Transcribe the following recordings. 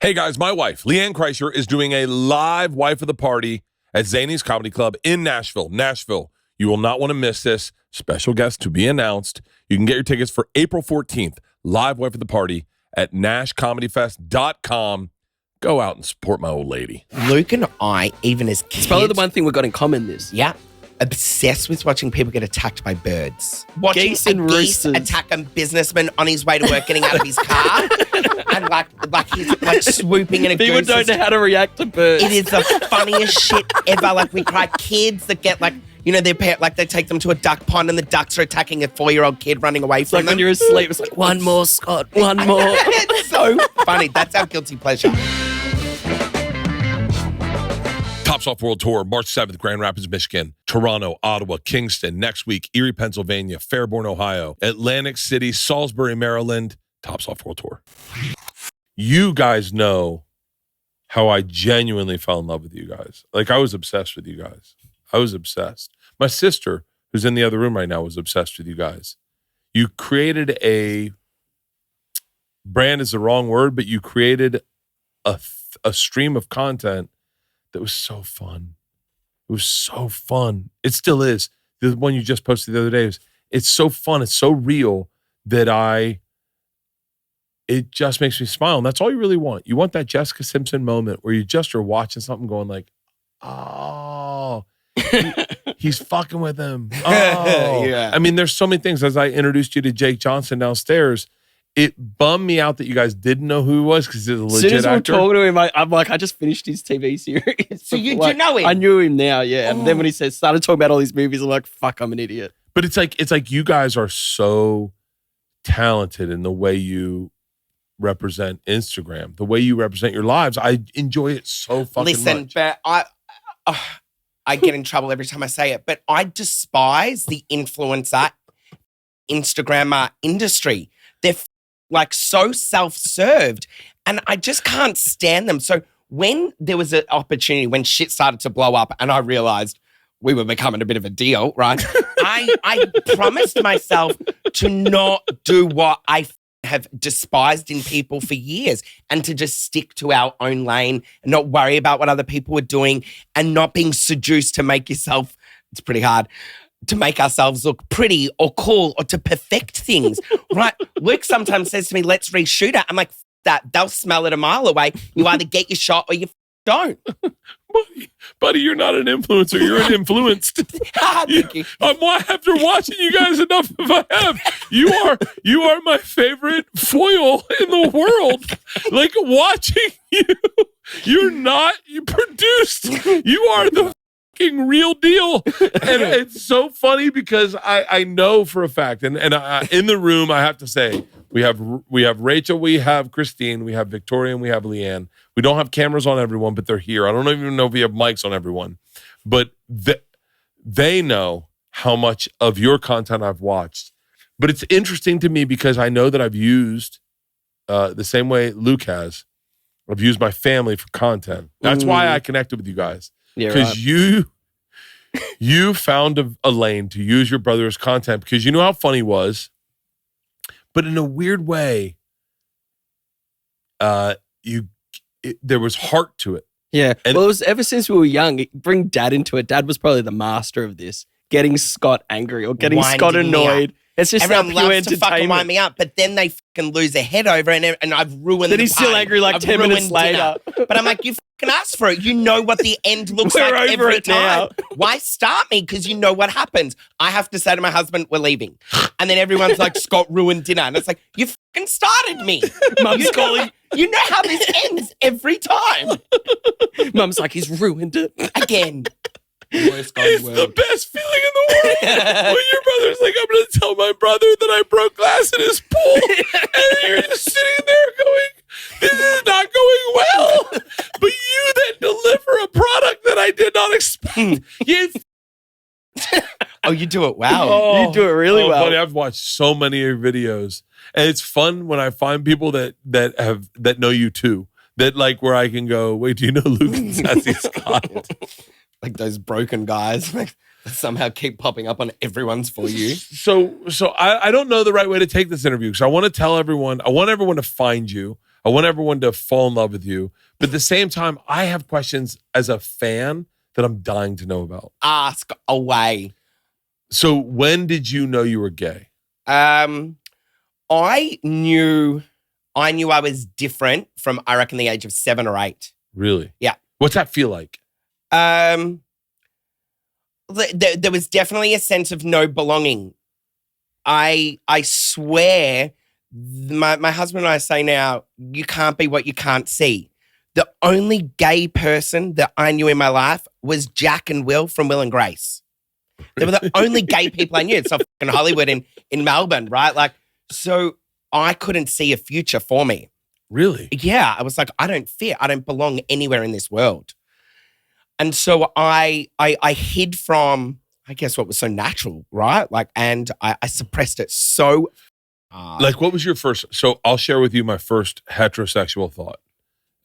Hey guys, my wife, Leanne Kreischer, is doing a live Wife of the Party at Zany's Comedy Club in Nashville. You will not want to miss this. Special guest to be announced. You can get your tickets for April 14th, live Wife of the Party at nashcomedyfest.com. Go out and support my old lady. Luke and I, even as kids... It's probably the one thing we've got in common, this. Yeah. Obsessed with watching people get attacked by birds. Watching Geese and roosters. attack a businessman on his way to work, getting out of his car. And like he's like swooping in a People goose. don't know how to react to birds. It is the funniest shit ever. Like we cry kids that get like, you know, their parent, like they take them to a duck pond and the ducks are attacking a 4-year-old kid running away It's from like them. when you're asleep, it's like, one more, Scott, one more. It's so funny. That's our guilty pleasure. Tops Off World Tour, March 7th, Grand Rapids, Michigan, Toronto, Ottawa, Kingston, next week, Erie, Pennsylvania, Fairborn, Ohio, Atlantic City, Salisbury, Maryland, Tops Off World Tour. You guys know how I genuinely fell in love with you guys. Like, I was obsessed with you guys. I was obsessed. My sister, who's in the other room right now, was obsessed with you guys. You created a brand is the wrong word, but you created a stream of content that was so fun. It was so fun. It still is. The one you just posted the other day, it's so fun. It's so real that it just makes me smile. And that's all you really want. You want that Jessica Simpson moment where you just are watching something going like, oh, he's fucking with him. Oh. Yeah. I mean, there's so many things. As I introduced you to Jake Johnson downstairs, it bummed me out that you guys didn't know who he was because he's a legit As soon as we were actor. talking to him, I'm like, I just finished his TV series. So you Like, do know him? I knew him now, yeah. And then when he started talking about all these movies, I'm like, fuck, I'm an idiot. But it's like you guys are so talented in the way you represent Instagram, the way you represent your lives. I enjoy it so fucking much. But I get in trouble every time I say it, but I despise the influencer Instagrammer industry. They're like so self-served and I just can't stand them. So when there was an opportunity, when shit started to blow up and I realized we were becoming a bit of a deal, right? I promised myself to not do what I have despised in people for years and to just stick to our own lane and not worry about what other people were doing and not being seduced to make yourself, it's pretty hard, to make ourselves look pretty or cool or to perfect things, right? Luke sometimes says to me, let's reshoot it. I'm like, that. They'll smell it a mile away. You either get your shot or you don't. Buddy, you're not an influencer. You're an influenced. Thank you. After watching you guys enough, if I have, you are my favorite foil in the world. Like watching you produced. You are the fucking real deal. And it's so funny because I know for a fact, and in the room, I have to say, we have Rachel, we have Christine, we have Victoria, and we have Leanne. We don't have cameras on everyone, but they're here. I don't even know if we have mics on everyone, but they know how much of your content I've watched. But it's interesting to me because I know that I've used the same way Luke has. I've used my family for content. That's why I connected with you guys. Yeah, Because you found a lane to use your brother's content because you know how funny he was. But in a weird way, there was heart to it. Yeah. And well, it was ever since we were young, bring Dad into it. Dad was probably the master of this, getting Scott angry or getting Winding Scott me annoyed. It's just Everyone pure loves to fucking wind entertainment. me up, but then they fucking lose their head over and I've ruined Then the he's still party. angry like I've 10 minutes ruined later. dinner. But I'm like, you fucking asked for it. You know what the end looks We're like over every it now. time. Why start me? Because you know what happens. I have to say to my husband, we're leaving. And then everyone's like, Scott ruined dinner. And it's like, you fucking started me. Mum's calling. You know how this ends every time. Mum's like, he's ruined it. Again. it's the best feeling in the world. When your brother's like, I'm going to tell my brother that I broke glass in his pool. And you're just sitting there going, this is not going well. But you then deliver a product that I did not expect. Oh, you do it well. Oh, You do it really well. Buddy, I've watched so many of your videos. And it's fun when I find people that know you too. That like where I can go, wait, do you know Luke Sassy Scott? Like those broken guys that somehow keep popping up on everyone's For You. So I don't know the right way to take this interview because I want to tell everyone, I want everyone to find you. I want everyone to fall in love with you. But at the same time, I have questions as a fan that I'm dying to know about. Ask away. So when did you know you were gay? I knew I was different from, I reckon, the age of 7 or 8. Really? Yeah. What's that feel like? There was definitely a sense of no belonging. I swear, my husband and I say now, you can't be what you can't see. The only gay person that I knew in my life was Jack and Will from Will and Grace. They were the only gay people I knew. It's not fucking Hollywood in Melbourne, right? Like, so I couldn't see a future for me. Really? Yeah. I was like, I don't fit. I don't belong anywhere in this world. And so I hid from, I guess, what was so natural, right? Like, and I suppressed it so hard. Like, what was your first? So I'll share with you my first heterosexual thought.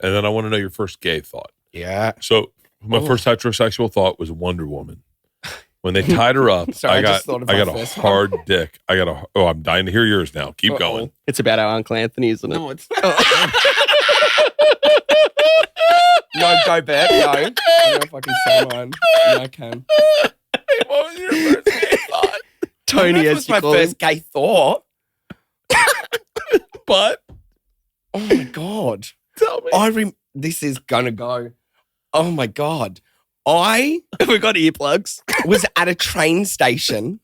And then I want to know your first gay thought. Yeah. So my first heterosexual thought was Wonder Woman. When they tied her up, Sorry, I got a first hard dick. I'm dying to hear yours now. Keep going. It's about our Uncle Anthony, isn't it? No, it's no, go Bert. No. I don't know if I can say mine. No, I can. What was your first gay thought? Tony, That was my first gay thought. But Oh my God. tell me. This is gonna go. Oh my God. I We got earplugs. was at a train station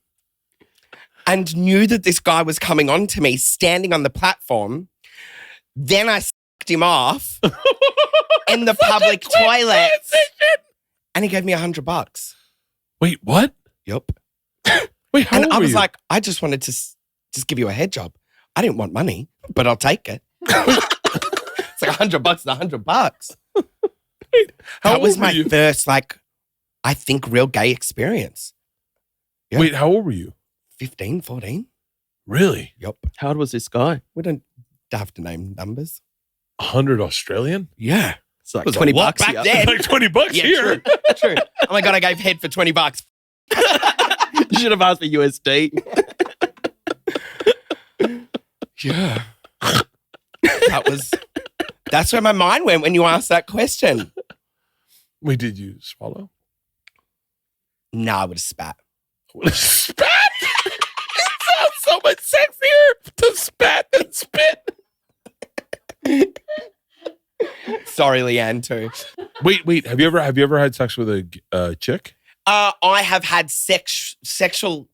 and knew that this guy was coming on to me standing on the platform. Then I sucked him off in the public toilet. And he gave me $100. Wait, what? Yep. Wait, how And old I were was you? like, I just wanted to just give you a head job. I didn't want money, but I'll take it. It's like $100 is $100. How That was old were my you? first, I think, real gay experience. Yeah. Wait, how old were you? 15, 14. Really? Yep. How old was this guy? We don't have to name numbers. 100 Australian? Yeah. It's like It was a 20 lot bucks back here. then. Like $20 Yeah, here. True. Oh my God, I gave head for $20. You should have asked for USD. Yeah. That's where my mind went when you asked that question. Wait, did you swallow? No, I would have spat. Spat? It sounds so much sexier to spat than spit. Sorry, Leanne, too. Wait. Have you ever had sex with a chick? I have had sexual.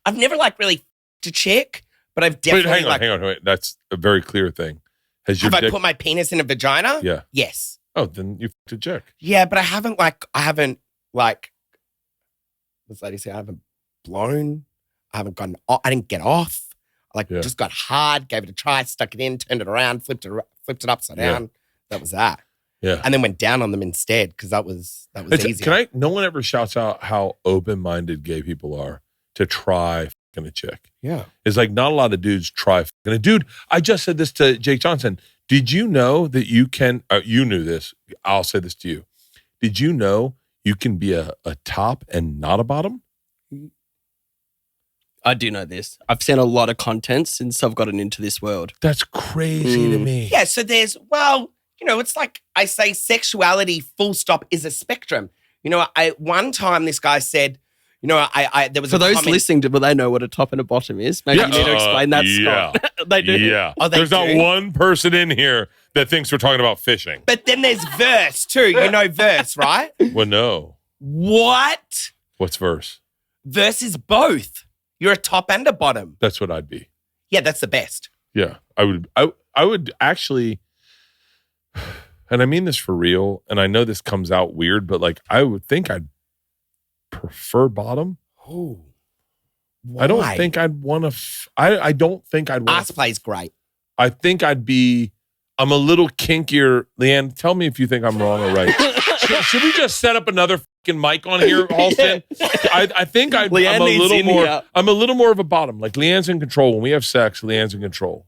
I've never really f***ed a chick, but I've definitely Wait, hang on. Wait. That's a very clear thing. Has your Have I dick? put my penis in a vagina? Yeah. Yes. Oh, then you f***ed a chick. Yeah, but I haven't this lady said, I haven't blown. I haven't gotten. I didn't get off. Just got hard, gave it a try, stuck it in, turned it around, flipped it upside down. That was that. Yeah. And then went down on them instead because that was easy. No one ever shouts out how open-minded gay people are to try fucking a chick. Yeah. It's like not a lot of dudes try fucking a dude. I just said this to Jake Johnson. Did you know that you can, you knew this. I'll say this to you. Did you know you can be a top and not a bottom? I do know this. I've seen a lot of content since I've gotten into this world. That's crazy to me. Yeah. So there's it's like I say, sexuality, full stop, is a spectrum. One time this guy said, there was For a those comment, listening, will they know what a top and a bottom is? Maybe you need to explain that, Scott. They do. Yeah. Oh, they There's not do? one person in here that thinks we're talking about fishing. But then there's verse too. You know verse, right? Well, no. What? What's verse? Verse is both. You're a top and a bottom. That's what I'd be. Yeah, that's the best. Yeah. I would actually, and I mean this for real, and I know this comes out weird, but I would think I'd prefer bottom. Oh. I don't think I'd want to, I don't think I'd want Ass play's great. I think I'm a little kinkier. Leanne, tell me if you think I'm wrong or right. Should we just set up another fucking mic on here, Halston? I think I'm Leanne a needs little in more. here. I'm a little more of a bottom. Leanne's in control when we have sex. Leanne's in control.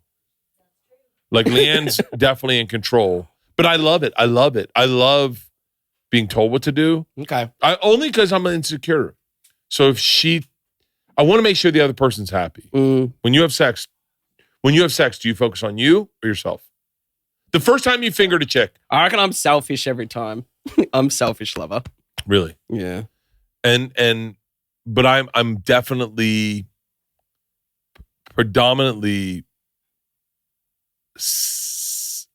Leanne's definitely in control. But I love it. I love being told what to do. Okay. Only because I'm insecure. So I want to make sure the other person's happy. When you have sex, do you focus on you or yourself? The first time you fingered a chick. I reckon I'm selfish every time. I'm selfish lover. Really? Yeah. But I'm definitely predominantly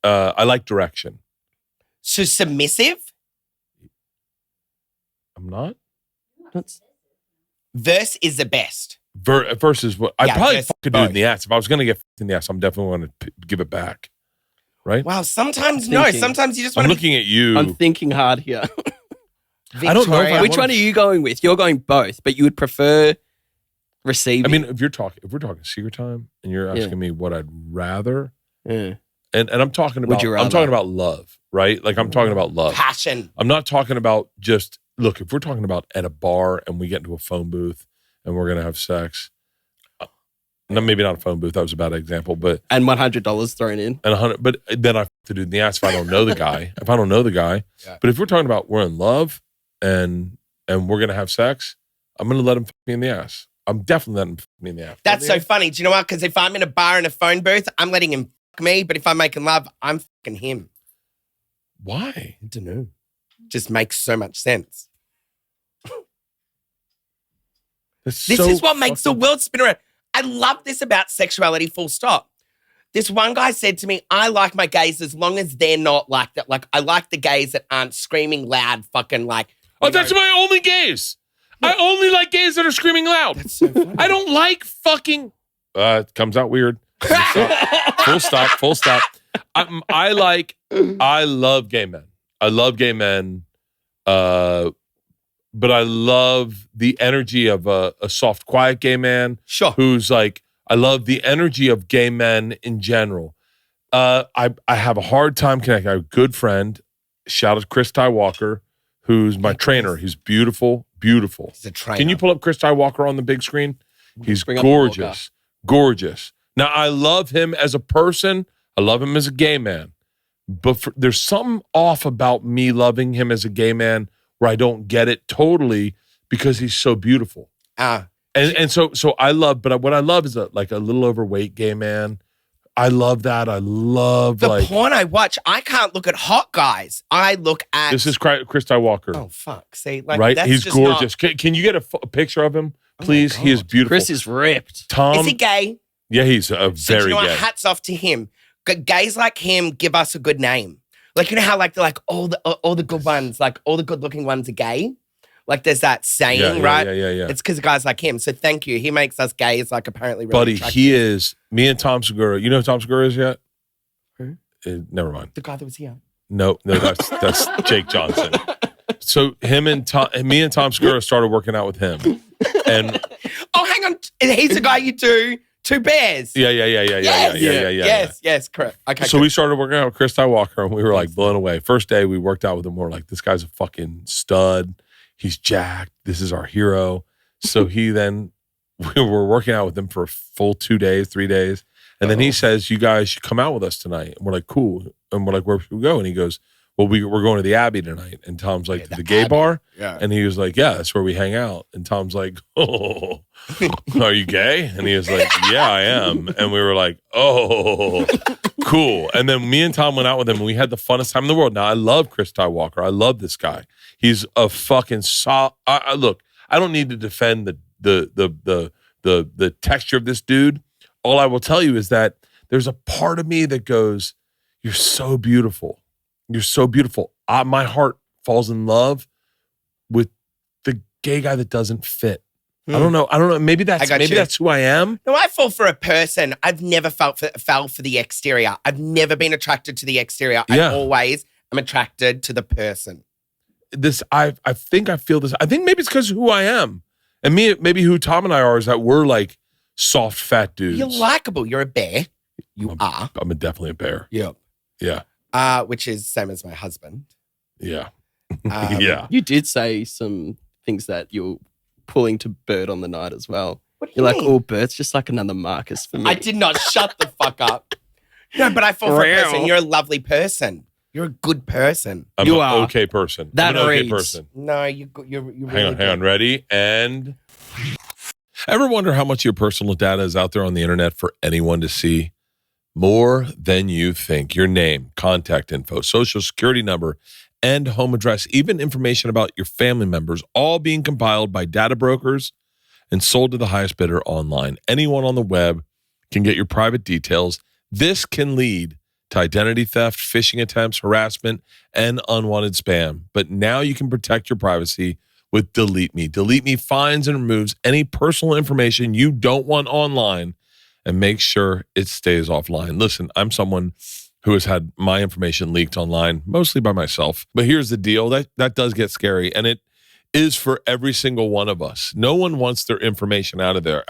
I like direction. So submissive I'm not. verse is the best. Versus what I Yeah, probably versus could do it in both. the ass. If I was going to get in the ass, I'm definitely going to give it back. Right? Wow, sometimes I'm no. thinking. Sometimes you just I'm want to looking at you. I'm thinking hard here. be I don't know if Victoria. I Which one are you going with? You're going both, but you would prefer receiving. I mean, if we're talking secret time, and you're asking me what I'd rather, Yeah. and I'm talking Would about, you I'm rather? talking about love, right? Like I'm talking about love. passion. I'm not talking about just look. If we're talking about at a bar and we get into a phone booth and we're gonna have sex, no, maybe not a phone booth. That was a bad example, but And $100 thrown in. and 100. But then I have to do it in the ass if I don't know the guy. If I don't know the guy, Yeah. but if we're talking about we're in love and we're gonna have sex, I'm gonna let him fuck me in the ass. I'm definitely letting him fuck me in the ass. That's so funny. Do you know what? Because if I'm in a bar in a phone booth, I'm letting him fuck me. But if I'm making love, I'm fucking him. Why? I don't know. Just makes so much sense. That's This so is what makes the fucking- world spin around. I love this about sexuality, full stop. This one guy said to me, I like my gays as long as they're not like that. Like, I like the gays that aren't screaming loud, fucking like. Oh, you that's know, my only gays. I only like gays that are screaming loud. That's so funny. I don't like fucking. It comes out weird. Full stop. Full stop. I love gay men. I love gay men. But I love the energy of a soft, quiet gay man. Sure. Who's like, I love the energy of gay men in general. I have a hard time connecting. I have a good friend. Shout out to Chris Ty Walker, who's my trainer. He's beautiful, beautiful. He's a trainer. Can you pull up Chris Ty Walker on the big screen? He's Bring up the gorgeous, gorgeous. Now, I love him as a person. I love him as a gay man. But there's something off about me loving him as a gay man where I don't get it totally because he's so beautiful. And so I love, but what I love is like a little overweight gay man. I love that. I love the porn I watch, I can't look at hot guys. I look at. This is Chris Ty Walker. Oh, fuck. See, like, right? that's He's just gorgeous. Can you get a picture of him, please? He is beautiful. Chris is ripped. Tom. Is he gay? Yeah, he's So very do you know gay. what? Hats off to him. Gays like him give us a good name. Like, you know how like they're like all the good ones, like all the good looking ones are gay. Like there's that saying, right? Yeah. It's because of guys like him. So thank you. He makes us gays like apparently really Buddy, attractive. he is. Me and Tom Segura. You know who Tom Segura is yet? Who? Never mind. The guy that was here. No, that's Jake Johnson. So me and Tom Segura started working out with him, and Oh, hang on. He's the guy you do Two Bears. yeah. Yes, correct. Okay. So good. we started working out with Chris Ty Walker, and we were like blown away. First day we worked out with him, we were like, this guy's a fucking stud. He's jacked. This is our hero. So we were working out with him for a full 2 days, 3 days. And then he says, you guys should come out with us tonight. And we're like, cool. And we're like, where should we go? And he goes, well, we're going to the Abbey tonight. And Tom's like, Yeah, to the the gay Abbey. bar? Yeah. And he was like, yeah, that's where we hang out. And Tom's like, oh, are you gay? And he was like, yeah, I am. And we were like, oh, cool. And then me and Tom went out with him, and we had the funnest time in the world. Now, I love Chris Ty Walker. I love this guy. He's a fucking solid. Look, I don't need to defend the texture of this dude. All I will tell you is that there's a part of me that goes, you're so beautiful. You're so beautiful. My heart falls in love with the gay guy that doesn't fit. I don't know. Maybe that's who I am. No, I fall for a person. I've never fell for the exterior. I've never been attracted to the exterior. Yeah. I always am attracted to the person. I think I feel this. I think maybe it's because of who I am. And maybe who Tom and I are is that we're like soft, fat dudes. You're likable. You're a bear. You are. I'm definitely a bear. Yep. Yeah. Which is same as my husband. Yeah. Yeah. You did say some things that you're pulling to Bert on the night as well. What do You're like, mean? oh, Bert's just like another Marcus for me. I did not shut the fuck up. No, but I fall for a Real. person. You're a lovely person. You're a good person. I'm You an are. okay person. That I'm an okay reads. person. No, you're really Hang on. Ready? And ever wonder how much of your personal data is out there on the internet for anyone to see? More than you think. Your name, contact info, social security number, and home address, even information about your family members, all being compiled by data brokers and sold to the highest bidder online. Anyone on the web can get your private details. This can lead to identity theft, phishing attempts, harassment, and unwanted spam. But now you can protect your privacy with Delete Me. Delete Me finds and removes any personal information you don't want online and make sure it stays offline. Listen, I'm someone who has had my information leaked online, mostly by myself. But here's the deal, that does get scary, and it is for every single one of us. No one wants their information out there.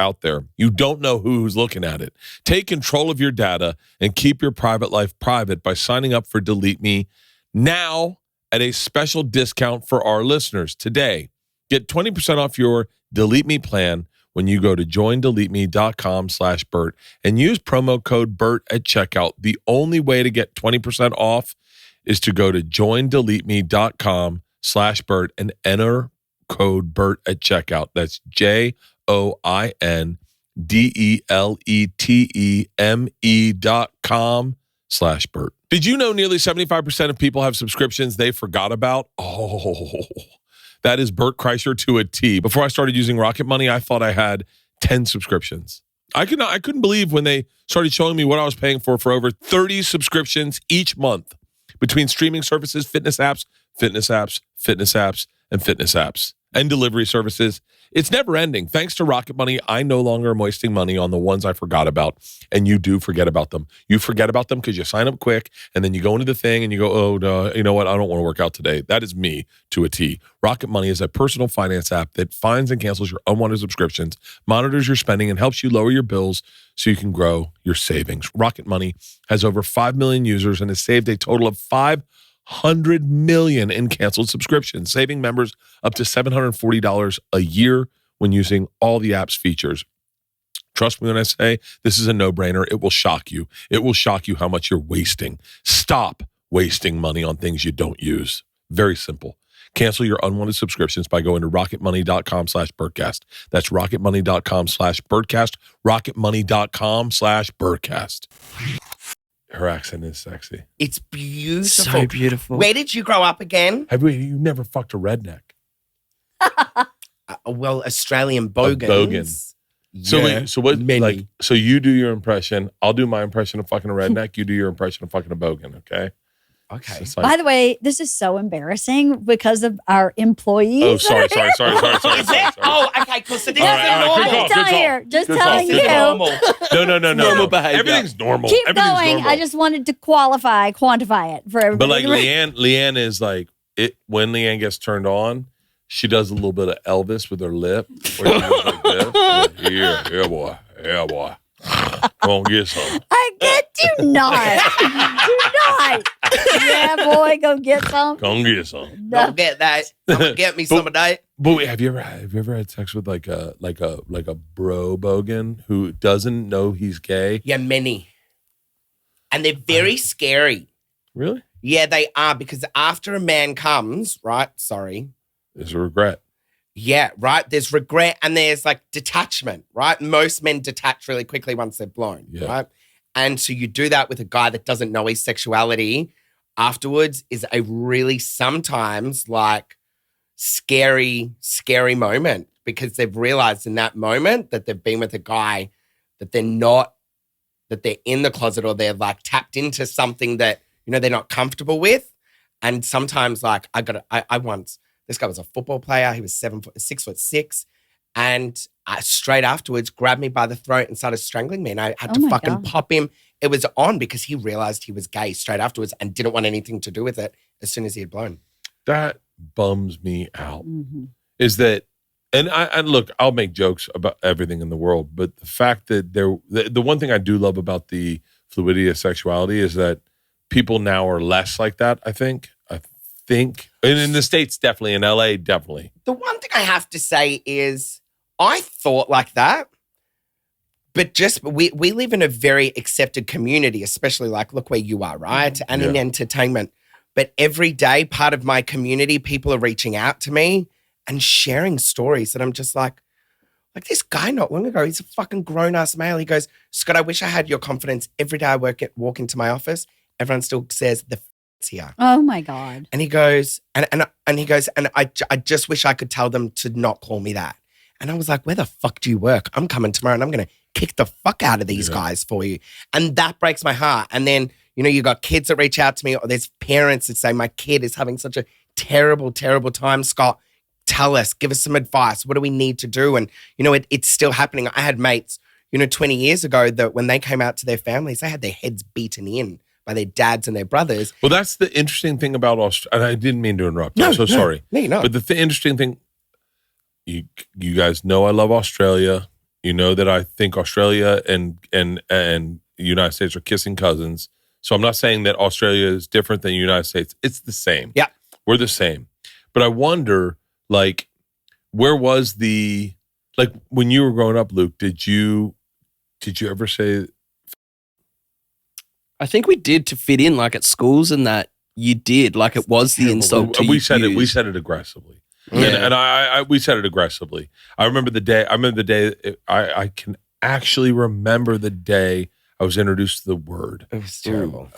You don't know who's looking at it. Take control of your data and keep your private life private by signing up for Delete Me now at a special discount for our listeners today. Get 20% off your Delete Me plan when you go to joindeleteme.com/Bert and use promo code Bert at checkout. The only way to get 20% off is to go to joindeleteme.com/Bert and enter code Bert at checkout. That's joindeleteme.com/Bert. Did you know nearly 75% of people have subscriptions they forgot about? Oh, that is Bert Kreischer to a T. Before I started using Rocket Money, I thought I had 10 subscriptions. I couldn't believe when they started showing me what I was paying for over 30 subscriptions each month between streaming services, fitness apps, and delivery services. It's never ending. Thanks to Rocket Money, I no longer am wasting money on the ones I forgot about, and you do forget about them. You forget about them because you sign up quick, and then you go into the thing, and you go, oh, no, you know what? I don't want to work out today. That is me to a T. Rocket Money is a personal finance app that finds and cancels your unwanted subscriptions, monitors your spending, and helps you lower your bills so you can grow your savings. Rocket Money has over 5 million users and has saved a total of $500 million in canceled subscriptions, saving members up to $740 a year when using all the app's features. Trust me when I say this is a no-brainer. It will shock you. It will shock you how much you're wasting. Stop wasting money on things you don't use. Very simple. Cancel your unwanted subscriptions by going to rocketmoney.com/Bertcast. That's rocketmoney.com/Bertcast. rocketmoney.com/Bertcast. Her accent is sexy. It's beautiful. So beautiful. Where did you grow up again? You never fucked a redneck? Well, Australian bogans. Bogan. Yeah, So what? many. Like, so you do your impression. I'll do my impression of fucking a redneck. You do your impression of fucking a bogan. Okay. Okay. So it's like- By the way, this is so embarrassing because of our employees. oh, sorry. Is it? Oh, okay, cool. So this All is right, all right, normal. good call. Just Good telling call. you. Good call. Normal. No. Normal behavior. Everything's normal. Keep Everything's going. normal. I just wanted to quantify it for But everybody. like Leanne is like it when Leanne gets turned on, she does a little bit of Elvis with her lip. Where she goes like this. Yeah, boy. Come on, get some. do not. Yeah, boy, go get some. Come get some. No. Don't get that. I'm gonna get me some of that. But wait, have you ever had sex with like a bro bogan who doesn't know he's gay? Yeah, many. And they're very scary. Really? Yeah, they are, because after a man comes, right? Sorry. There's a regret. Yeah, right. There's regret and there's like detachment, right? Most men detach really quickly once they're blown, right? And so you do that with a guy that doesn't know his sexuality afterwards is a really sometimes like scary moment, because they've realized in that moment that they've been with a guy that they're in the closet, or they're like tapped into something that, you know, they're not comfortable with. And sometimes like this guy was a football player. He was 6'6", and straight afterwards grabbed me by the throat and started strangling me. And I had to fucking pop him. It was on because he realized he was gay straight afterwards and didn't want anything to do with it as soon as he had blown. That bums me out. Mm-hmm. Is that, and I look, I'll make jokes about everything in the world, but the fact that the one thing I do love about the fluidity of sexuality is that people now are less like that, I think. And in the States, definitely. In LA, definitely. The one thing I have to say is I thought like that, but just we live in a very accepted community, especially like, look where you are, right? And in entertainment. But every day, part of my community, people are reaching out to me and sharing stories that I'm just like, Like this guy not long ago, he's a fucking grown-ass male. He goes, Scott, I wish I had your confidence. Every day I walk into my office, everyone still says the f***'s here. Oh my God. And he goes, and he goes, and I just wish I could tell them to not call me that. And I was like, where the fuck do you work? I'm coming tomorrow and I'm going to kick the fuck out of these guys for you. And that breaks my heart. And then, you know, you got kids that reach out to me, or there's parents that say, my kid is having such a terrible, terrible time, Scott. Tell us, give us some advice. What do we need to do? And, you know, it's still happening. I had mates, you know, 20 years ago that when they came out to their families, they had their heads beaten in by their dads and their brothers. Well, that's the interesting thing about Australia. And I didn't mean to interrupt. I'm so sorry. No. But the interesting thing, you guys know I love Australia. You know that I think Australia and the United States are kissing cousins. So I'm not saying that Australia is different than the United States. It's the same. Yeah. We're the same. But I wonder, like, where was like when you were growing up, Luke, did you ever say? I think we did to fit in, like at schools and that you did, like it was the insult to we said use. it. We said it aggressively, Yeah. and we said it aggressively. I remember the day. I can actually remember the day I was introduced to the word. It was terrible.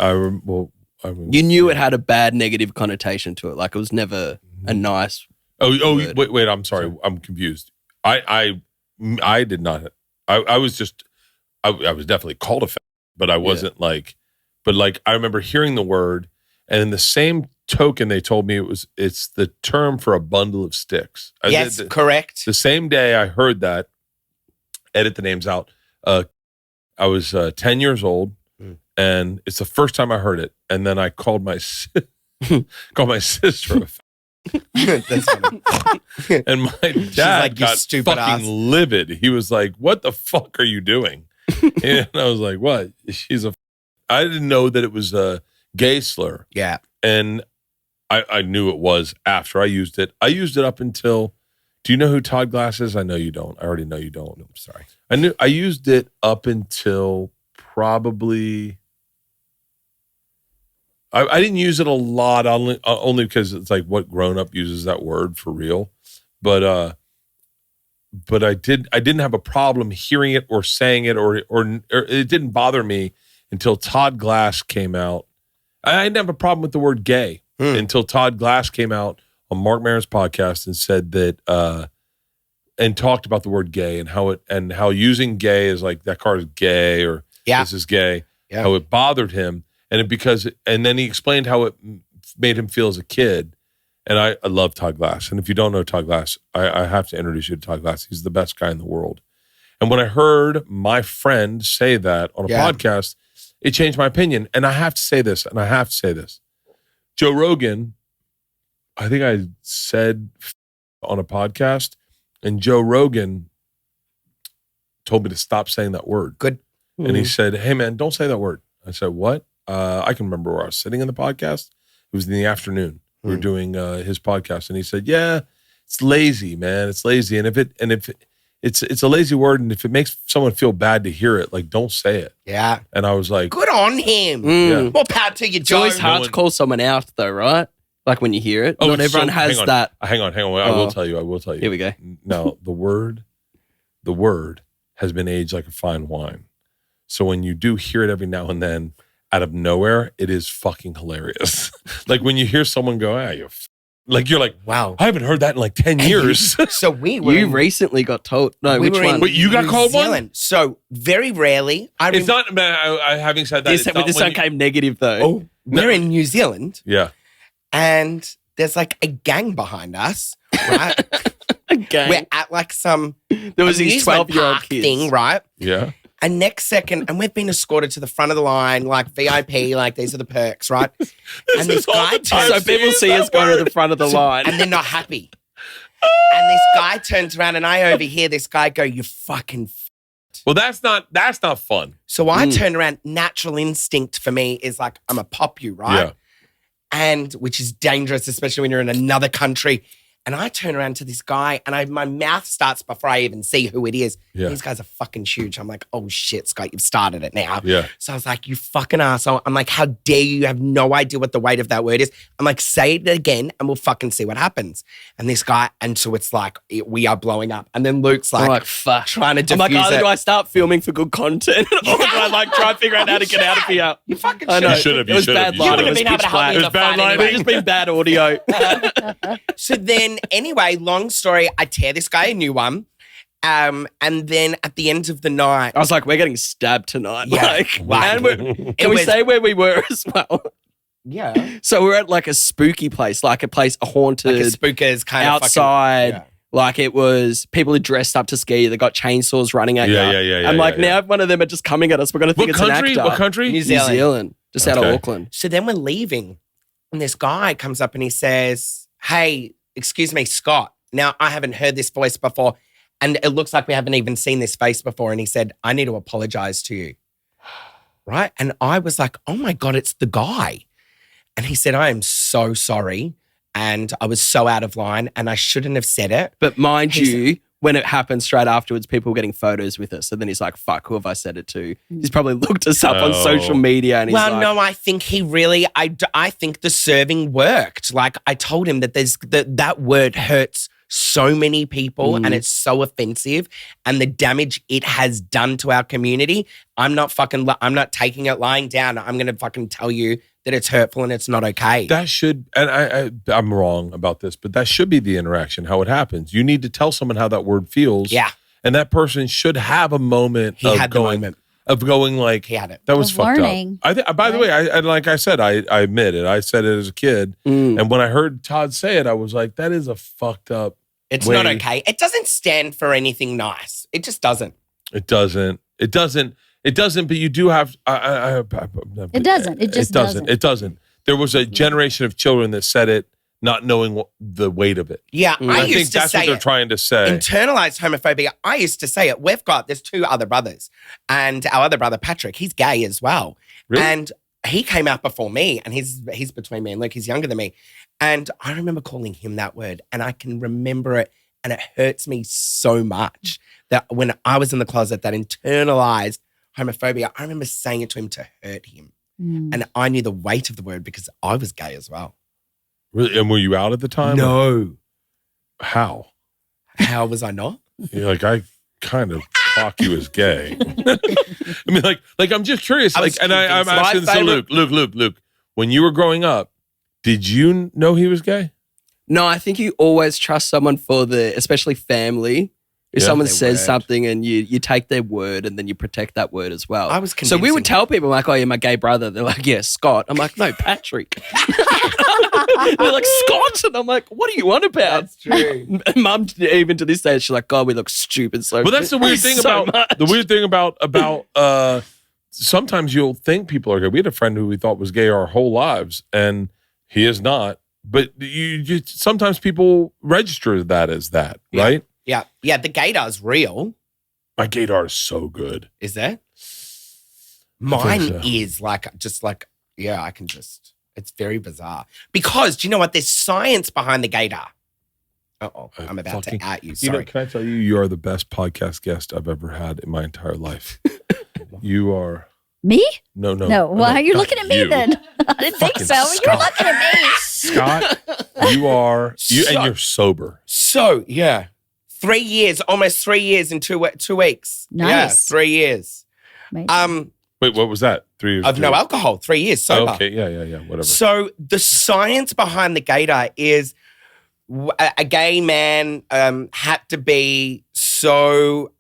You knew it had a bad negative connotation to it. Like it was never a nice. Oh, wait. I'm sorry. I'm confused. I did not. I was just. I was definitely called a fat, but I wasn't like. But like I remember hearing the word, and in the same token, they told me it's the term for a bundle of sticks. Yes, correct. The same day I heard that, edit the names out. I was 10 years old, and it's the first time I heard it. And then I called my sister a fat. That's funny. And my dad like, "You got stupid fucking ass." livid. He was like, "What the fuck are you doing?" And I was like, "What?" I didn't know that it was a gay slur. Yeah. And I knew it was after I used it. I used it up until. Do you know who Todd Glass is? I know you don't. I already know you don't. I'm sorry. I used it up until probably. I didn't use it a lot, only because it's like what grown up uses that word for real, but I didn't have a problem hearing it or saying it or it didn't bother me until Todd Glass came out. I didn't have a problem with the word gay until Todd Glass came out on Mark Maron's podcast and said that and talked about the word gay and how using gay is like that car is gay or this is gay, how it bothered him. And then he explained how it made him feel as a kid. And I love Todd Glass. And if you don't know Todd Glass, I have to introduce you to Todd Glass. He's the best guy in the world. And when I heard my friend say that on a podcast, it changed my opinion. And I have to say this, Joe Rogan, I think I said on a podcast, and Joe Rogan told me to stop saying that word. Good. And he said, "Hey, man, don't say that word." I said, "What?" I can remember where I was sitting in the podcast. It was in the afternoon. We were doing his podcast, and he said, "Yeah, it's lazy, man. It's lazy, and if it's a lazy word, and if it makes someone feel bad to hear it, like don't say it." Yeah. And I was like, Good on him. Yeah. More power to you, It's Joe. always hard to call someone out though, right? Like when you hear it. Not everyone has that. Hang on. I will tell you. Here we go. Now, the word has been aged like a fine wine. So when you do hear it every now and then, out of nowhere, it is fucking hilarious. Like when you hear someone go, you're like, wow, I haven't heard that in like 10 years. So we were. You recently got told. No, we which were one? in Wait, you got New called one? Zealand. So very rarely. It's not, man, having said that, This one came negative though. Oh, we're in New Zealand. Yeah. And there's like a gang behind us, right? A gang. We're at like some There was these amusement 12-year-old park kids. thing, right? Yeah. And next second, and we've been escorted to the front of the line, like VIP, like these are the perks, right? And this guy turns, So people see us go to the front of the line. and they're not happy. And this guy turns around, and I overhear this guy go, "You fucking." Well, that's not fun. So I turn around. Natural instinct for me is like, I'm a pop you, right? Yeah. And which is dangerous, especially when you're in another country. And I turn around to this guy and my mouth starts before I even see who it is. Yeah. These guys are fucking huge. I'm like, oh shit, Scott, you've started it now. Yeah. So I was like, you fucking asshole. I'm like, how dare you? You have no idea what the weight of that word is. I'm like, say it again and we'll fucking see what happens. And this guy, and so it's like, we are blowing up. And then Luke's I'm like, like, fuck. trying to I'm like, diffuse either it. do I start filming for good content or do I like try and figure out how to get out of here? You fucking I know. You should have. It was bad You lighting. should It have. was been able pitch to help me black. in It the was bad fight lighting. anyway. It's just been bad audio. So then, anyway, long story, I tear this guy a new one. And then at the end of the night, I was like, we're getting stabbed tonight. Yeah. And can we was- say where we were as well? yeah, So we're at like a spooky place, like a haunted, like a spooker's kind of outside. fucking, Like it was people who dressed up to ski. They got chainsaws running at you. Yeah. I'm like, yeah. now if one of them are just coming at us, we're going to think What it's country? an actor. What country? New New Zealand. Zealand. Just out of Okay. Auckland. So then we're leaving, and this guy comes up and he says, "Hey, excuse me, Scott." Now I haven't heard this voice before, and it looks like we haven't even seen this face before. And he said, "I need to apologize to you." Right? And I was like, "Oh my God, it's the guy." And he said, "I am so sorry. And I was so out of line and I shouldn't have said it." But mind He's- you, when it happened straight afterwards, people were getting photos with us. So then he's like, fuck, who have I said it to? He's probably looked us up on Oh. social media and he's Well, like, no, I think he really, I think the serving worked. Like I told him that that word hurts so many people and it's so offensive and the damage it has done to our community. I'm not taking it lying down. I'm going to fucking tell you that it's hurtful and it's not okay. That should, and I'm wrong about this, but that should be the interaction, how it happens. You need to tell someone how that word feels. Yeah. And that person should have a moment He of had the going, moment. of going like, He had it. that was Of fucked learning, up. By the way, like I said, I admit it. I said it as a kid. And when I heard Todd say it, I was like, that is a fucked up. It's way. not okay. It doesn't stand for anything nice. It just doesn't. It doesn't, but you do have, It doesn't. It just doesn't. It doesn't. There was a generation of children that said it, not knowing the weight of it. Yeah, I I think used to that's what say they're it. trying to say. Internalized homophobia. I used to say it. There's two other brothers, and our other brother Patrick, he's gay as well, Really? and he came out before me, and he's between me and Luke. He's younger than me, and I remember calling him that word, and I can remember it, and it hurts me so much that when I was in the closet, that internalized homophobia, I remember saying it to him to hurt him, and I knew the weight of the word because I was gay as well. Really? And were you out at the time? No, How? how was I not? You're like, I kind of clock you as gay. I mean, like I'm just curious. I was I'm convinced. asking. My So favorite- Luke, when you were growing up, did you know he was gay? no, I think you always trust someone especially family. If Yeah. someone Their says word. something and you take their word and then you protect that word as well. I was So we would convincing- tell people like, oh, you're my gay brother. They're like, yeah, Scott. I'm like, no, Patrick. They're like, Scott? And I'm like, what are you on about? That's true. Mum, even to this day, she's like, God, we look stupid. So Well, that's the weird thing so about much. the weird thing about sometimes you'll think people are gay. We had a friend who we thought was gay our whole lives, and he is not. But you sometimes people register that as that, Yeah. right? Yeah, yeah. The Gaydar's real, My Gaydar is so good. is there? I Mine think so. is I can just. It's very bizarre because do you know what? There's science behind the Gaydar. I'm about to out you. You Sorry. know, can I tell you, you are the best podcast guest I've ever had in my entire life. You are. Me? No. No. Why are you not looking at me you. then? I didn't think Fucking so. You're Scott. looking at me. Scott, you are and you're sober. So yeah, 3 years, almost 3 years in 2 weeks. Yeah, Nice. 3 years. Amazing. Wait, what was that? 3 years Of no alcohol. 3 years sober. Okay, yeah, whatever. So the science behind the Gaydar is a gay man had to be so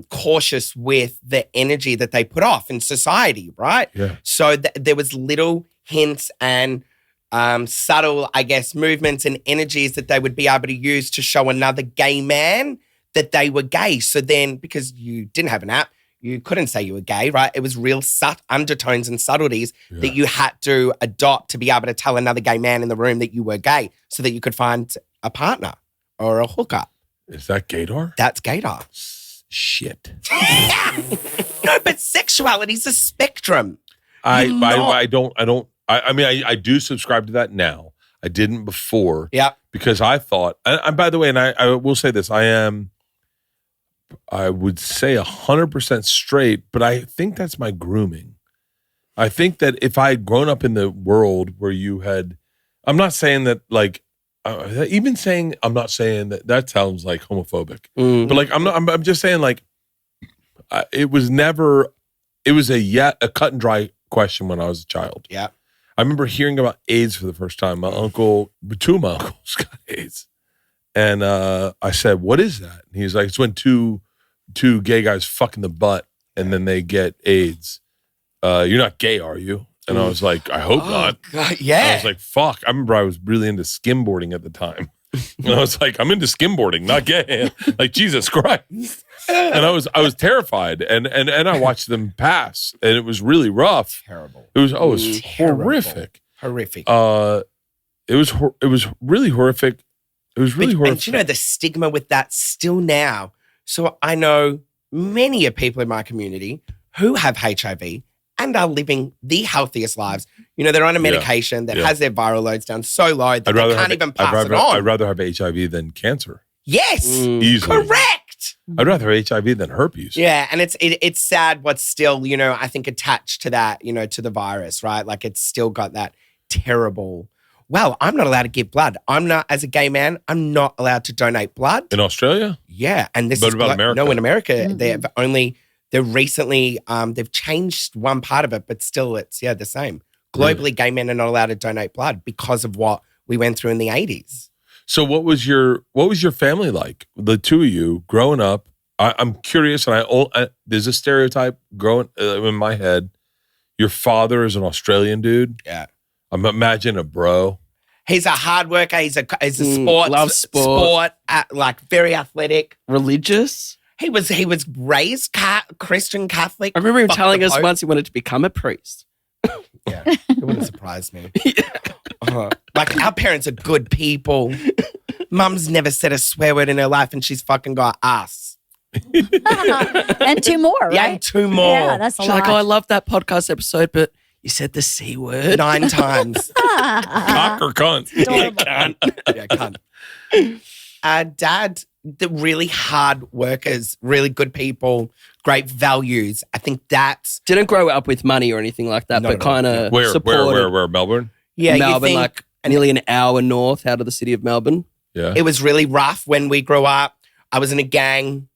cautious with the energy that they put off in society, right? Yeah. So there was little hints and subtle, I guess, movements and energies that they would be able to use to show another gay man that they were gay. So then, because you didn't have an app, you couldn't say you were gay, right? It was real undertones and subtleties that you had to adopt to be able to tell another gay man in the room that you were gay so that you could find a partner or a hooker. Is that Gaydar? That's Gaydar. Shit. No, but sexuality's a spectrum. I You're not- don't. I mean, I do subscribe to that now. I didn't before. Yeah. Because I thought, and by the way, and I will say this, I would say 100% straight, but I think that's my grooming. I think that if I had grown up in the world where you had, I'm not saying that like, even saying, I'm not saying that sounds like homophobic, but like, I'm just saying like, it was a cut and dry question when I was a child. Yeah. I remember hearing about AIDS for the first time. Two of my uncles got AIDS. And I said, what is that? And he's like, it's when two gay guys fuck in the butt and then they get AIDS. You're not gay, are you? And I was like, I hope not. God, yeah. I was like, fuck. I remember I was really into skimboarding at the time. And I was like, I'm into skimboarding, not gay. Like, Jesus Christ. And I was terrified. And I watched them pass. And it was really rough. Terrible. It was horrific. Horrific. It was really horrific. It was really horrific. And you know, the stigma with that still now. So I know many of people in my community who have HIV and are living the healthiest lives. You know, they're on a medication that has their viral loads down so low that they can't even pass it on. I'd rather have HIV than cancer. Yes. Easily. Correct. I'd rather have HIV than herpes. Yeah, and it's sad what's still, you know, I think attached to that, you know, to the virus, right? Like it's still got that terrible, well, I'm not allowed to give blood. As a gay man, I'm not allowed to donate blood. In Australia? Yeah. And this But is about America? No, in America, they've recently, they've changed one part of it, but still it's, the same. Globally, gay men are not allowed to donate blood because of what we went through in the 80s. So what was your family like? The two of you growing up. I'm curious, and there's a stereotype growing in my head. Your father is an Australian dude. Yeah. I'm imagining a bro. He's a hard worker. He's a sport. Loves sport. Like very athletic. Religious. He was raised Christian Catholic. I remember him Fuck telling the us Pope. once he wanted to become a priest. Yeah, it wouldn't surprise me. Like our parents are good people. Mum's never said a swear word in her life, and she's fucking got us. And two more, right? Yeah, and two more. Yeah, that's a She's lot. like, I love that podcast episode, but you said the C word. 9 times. Cock or cunt? Yeah, cunt. Dad, the really hard workers, really good people, great values. I think that's Didn't grow up with money or anything like that, No, but no, kind of supported. Where? Melbourne? Melbourne, you think, like nearly an hour north out of the city of Melbourne. Yeah. it was really rough when we grew up. I was in a gang.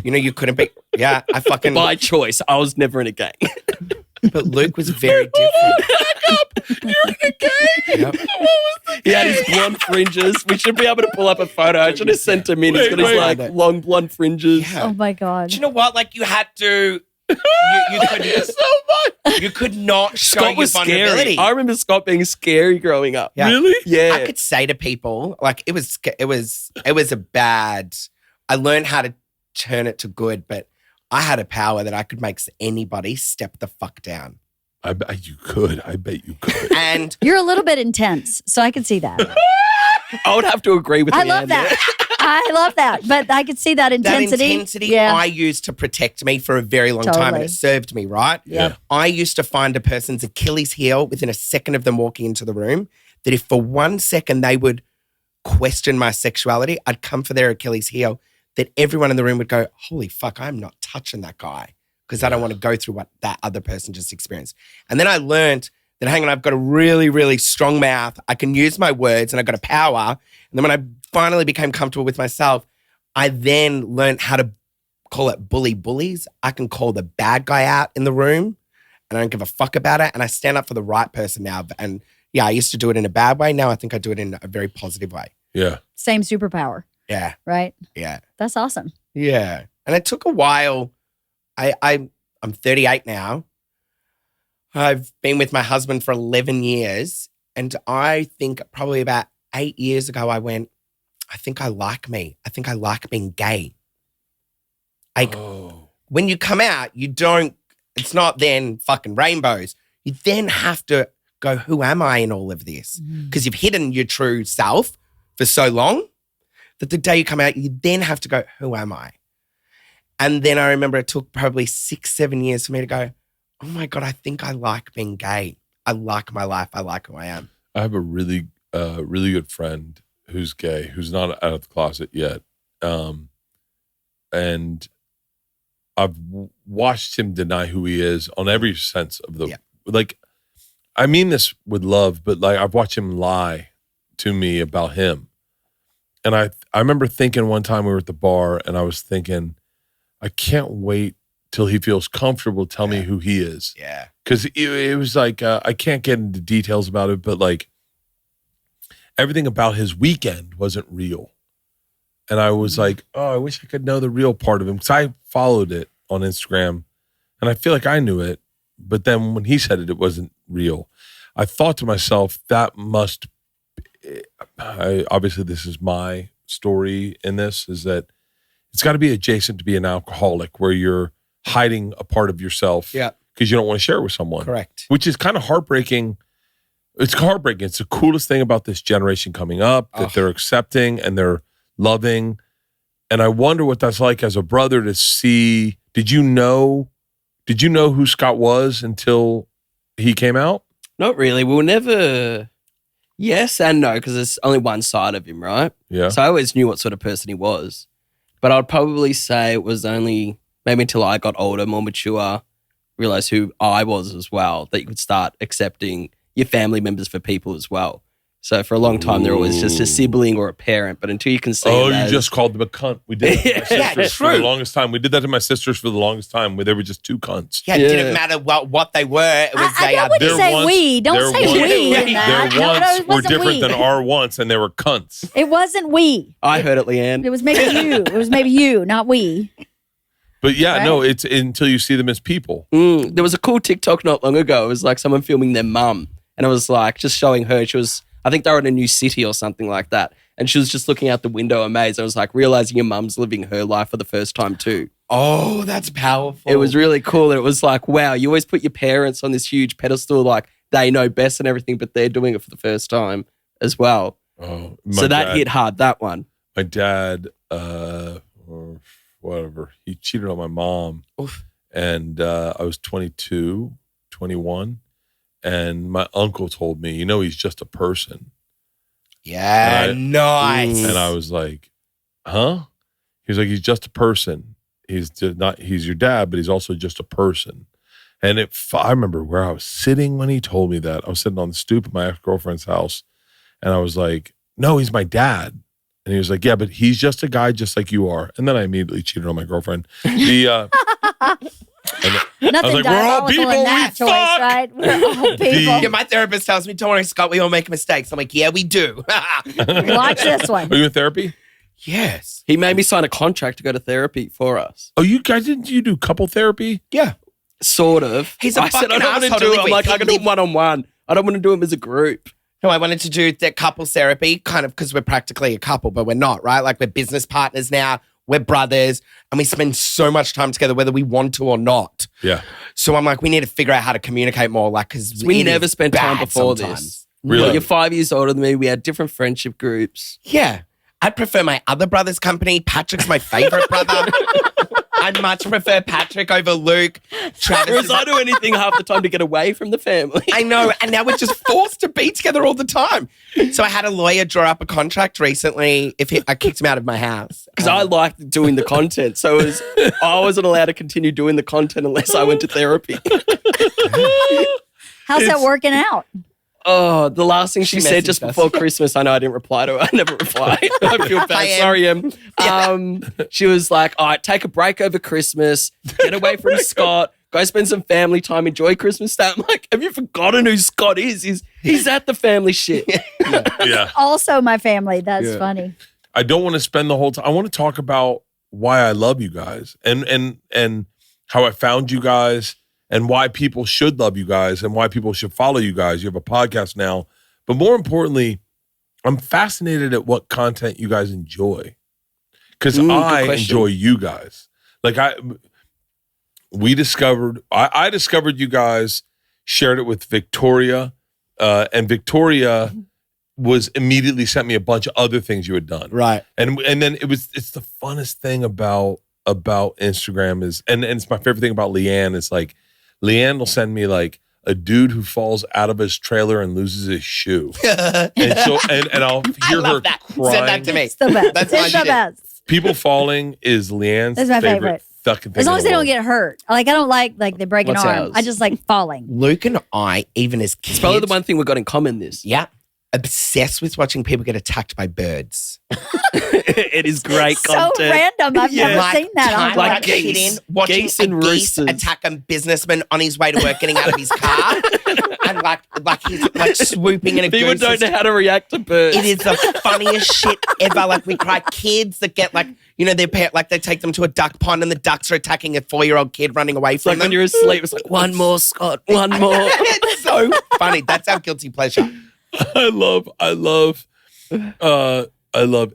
You know, you couldn't be. Yeah, I fucking. By choice, I was never in a gang. But Luke was very different. You're in a gang? Yep. He had his blonde fringes. We should be able to pull up a photo. I should have sent him in. He's got his wait. like long blonde fringes. Yeah. Oh my God. Do you know what? Like you had to. You could not show Scott your was vulnerability. scary. I remember Scott being scary growing up. Yeah. Really? Yeah. I could say to people, like it was a bad. I learned how to turn it to good, but I had a power that I could make anybody step the fuck down. I bet you could. And You're a little bit intense, so I can see that. I would have to agree with I Leanne love there. that. I love that. But I could see that intensity. that intensity Yeah. I used to protect me for a very long time, and Totally. it served me, right? Yeah. I used to find a person's Achilles heel within a second of them walking into the room, that if for 1 second they would question my sexuality, I'd come for their Achilles heel, that everyone in the room would go, holy fuck, I'm not touching that guy because I don't want to go through what that other person just experienced. And then I learned that, hang on, I've got a really, really strong mouth. I can use my words and I've got a power. And then when I finally became comfortable with myself, I then learned how to call it bullies. I can call the bad guy out in the room and I don't give a fuck about it. And I stand up for the right person now. And yeah, I used to do it in a bad way. Now I think I do it in a very positive way. Yeah. Same superpower, Yeah. right? Yeah. That's awesome. Yeah. And it took a while. I'm 38 now. I've been with my husband for 11 years. And I think probably about 8 years ago, I went, I think I like me. I think I like being gay. Like, when you come out, it's not then fucking rainbows. You then have to go, who am I in all of this? Because you've hidden your true self for so long that the day you come out, you then have to go, who am I? And then I remember it took probably 6-7 years for me to go, oh my God, I think I like being gay. I like my life. I like who I am. I have a really a really good friend who's gay, who's not out of the closet yet. And I've watched him deny who he is on every sense of the, like, I mean this with love, but like I've watched him lie to me about him. And I remember thinking one time we were at the bar and I was thinking, I can't wait till he feels comfortable to tell me who he is. Yeah. Because it was like, I can't get into details about it, but like everything about his weekend wasn't real. And I was like, oh, I wish I could know the real part of him. Because I followed it on Instagram and I feel like I knew it. But then when he said it, it wasn't real. I thought to myself, that must, obviously this is my story in this, is that it's got to be adjacent to be an alcoholic where you're hiding a part of yourself because you don't want to share it with someone. Correct. Which is kind of heartbreaking. It's heartbreaking. It's the coolest thing about this generation coming up, that they're accepting and they're loving. And I wonder what that's like as a brother to see. Did you know who Scott was until he came out? Not really. We were never yes and no, because there's only one side of him, right? Yeah. So I always knew what sort of person he was. But I'd probably say it was only maybe until I got older, more mature, realized who I was as well, that you could start accepting your family members for people as well. So for a long time, they're always just a sibling or a parent. But until you can see you just called them a cunt. We did that to my sisters for the true. longest time. We did that to my sisters for the longest time, where they were just two cunts. Yeah, it didn't matter what they were. It was I know when you say we. Don't say we in that. Their No, wants it were wasn't different we. than our wants, and they were cunts. It wasn't we. I heard it, Leanne. It was maybe you. It was maybe you, not we. But yeah, Right? no, it's until you see them as people. There was a cool TikTok not long ago. It was like someone filming their mum, and it was like just showing her. She was, I think they were in a new city or something like that, and she was just looking out the window amazed. I was like realizing your mum's living her life for the first time too. Oh, that's powerful. It was really cool, and it was like, wow, you always put your parents on this huge pedestal, like they know best and everything, but they're doing it for the first time as well. Oh, So that hit hard, that one. My dad, or whatever, he cheated on my mom. Oof. And I was 22, 21. And my uncle told me, he's just a person. Yeah, nice. And I was like, huh? He was like, he's just a person. He's your dad, but he's also just a person. And I remember where I was sitting when he told me that. I was sitting on the stoop of my ex-girlfriend's house. And I was like, no, he's my dad. And he was like, yeah, but he's just a guy just like you are. And then I immediately cheated on my girlfriend. Nothing like, we're all diabolical people, in that we choice, fuck. right? We're all people. Yeah, my therapist tells me, don't worry, Scott, we all make mistakes. I'm like, yeah, we do. Watch this one. Are you in therapy? Yes. He made me sign a contract to go to therapy for us. Oh, you guys, didn't you do couple therapy? Yeah. Sort of. He's a I said, fucking I don't want asshole to to do it. live I'm like, with. I can do it one-on-one. I don't want to do them as a group. No, I wanted to do the couples therapy, kind of because we're practically a couple, but we're not, right? Like we're business partners now, we're brothers, and we spend so much time together, whether we want to or not. Yeah. So I'm like, we need to figure out how to communicate more, like, because We never spent time before this. Really? Like, you're 5 years older than me. We had different friendship groups. Yeah. I'd prefer my other brother's company. Patrick's my favorite brother. I'd much prefer Patrick over Luke. Travis Whereas is I do anything half the time to get away from the family. I know, and now we're just forced to be together all the time. So I had a lawyer draw up a contract recently. I kicked him out of my house Because I liked doing the content. So I wasn't allowed to continue doing the content unless I went to therapy. How's that working out? Oh, the last thing she said just messaged us. before Christmas, I know I didn't reply to her. I never replied. I feel Hi, bad. Em. Sorry, Em. She was like, all right, take a break over Christmas. Get away from Scott. Go spend some family time. Enjoy Christmas Day. I'm like, have you forgotten who Scott is? He's at the family shit. Yeah. Also, my family. That's funny. I don't want to spend the whole time. I want to talk about why I love you guys and how I found you guys and why people should love you guys and why people should follow you guys. You have a podcast now. But more importantly, I'm fascinated at what content you guys enjoy. Because I enjoy you guys. Like I discovered you guys, shared it with Victoria, and Victoria was immediately sent me a bunch of other things you had done. Right. And then it's the funnest thing about Instagram is, and it's my favorite thing about Leanne is like, Leanne will send me like a dude who falls out of his trailer and loses his shoe. and I'll hear her that. crying. Send that to me. It's the best. That's It's my the shit. best. People falling is Leanne's That's my favorite. fucking thing. As long in as the they don't world. get hurt. Like, I don't like they break an What's arm. ours? I just like falling. Luke and I, even as kids, It's probably the one thing we've got in common. This. Yeah. Obsessed with watching people get attacked by birds. It is great So content. random. I've Yeah. never seen that. Time I'm like like geese. kidding, watching Geese and a geese roosters. attack a businessman on his way to work, getting out of his car, and like he's like swooping in a People goose. don't know how to react to birds. It is the funniest shit ever. Like we cry kids that get like, you know, their parent, like they take them to a duck pond and the ducks are attacking a 4-year-old kid running away It's from like them. when you're asleep, it's like, one more, Scott, one more. It's so funny. That's our guilty pleasure. I love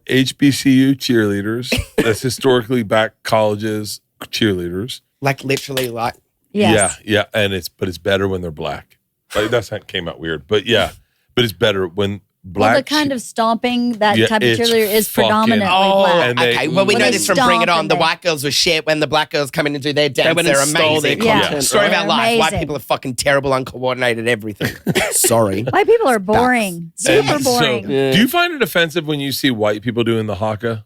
HBCU cheerleaders. That's historically back colleges cheerleaders. Like literally, like Yes. Yeah, and it's better when they're black. Like that came out weird, but it's better when black. Well, the kind of stomping that Yeah, type of it's cheerleader is fucking- predominantly oh, black. And they- okay. Well, we when know they this from Bring It stomp On. and The they- white girls were shit when the black girls come in and do their dance. went and They're stole their amazing. content, Story right? of our life. White Amazing. people are fucking terrible, uncoordinated, everything. Sorry. White people are boring. Super And boring. So, Yeah. do you find it offensive when you see white people doing the haka?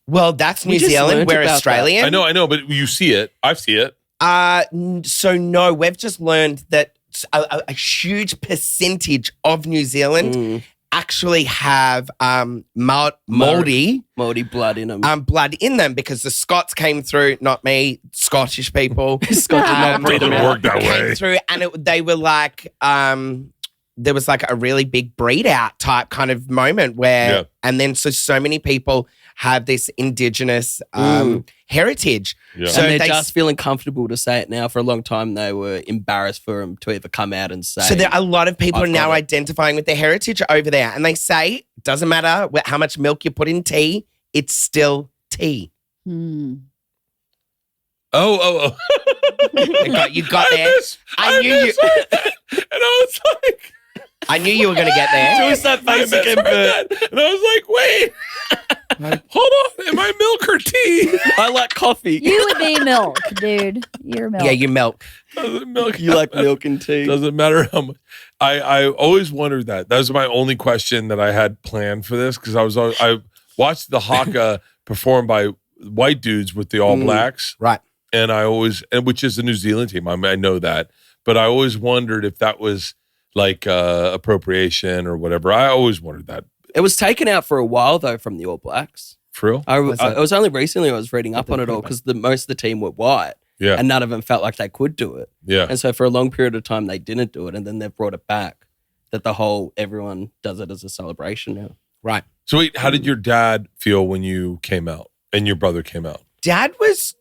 Well, that's We New just Zealand. learned We're about that. Australian. I know, but you see it. I see it. So no, we've just learned that a huge percentage of New Zealand actually have Māori Moldy blood in them. blood in them because the Scots came through, not me, Scottish people. Scott did not breed Doesn't them work out. that came way. through and they were like, there was like a really big breed out type kind of moment where, Yeah. and then so many people have this indigenous heritage. Yeah. So and they're they just feeling comfortable to say it now. For a long time, they were embarrassed for them to ever come out and say. So there are a lot of people I've now got it. identifying with their heritage over there. And they say, it doesn't matter how much milk you put in tea, it's still tea. Hmm. Oh. You got there. I knew you- misheard that. And I was like, I knew you were going to get there. Who's that I face misheard again, Bert? that. And I was like, wait, hold on. Am I milk or tea? I like coffee. You would be milk, dude. You're milk. Yeah, you milk. Doesn't milk. You like milk and tea. Doesn't matter how much. I always wondered that. That was my only question that I had planned for this because I watched the haka performed by white dudes with the All Blacks, Right. and which is the New Zealand team. I know that, but I always wondered if that was like appropriation or whatever. I always wondered that. It was taken out for a while though from the All Blacks. For real? It was only recently I was reading up on it all because most of the team were white Yeah, and none of them felt like they could do it. yeah. And so for a long period of time they didn't do it, and then they've brought it back. That everyone does it as a celebration now. Right. So wait, how did your dad feel when you came out and your brother came out? Dad was,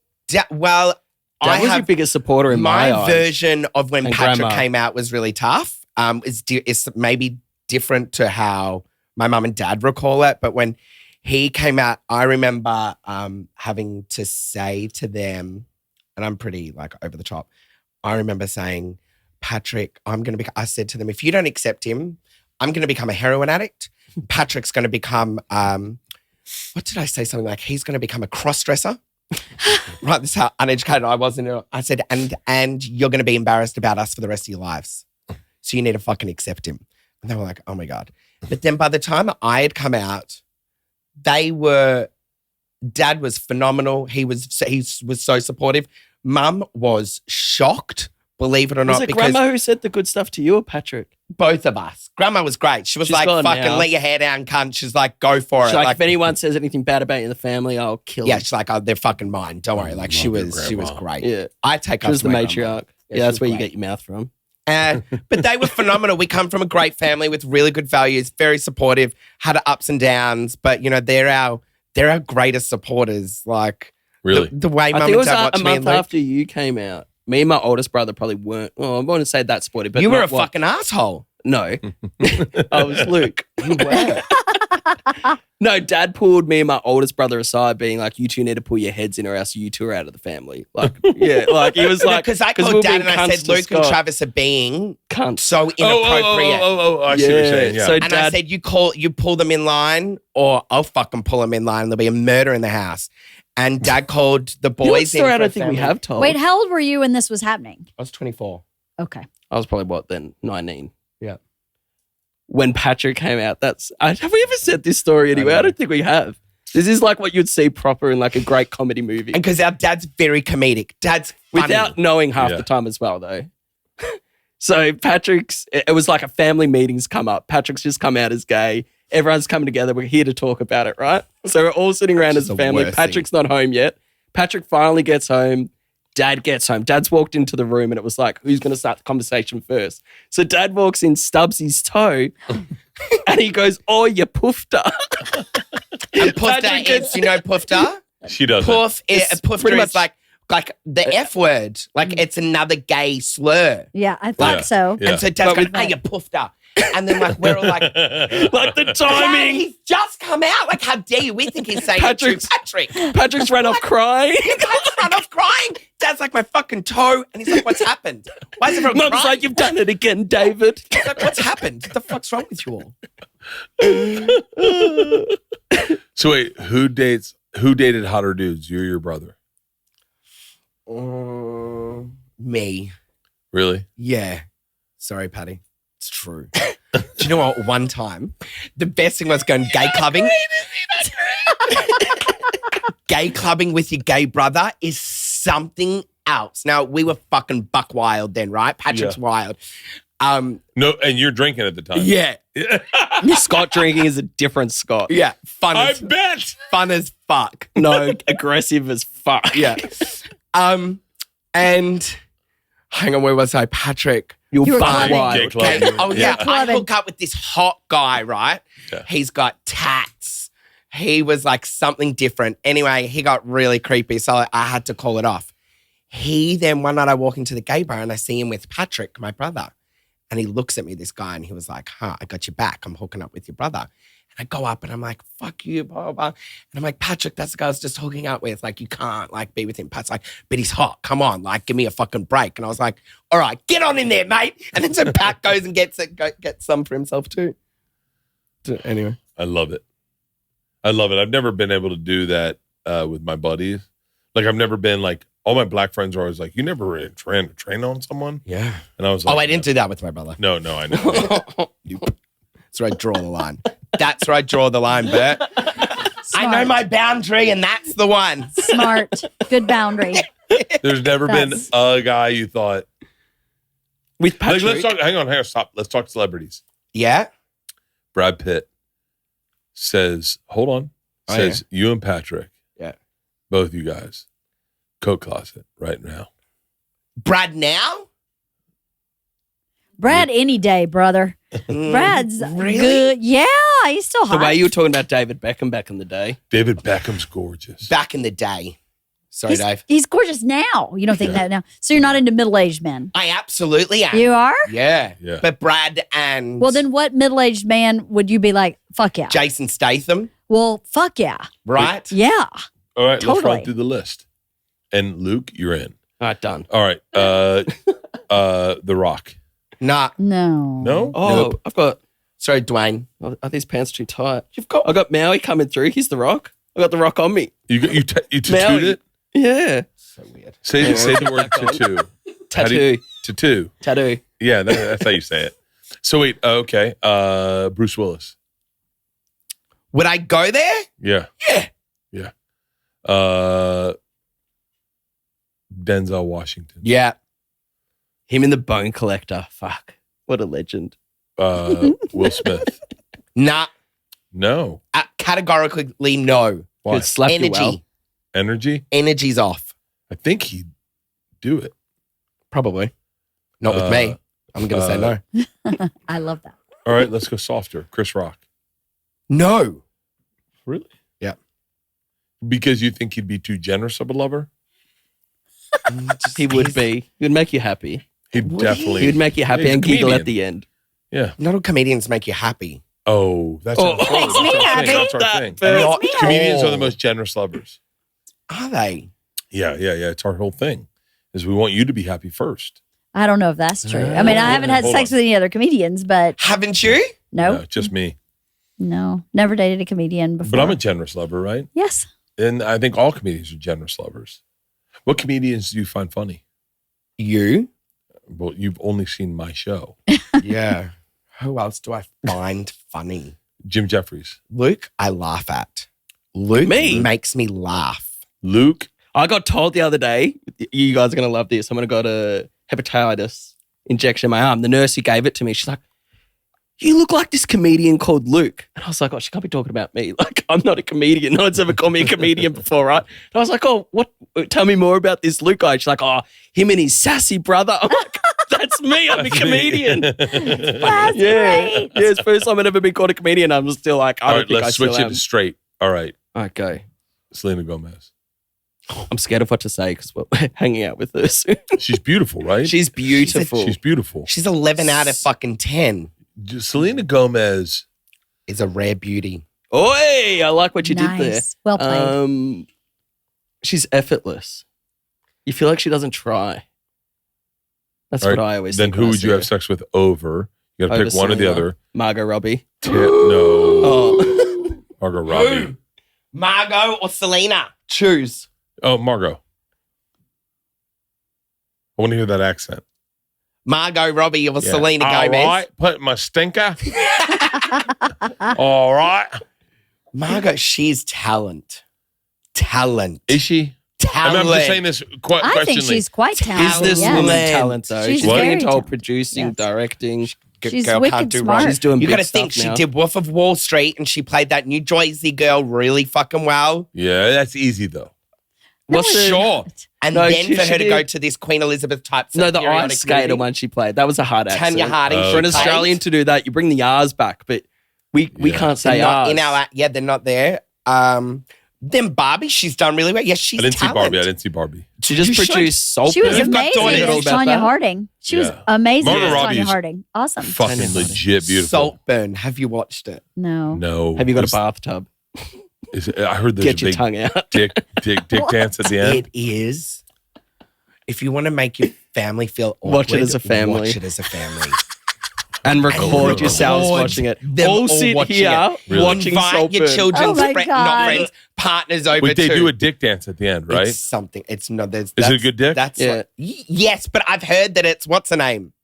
well, Dad I was have your biggest supporter in my eyes. version of when And Patrick grandma. came out was really tough. It's maybe different to how my mum and dad recall it, but when he came out, I remember having to say to them, and I'm pretty like over the top. I remember saying, Patrick, I said to them, if you don't accept him, I'm going to become a heroin addict. Patrick's going to become, what did I say? Something like, he's going to become a cross-dresser. Right, this is how uneducated I was. I said, and you're going to be embarrassed about us for the rest of your lives. So you need to fucking accept him. And they were like, oh my God. But then by the time I had come out, Dad was phenomenal. He was so supportive. Mum was shocked, believe it or Was not, it because Grandma who said the good stuff to you or Patrick? both of us. Grandma was great. She was She's like, gone fucking now. let your hair down, cunt. She's like, go for She's it. like, if anyone says anything bad about you in the family, I'll kill yeah, them. she's like, oh, they're fucking mine. Don't worry. Like she Love was your grandma. great. Yeah. I take She up was to the my matriarch. grandma. Yeah, she that's was where you great. get your mouth from. But they were phenomenal. We come from a great family with really good values, very supportive, had ups and downs, but you know, they're our greatest supporters. Like Really? the way I mum think it and was dad a watched me month and Luke. after you came out. Me and my oldest brother probably weren't. Well, I wouldn't say that sporty, but You were a not what- fucking asshole. No, I was Luke. You were. No, Dad pulled me and my oldest brother aside, being like, "You two need to pull your heads in, or else you two are out of the family." Like, yeah, like he was like, Because I we called were Dad being and I cunts said to Luke and Scott. Travis are being Cunts. so inappropriate. I see what you're saying. Yeah. So And I Dad, said, you pull them in line, or I'll fucking pull them in line. There'll be a murder in the house. And Dad called the you know what boys in. story I for don't a think we family. have told. Wait, how old were you when this was happening? I was 24. Okay. I was probably what then? 19. Yeah. When Patrick came out, have we ever said this story anywhere? I don't think we have. This is like what you'd see proper in like a great comedy movie. And because our dad's very comedic. Dad's funny. Without knowing half the time as well, though. So it was like a family meeting's come up. Patrick's just come out as gay. Everyone's coming together. We're here to talk about it, right? So we're all sitting around as a family. Patrick's not home yet. Patrick finally gets home. Dad gets home. Dad's walked into the room and it was like, who's going to start the conversation first? So Dad walks in, stubs his toe, and he goes, oh, you poofter. And poofter is, you know poofter? She doesn't. Poofter is like the F word. Like it's another gay slur. Yeah, I thought so. Yeah. And so Dad's going, hey, you poofter. And then like we're all like the timing. He's just come out. Like how dare you? We think he's saying it to Patrick. Patrick's run off crying. You guys run off crying. Dad's like my fucking toe. And he's like, what's happened? Why is everyone Mum's crying? like, you've done it again, David. He's like, what's happened? What the fuck's wrong with you all? So wait, who dated hotter dudes? You or your brother? Me. Really? Yeah. Sorry, Patty. It's true. Do you know what? One time, the best thing was going gay clubbing. Gay clubbing with your gay brother is something else. Now, we were fucking buck wild then, right? Patrick's wild. No, and you're drinking at the time. Yeah. Scott drinking is a different Scott. Yeah. I bet. Fun as fuck. No, aggressive as fuck. Yeah. And hang on, where was I? Patrick. You were buck clubbing. wild. Gay club. Okay. Oh, yeah. I Clubbing. hook up with this hot guy, right? Yeah. He's got tats. He was like something different. Anyway, he got really creepy, so I had to call it off. Then one night I walk into the gay bar and I see him with Patrick, my brother. And he looks at me, this guy, and he was like, I got your back. I'm hooking up with your brother. And I go up and I'm like, fuck you, blah, blah, blah. And I'm like, Patrick, that's the guy I was just hooking up with. Like, you can't, like, be with him. Pat's like, but he's hot. Come on, like, give me a fucking break. And I was like, all right, get on in there, mate. And then so Pat goes and gets some for himself too. Anyway. I love it. I've never been able to do that with my buddies. Like, I've never been like, all my black friends are always like, you never really train on someone? Yeah. And I was like, I didn't do that with my brother. No, I know. That's where I draw the line. That's where I draw the line, Bert. I know my boundary, and that's the one. Smart. Good boundary. There's never been That's- a guy you thought. With Like, Patrick. let's talk. Hang on, stop. Let's talk celebrities. Yeah? Brad Pitt says, hold on. Oh, Says, you and Patrick. Yeah. Both you guys. Coat closet right now. Brad now? Brad, any day, brother. Brad's really? good. Yeah, he's still the hot. way you were talking about David Beckham back in the day. David Beckham's gorgeous. Back in the day. Sorry, Dave. He's gorgeous now. You don't think that now. So you're not into middle-aged men. I absolutely am. You are? Yeah. Yeah. But Brad and Well, then what middle-aged man would you be like, fuck yeah? Jason Statham, Well, fuck yeah. right? Yeah. All right, let's Totally. run through the list. And Luke, you're in. All right, done. All right. The Rock. Nah. No. No? Oh, Nope. I've got. Sorry, Dwayne. Are these pants too tight? I got Maui coming through. He's the Rock. I got the Rock on me. You tattooed Maui. it? Yeah. So weird. Say the word tattoo. How do you- Tattoo. Tattoo. Yeah, that's how you say it. So wait, okay. Bruce Willis. Would I go there? Yeah. Yeah. Yeah. Denzel Washington. Yeah. Him in the Bone Collector. Fuck. What a legend. Will Smith. Nah. No. Categorically no. Why? Could slap you Energy. well. Energy? Energy's off. I think he'd do it. Probably. Not with me. I'm going to say no. I love that. All right, let's go softer. Chris Rock. No. Really? Yeah. Because you think he'd be too generous of a lover? He would be. He would make you happy. He'd Would definitely. He would make you happy He's a and giggle comedian. at the end. Yeah. Not all comedians make you happy. Oh, that's Oh, our thing. makes me happy. That's our thing. Not me Comedians all. are the most generous lovers. Are they? Yeah. It's our whole thing. Is we want you to be happy first. I don't know if that's true. I mean, I haven't had Hold sex on. with any other comedians, but Haven't you? no, Just me. never dated a comedian before. But I'm a generous lover, right? Yes. And I think all comedians are generous lovers. What comedians do you find funny? You? Well, you've only seen my show. Yeah. Who else do I find funny? Jim Jeffries. Luke, I laugh at. Luke Me? makes me laugh. Luke. I got told the other day, you guys are going to love this. I'm going to got a hepatitis injection in my arm. The nurse who gave it to me, she's like, you look like this comedian called Luke. And I was like, oh, she can't be talking about me. Like, I'm not a comedian. No one's ever called me a comedian before, right? And I was like, oh, what? Tell me more about this Luke guy. She's like, oh, him and his sassy brother. I'm like, that's me. I'm a comedian. That's Yeah. great. Yeah, it's the first time I've ever been called a comedian. I'm still like, I All don't right, think I let's still switch it am. to straight. All right. All right, go. Selena Gomez. I'm scared of what to say because we're hanging out with her soon. She's beautiful, right? She's beautiful. She's beautiful. She's 11 out of fucking 10. Selena Gomez. Is a rare beauty. Oi, I like what you did there. Nice. Well played. She's effortless. You feel like she doesn't try. That's All what right, I always Then think. who when I would see you her. have sex with over? You got to Over pick one or the Selena. other. Margot Robbie. No. Oh. Margot Robbie. Margot or Selena? Choose. Oh, Margot. I want to hear that accent. Margot Robbie or Yeah. Selena All Gomez? right, put my stinker. All right. Margot, she's talent. Talent. Is she? I mean, Talent. I'm just saying this quite I think questioningly. she's quite Is talented. this yes. woman talent though? She's She's getting very into whole talented. producing, Yes. directing. She's Girl wicked can't do smart. wrong. She's doing You big got to think stuff she now. did Wolf of Wall Street and she played that New Jersey girl really fucking well. Yeah, that's easy though. What's No, the- it's Sure. not. And No, then she- for her she to go did- to this Queen Elizabeth type No, the periodic ice skater movie. one she played. That was a hard accent. Tanya Harding. Oh, For an okay. Australian to do that, you bring the R's back, but we Yeah. can't say They're not R's. in our, yeah, they're not there. Then Barbie, she's done really well. Yes, she's I didn't see talent. Barbie. I didn't see Barbie. She just You should. produced Saltburn. She was You've got amazing daughters. as Tanya Harding. She was Yeah. amazing Margot as Robbie Tanya is Harding. Awesome. Fucking Tanya Harding. legit beautiful. Saltburn. Have you watched it? No. No. Have you got a Is- bathtub? I heard there's Get a your big tongue out. dick dance at the end. It is. If you want to make your family feel awkward, Watch it as a family. Watch it as a family. And record record yourselves record watching it. them All all sit watching here it. Really? watching Invite your Saltburn. children's Oh my not God. friends, partners over Wait, they too. do a dick dance at the end, right? It's something. It's not. There's. Is it a good dick? That's Yeah. like- yes, but I've heard that it's what's the name?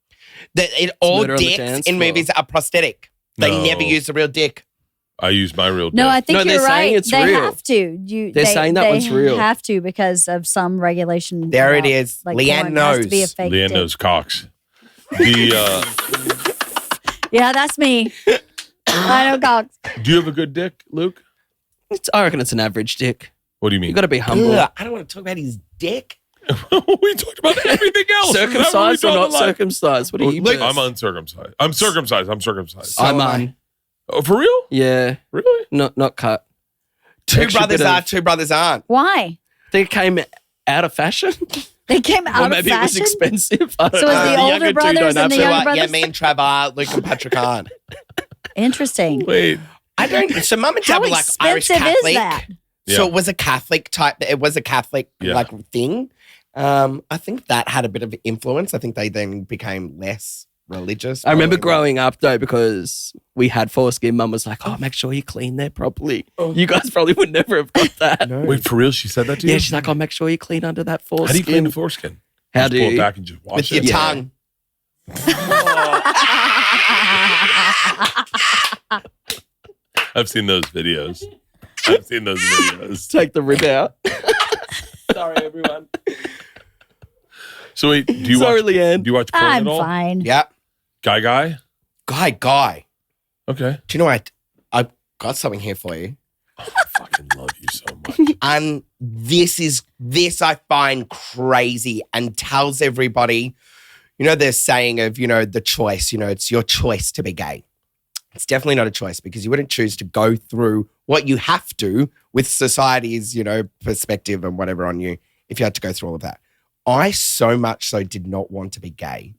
That all Murder on the dicks Dance in Floor. movies are prosthetic. They No. never use the real dick. I use my real dick. No, I think No, they're you're saying right. it's they real. have to. They're saying that one's real. They have to because of some regulation. There it about, is. Like Leanne porn has to be a knows. fake Leanne dick. knows cocks. The Yeah, that's me. I know Cox. do you have a good dick, Luke? I reckon it's an average dick. What do you You mean? got to be humble. Ugh, I don't want to talk about his dick. We talked about everything else. Circumcised or not circumcised? What are you? Luke, doing? I'm uncircumcised. I'm circumcised. I'm circumcised. So I'm am I. on. Oh, for real? Yeah, Really? not cut. Two Extra brothers bit of- are, two brothers aren't. Why? They came out of fashion. They came Or out of maybe it was fashion. expensive. I don't So know. it's the The older younger two brothers don't and have the to. younger Yeah, brothers? me and Trevor are, Luke and Patrick aren't. Interesting. Wait. I don't. So mum and dad How were like Irish expensive Catholic. is that? So Yeah. it was a Catholic type. It was a Catholic Yeah. like thing. I think that had a bit of influence. I think they then became less religious. I remember following growing up though, because we had foreskin. Mum was like, "Oh, make sure you clean there properly." You guys probably would never have got that. that. No. Wait, for real? She said that to you? Yeah, she's like, "Oh, make sure you clean under that foreskin." How do you clean the foreskin? How Just do pull it you? back and just wash with it? your Yeah. tongue. I've seen those videos. I've seen those videos. Take the rib out. Sorry, everyone. So wait, do you Sorry, watch? Leanne. Do you watch porn I'm at all? fine. Yeah. Guy. Guy. Okay. Do you know what? I've got something here for you. I fucking love you so much. And this I find crazy and tells everybody, there's saying of, the choice, it's your choice to be gay. It's definitely not a choice because you wouldn't choose to go through what you have to with society's, perspective and whatever on you if you had to go through all of that. I so much so did not want to be gay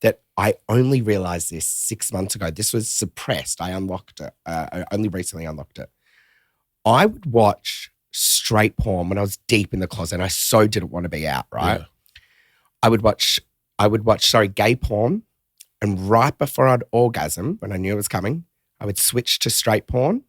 that I only realized this 6 months ago. This was suppressed. I unlocked it. I only recently unlocked it. I would watch straight porn when I was deep in the closet and I so didn't want to be out, right? Yeah. I would watch, gay porn. And right before I'd orgasm, when I knew it was coming, I would switch to straight porn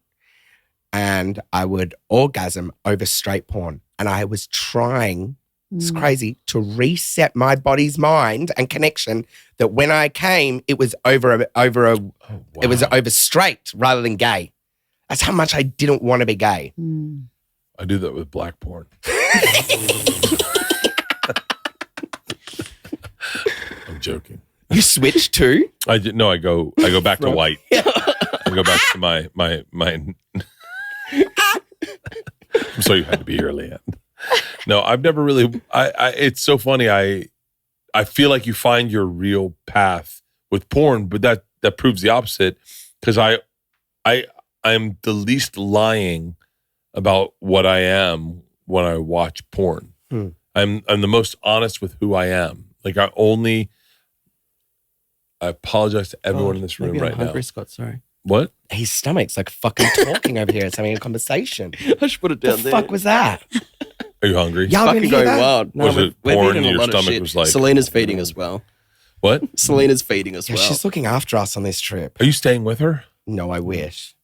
and I would orgasm over straight porn. And I was trying It's crazy, to reset my body's mind and connection that when I came, it was it was over straight rather than gay. That's how much I didn't want to be gay. I do that with black porn. I'm joking. You switch too? I go back to white. I go back to my I'm sorry you had to be here, Leanne. No, I've never really it's so funny. I feel like you find your real path with porn, but that proves the opposite, because I'm the least lying about what I am when I watch porn. I'm the most honest with who I am. Like I apologize to everyone in this room right now. Scott, sorry. What? His stomach's like fucking talking over here. It's having a conversation. I should put it down The there. fuck was that? Are you hungry? Y'all Fucking didn't hear going that? wild. No, Was it we're porn eating and a your lot of stomach shit. was like- Selena's feeding as well. What? Selena's feeding as Yeah, well. she's looking after us on this trip. Are you staying with her? No, I wish.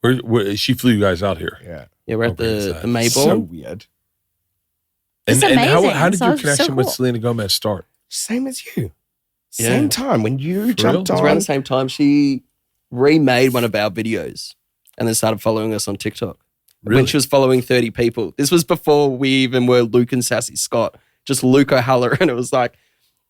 Where she flew you guys out here? Yeah. Yeah, we're at Okay, the so Mayball. So weird. It's and amazing. how did So- your so connection with cool. Selena Gomez start? Same as you. Yeah. Same time when you jumped It was around on. the same time she remade one of our videos and then started following us on TikTok. Really? When she was following 30 people. This was before we even were Luke and Sassy Scott, just Luke O'Halloran. It was like,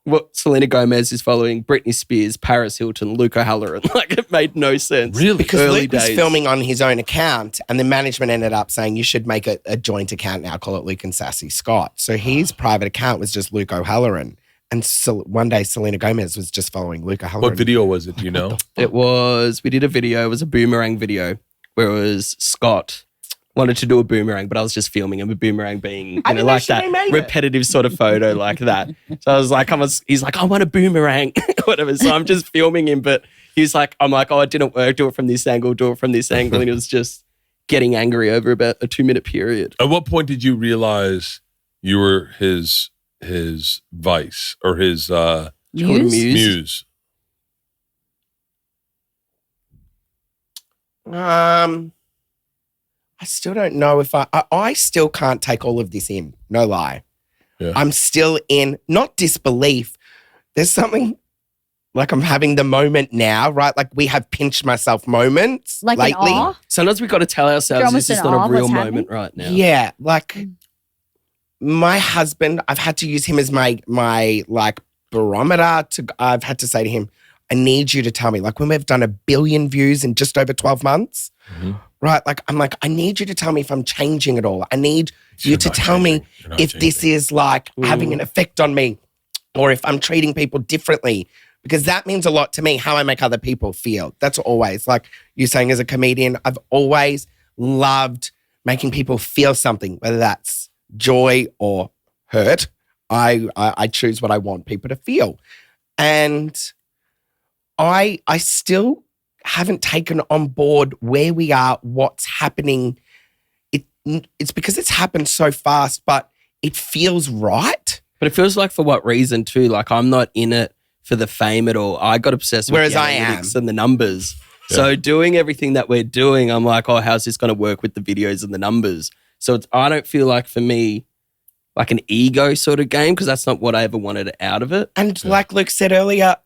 what Selena Gomez is following Britney Spears, Paris Hilton, Luke O'Halloran. Like, it made no sense. Really? Because Early Luke was days. filming on his own account, and the management ended up saying you should make a joint account now, call it Luke and Sassy Scott. So his private account was just Luke O'Halloran. And so one day Selena Gomez was just following Luke O'Halloran. What video was it? Do you know? We did a video, it was a boomerang video where it was Scott wanted to do a boomerang, but I was just filming him, a boomerang being, I didn't know like she that remade it. repetitive sort of photo like that. So I was like, he's like, I want a boomerang, whatever. So I'm just filming him, but he's like, I'm like, oh, it didn't work. Do it from this angle, do it from this angle. And he was just getting angry over about a 2-minute period. At what point did you realize you were his vice or his Muse? muse? I still don't know if I still can't take all of this in. No lie. Yeah. I'm still in, not disbelief. There's something like I'm having the moment now, right? Like we have pinched myself moments Like lately. in awe? Sometimes we got to tell You're ourselves almost this is in not awe a of real what's moment happening? right now. Yeah, like my husband, I've had to use him as my like barometer I've had to say to him, I need you to tell me, like when we've done 1 billion views in just over 12 months, right? Like, I'm like, I need you to tell me if I'm changing at all. I need you You're to not tell me changing. You're not if this changing. is like having an effect on me or if I'm treating people differently, because that means a lot to me, how I make other people feel. That's always, like you saying as a comedian, I've always loved making people feel something, whether that's joy or hurt. I choose what I want people to feel. And I still haven't taken on board where we are, what's happening. It's because it's happened so fast, but it feels right. But it feels like for what reason too? Like I'm not in it for the fame at all. I got obsessed with Whereas the I analytics am. and the numbers. Yeah. So doing everything that we're doing, I'm like, oh, how's this going to work with the videos and the numbers? So I don't feel like for me, like an ego sort of game, because that's not what I ever wanted out of it. And like Luke said earlier,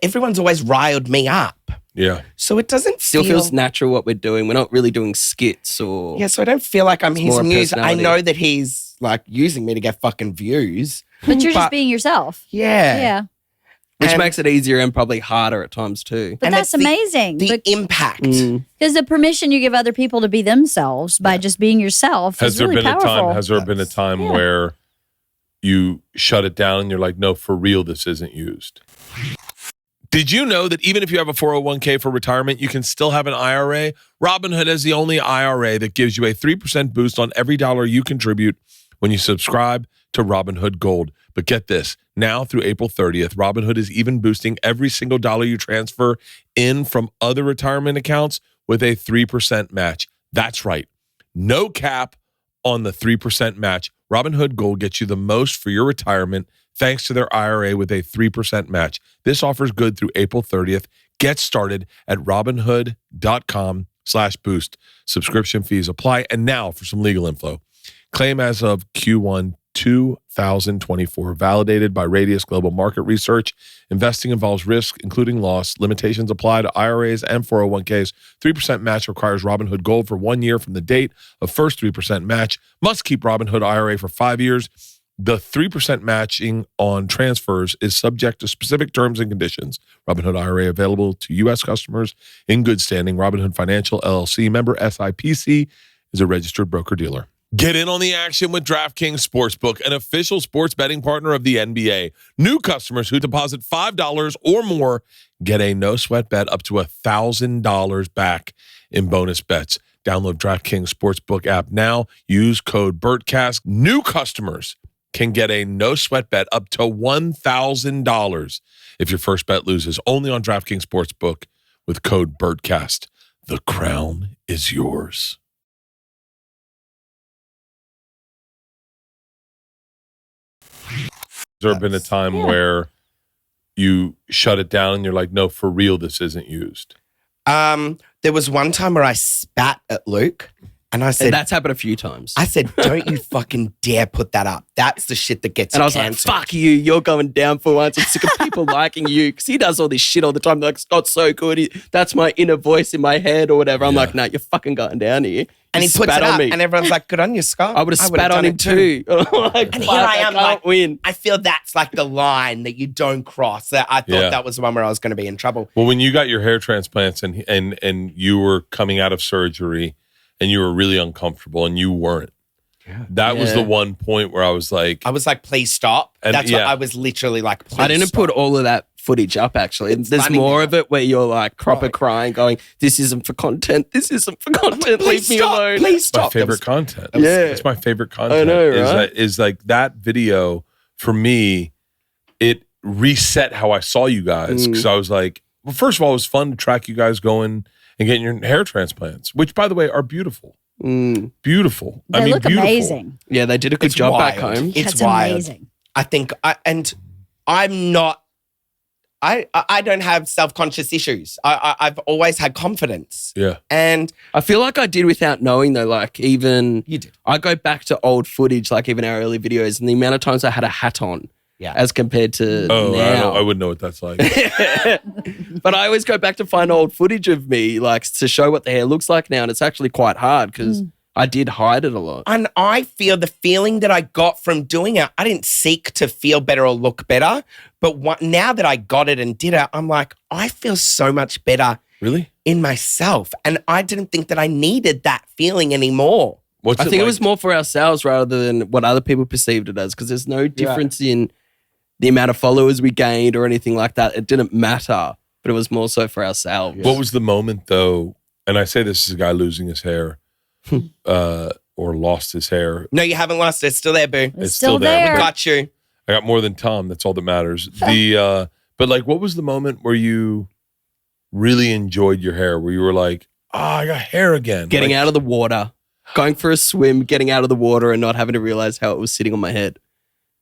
everyone's always riled me up. Yeah. So it doesn't Still feel feels natural what we're doing. We're not really doing skits or Yeah, so I don't feel like I'm It's his more a muse. I personality. know that he's like using me to get fucking views. But you're But- just being yourself. Yeah. Yeah. which And makes it easier and probably harder at times too. But And that's it's the- amazing. The impact. Because the permission you give other people to be themselves by just being yourself Has is there really been powerful. a time? Has there been a time Yeah. where you shut it down and you're like, no, for real, this isn't used? Did you know that even if you have a 401k for retirement, you can still have an IRA? Robinhood is the only IRA that gives you a 3% boost on every dollar you contribute when you subscribe to Robinhood Gold. But get this, now through April 30th, Robinhood is even boosting every single dollar you transfer in from other retirement accounts with a 3% match. That's right. No cap on the 3% match. Robinhood Gold gets you the most for your retirement thanks to their IRA with a 3% match. This offer's good through April 30th. Get started at robinhood.com/boost. Subscription fees apply. And now for some legal info. Claim as of Q1 2024, validated by Radius Global Market Research. Investing involves risk, including loss. Limitations apply to IRAs and 401ks. 3% match requires Robinhood Gold for 1 year from the date of first 3% match. Must keep Robinhood IRA for 5 years. The 3% matching on transfers is subject to specific terms and conditions. Robinhood IRA available to U.S. customers in good standing. Robinhood Financial LLC, member SIPC, is a registered broker-dealer. Get in on the action with DraftKings Sportsbook, an official sports betting partner of the NBA. New customers who deposit $5 or more get a no-sweat bet up to $1,000 back in bonus bets. Download DraftKings Sportsbook app now. Use code BertCast. New customers can get a no-sweat bet up to $1,000 if your first bet loses. Only on DraftKings Sportsbook with code BertCast. The crown is yours. Has there been a time where you shut it down and you're like, no, for real, this isn't used? There was one time where I spat at Luke. And I said, And that's happened a few times. I said, don't you fucking dare put that up. That's the shit that gets And I was cancelled. like, fuck you, you're going down for once. I'm sick of people liking you. Because he does all this shit all the time. Like, Scott's so good. That's my inner voice in my head or whatever. I'm like, no, you're fucking going down here. And he puts it up and everyone's like, good on you, Scott. I would have spat on him too. Like, And here I am, can't win. I feel that's like the line that you don't cross. I thought that was the one where I was going to be in trouble. Well, when you got your hair transplants and you were coming out of surgery and you were really uncomfortable and you weren't, that was the one point where I was like, please stop. And That's what I was literally like, please I didn't stop. put all of that footage up, actually. There's funny more now. of it where you're like proper crying, going, this isn't for content. This isn't for content. Please Leave me stop. alone. Please my stop. favorite content. Yeah. It's my favorite content. I know, right? Is like that video for me, it reset how I saw you guys. Because I was like, well, first of all, it was fun to track you guys going and getting your hair transplants, which, by the way, are beautiful. Beautiful. They look beautiful. amazing. Yeah, they did a good It's job back wild. home. It's That's wild. amazing. I think, I'm not, I don't have self-conscious issues. I've always had confidence. Yeah. And I feel like I did without knowing though. Like even you did. I go back to old footage, like even our early videos, and the amount of times I had a hat on, as compared to now. I wouldn't know what that's like. But I always go back to find old footage of me, like to show what the hair looks like now, and it's actually quite hard because I did hide it a lot. And I feel the feeling that I got from doing it, I didn't seek to feel better or look better. But now that I got it and did it, I'm like, I feel so much better Really? in myself. And I didn't think that I needed that feeling anymore. What's I think it like? was more for ourselves rather than what other people perceived it as, because there's no difference in the amount of followers we gained or anything like that. It didn't matter, but it was more so for ourselves. What was the moment though? And I say this is a guy losing his hair, or lost his hair. No, you haven't lost it. It's still there, boo. It's still We there. got you. I got more than Tom. That's all that matters. But like, what was the moment where you really enjoyed your hair? Where you were like, I got hair again. Getting like, out of the water, going for a swim, getting out of the water and not having to realize how it was sitting on my head.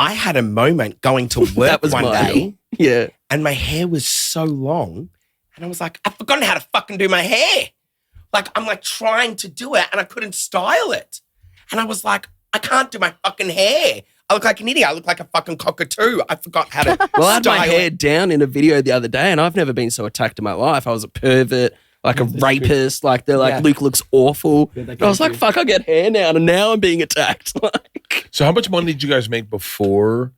I had a moment going to work That was one mine. day Yeah. and my hair was so long and I was like, I've forgotten how to fucking do my hair. Like, I'm like trying to do it and I couldn't style it. And I was like, I can't do my fucking hair. I look like an idiot. I look like a fucking cockatoo. I forgot how to Well, I had my style hair it. down in a video the other day and I've never been so attacked in my life. I was a pervert, like a rapist. Like they're like, Luke looks awful. And I was like, fuck, I get hair now. And now I'm being attacked. Like, So how much money did you guys make before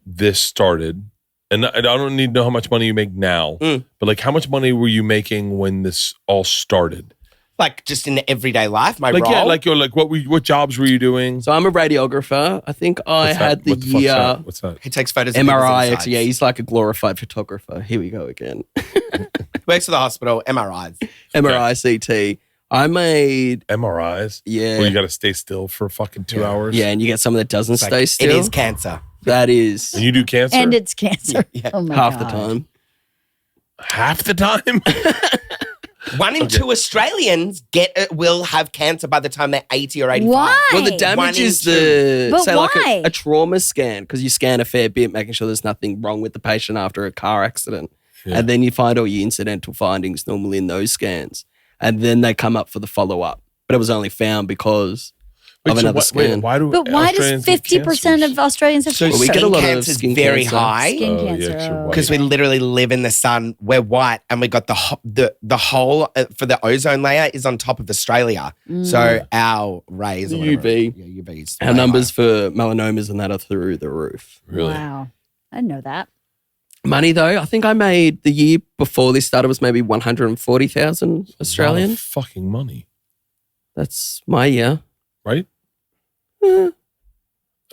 this started? And I don't need to know how much money you make now, but like how much money were you making when this all started? Like just in the everyday life, my Like role. yeah, like you're like what jobs were you doing? so I'm a radiographer. I think I What's had that? the What fuck's year that? What's that? he takes photos of people's MRI. insides. Yeah, he's like a glorified photographer. Here we go again. Works for the hospital, MRIs. MRI, CT. I made, MRIs? yeah. Where you got to stay still for fucking 2 hours? Yeah, and you get someone that doesn't It's stay like, still. It is cancer. That is And you do cancer? And it's cancer. Yeah. Oh my half the God. time. half the time? 1 in 2 Australians will have cancer by the time they're 80 or 85. Why? Well, the One damage in is two. the But say like why? a trauma scan because you scan a fair bit, making sure there's nothing wrong with the patient after a car accident, Yeah. and then you find all your incidental findings normally in those scans, and then they come up for the follow up. But it was only found because of another skin. Why do But why does Australians get 50% cancers? of Australians have So Well, we cancer? get a lot of cancer's skin very cancer. high. Skin Oh, yeah, cancer. 'cause you're white. Because we literally live in the sun. We're white, and we got the hole for the ozone layer is on top of Australia. So our rays, or whatever, UV. yeah, UVs. Our numbers for melanomas and that are through the roof. Really? Wow. I didn't know that. Money though, I think I made the year before this started was maybe 140,000 Australian. A lot of fucking money, That's my year. right? Eh.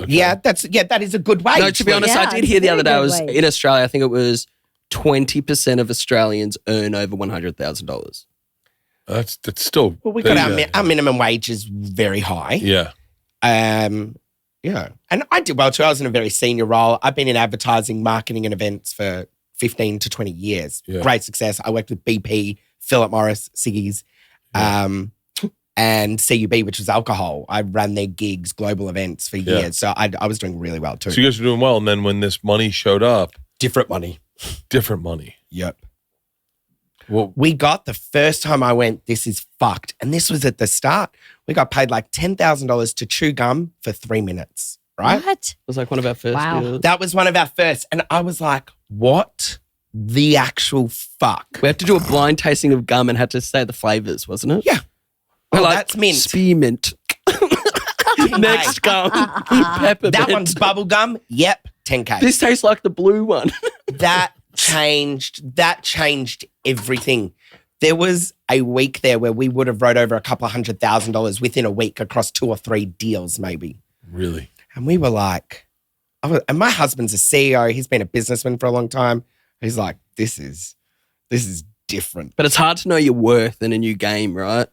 Okay. Yeah, that is a good wage. No, to be honest, Yeah, I did it's hear the very other day. I good was wage. in Australia. I think it was 20% of Australians earn over $100,000. That's still. Well, we got yeah. our minimum wage is very high. Yeah. Yeah. And I did well too. I was in a very senior role. I've been in advertising, marketing, and events for 15 to 20 years. Yeah. Great success. I worked with BP, Philip Morris, Siggy's, and CUB, which was alcohol. I ran their gigs, global events for Yeah. years. So I was doing really well too. So you guys were doing well, and then when this money showed up, Different money. different money. Yep. Well, We got the first time I went, this is fucked. And this was at the start. We got paid like $10,000 to chew gum for 3 minutes, right? What? It was like one of our first Wow. deals. That was one of our first. And I was like, what the actual fuck? We had to do a blind tasting of gum and had to say the flavors, wasn't it? Yeah. We're Oh, like, that's mint. Spearmint. Next gum. Peppermint. That one's bubble gum. Yep, 10K. This tastes like the blue one. That changed everything. There was a week there where we would have wrote over $200,000 within a week across 2 or 3 deals, maybe. really? And we were like, and my husband's a CEO. He's been a businessman for a long time. He's like, this is different. But it's hard to know your worth in a new game, right?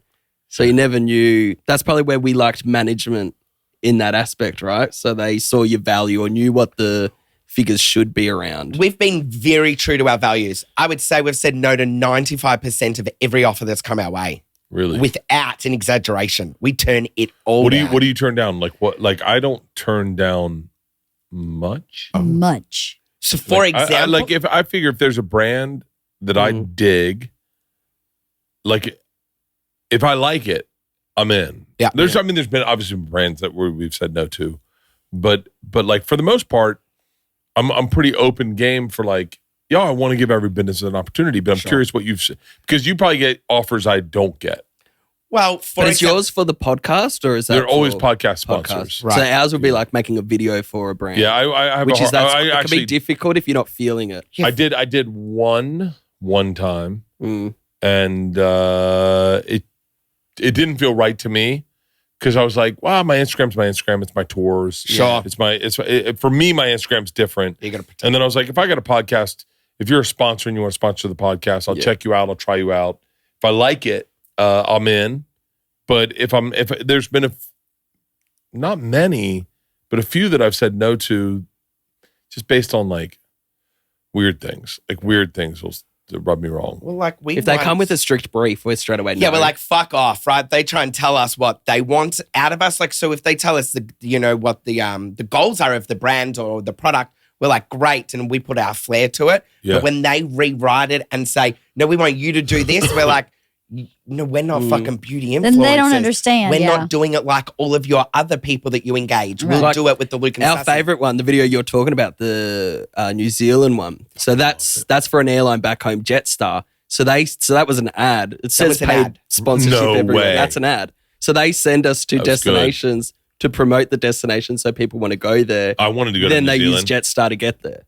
So you never knew. That's probably where we liked management in that aspect, right? So they saw your value or knew what the figures should be around. We've been very true to our values. I would say we've said no to 95% of every offer that's come our way. Really? Without an exaggeration. We turn it all down. What do you turn down? Like what? Like I don't turn down much. Much. So for Like, example, like if I figure if there's a brand that I dig, like if I like it, I'm in. Yeah. There's been obviously brands that we've said no to, but like for the most part, I'm pretty open game for like, yeah, I want to give every business an opportunity, but I'm curious what you've said because you probably get offers I don't get. well, for But is example, yours for the podcast or is that They're always for podcast sponsors. Right. So ours would be like making a video for a brand. Yeah, I have which a is hard, that I it can actually be difficult if you're not feeling it. Yeah. I did one time, Mm. and it didn't feel right to me because I was like, wow, my Instagram's my Instagram. It's my tours. Sure. For me, my Instagram's different. you got to protect. And then I was like, if I got a podcast, if you're a sponsor and you want to sponsor the podcast, I'll check you out. I'll try you out. If I like it, I'm in. But if there's been not many, but a few that I've said no to, just based on like weird things. Like weird things will rub me wrong. Well, like If they come with a strict brief, we're straight away. yeah, no. we're like, fuck off, right? They try and tell us what they want out of us. Like, so if they tell us what the goals are of the brand or the product, we're like, great, and we put our flair to it. Yeah. But when they rewrite it and say, no, we want you to do this, we're like, no, we're not fucking beauty influencers. Then they don't understand, We're yeah. not doing it like all of your other people that you engage. We'll Like, do it with the Luke and our Sassy. favorite one, the video you're talking about, the New Zealand one. So that's for an airline back home, Jetstar. So that was an ad. It says was an paid ad. sponsorship No everywhere. way. That's an ad. So they send us to That was good. destinations to promote the destination so people want to go there. I wanted to go Then to they New use Zealand. Jetstar to get there.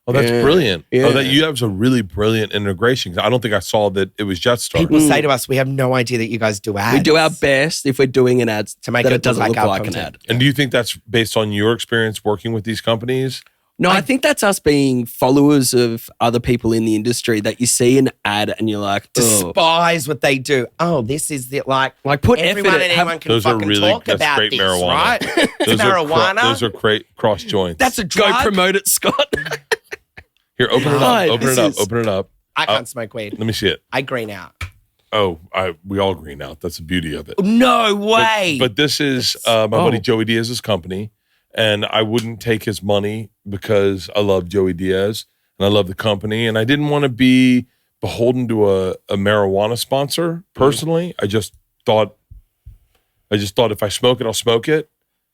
Oh, that's Yeah. brilliant. Yeah. Oh, that was a really brilliant integration. I don't think I saw that it was Jetstar. People say to us, we have no idea that you guys do ads. We do our best if we're doing an ad To make that it it doesn't look look like our like an content. ad. And do you think that's based on your experience working with these companies? No, I think that's us being followers of other people in the industry that you see an ad and you're like, oh. Despise what they do. Oh, this is the like Like, put everyone effort and in it. anyone can Those are fucking really talk that's about great this, marijuana. right? It's Those marijuana. Those are cross joints. That's a drug. Go promote it, Scott. Here, open it Hi, up. Open this it up. is- Open it up. I can't smoke weed. Let me see it. I green out. Oh, we all green out. That's the beauty of it. No way. But this is my buddy Joey Diaz's company, and I wouldn't take his money because I love Joey Diaz and I love the company, and I didn't want to be beholden to a marijuana sponsor personally. I just thought I just thought if I smoke it, I'll smoke it.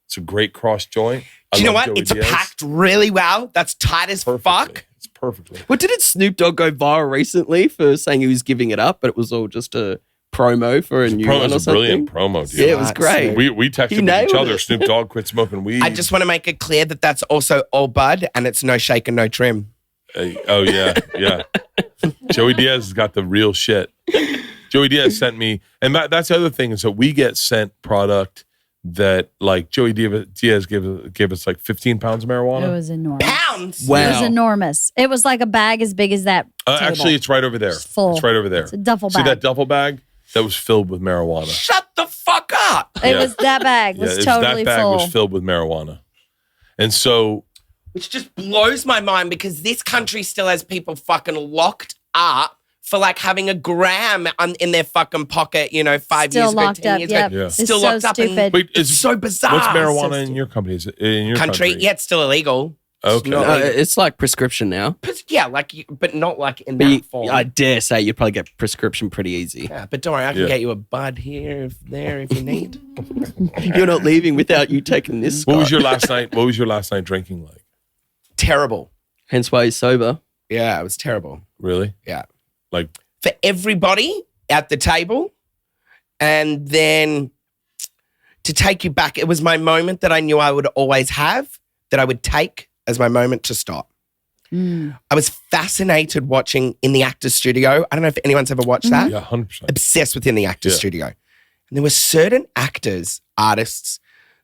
It's a great cross joint. Do you know what? It's packed really well. That's tight as fuck. It's perfectly. Well, didn't Snoop Dogg go viral recently for saying he was giving it up, but it was all just a promo for a new one or It was a something? brilliant promo, dude. Yeah, it was great. We texted nailed each other. it. Snoop Dogg quit smoking weed. I just want to make it clear that that's also all bud and it's no shake and no trim. Oh, yeah. Joey Diaz has got the real shit. Joey Diaz sent me, and that's the other thing, is that we get sent product that, like, Joey Diaz gave us like 15 pounds of marijuana. It was enormous. Pounds? Wow. It was enormous. It was like a bag as big as that table. Actually, it's right over there. It's full. It's right over there. It's a duffel See bag. that duffel bag? That was filled with marijuana. Shut the fuck up. It was that bag was totally that bag full. was filled with marijuana. And so Which just blows my mind because this country still has people fucking locked up for like having a gram in their fucking pocket, 5 Still years ago, locked 10 up. years Yep. ago. Yeah. It's Still so locked up. stupid. wait, It's so bizarre. what's marijuana So in your company? Is it in your country? Yeah, it's still illegal. Okay. It's not legal. It's like prescription now. But yeah, but not like in But that form. I dare say you'd probably get prescription pretty easy. Yeah, but don't worry, I can get you a bud here, if you need. You're not leaving without you taking this. What was Scott. your last night? What was your last night drinking like? Terrible. Hence why you're sober. Yeah, it was terrible. Really? Yeah. Like, For everybody at the table. And then to take you back, it was my moment that I knew I would always have, that I would take as my moment to stop. I was fascinated watching In the Actors Studio. I don't know if anyone's ever watched that. yeah, 100%. Obsessed with In the Actors Studio. And there were certain actors, artists,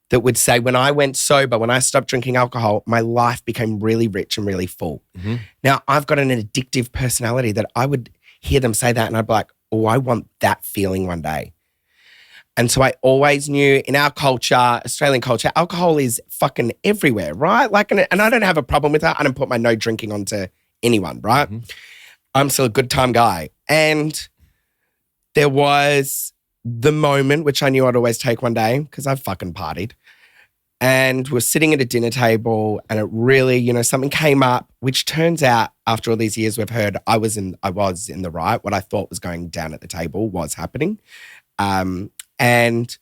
that would say, when I went sober, when I stopped drinking alcohol, my life became really rich and really full. Mm-hmm. Now, I've got an addictive personality that I would hear them say that and I'd be like, oh, I want that feeling one day. And so I always knew in our culture, Australian culture, alcohol is fucking everywhere, right? Like, and I don't have a problem with that. I don't put my no drinking onto anyone, right? Mm-hmm. I'm still a good time guy. And there was the moment, which I knew I'd always take one day because I've fucking partied. And we're sitting at a dinner table and it really, something came up, which turns out after all these years we've heard I was in the right. What I thought was going down at the table was happening. And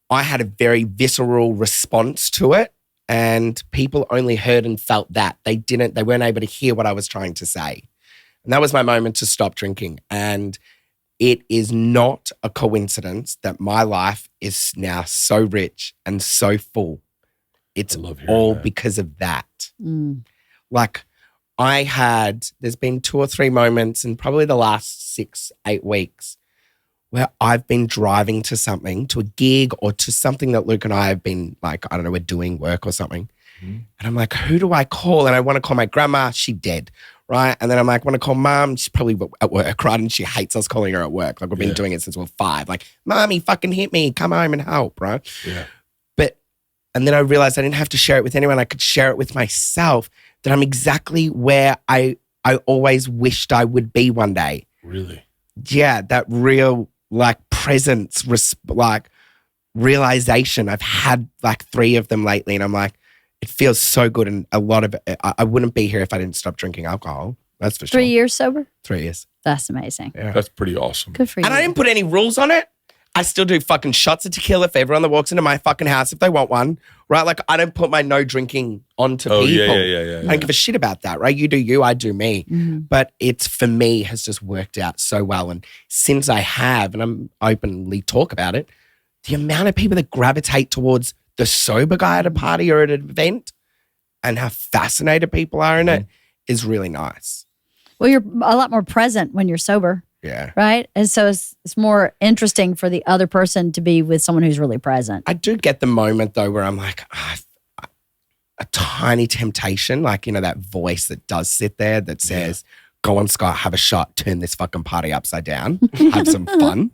I had a very visceral response to it. And people only heard and felt that. They weren't able to hear what I was trying to say. And that was my moment to stop drinking. And it is not a coincidence that my life is now so rich and so full. It's all because of that. Like there's been 2 or 3 moments in probably the last 6-8 weeks where I've been driving to a gig or to something that Luke and I have been like, I don't know, we're doing work or something. And I'm like, who do I call? And I want to call my grandma. She's dead. Right. And then I'm like, want to call mom. She's probably at work, right? And she hates us calling her at work. Like we've been doing it since we're 5. Like, mommy fucking hit me. Come home and help. Right. Yeah. And then I realized I didn't have to share it with anyone. I could share it with myself, that I'm exactly where I always wished I would be one day. Really? Yeah. That real like presence, like realization. I've had like 3 of them lately and I'm like, it feels so good. And a lot of it, I wouldn't be here if I didn't stop drinking alcohol. That's for sure. 3 years sober? 3 years. That's amazing. Yeah. That's pretty awesome. Good for you. And I didn't put any rules on it. I still do fucking shots of tequila for everyone that walks into my fucking house if they want one, right? Like I don't put my no drinking onto people. Yeah. I don't give a shit about that, right? You do you, I do me. But it's for me has just worked out so well. And since I have, and I'm openly talk about it, the amount of people that gravitate towards the sober guy at a party or at an event and how fascinated people are in it is really nice. Well, you're a lot more present when you're sober. Yeah. Right? And so it's more interesting for the other person to be with someone who's really present. I do get the moment though where I'm like, a tiny temptation, like, that voice that does sit there that says, go on, Scott, have a shot, turn this fucking party upside down, have some fun.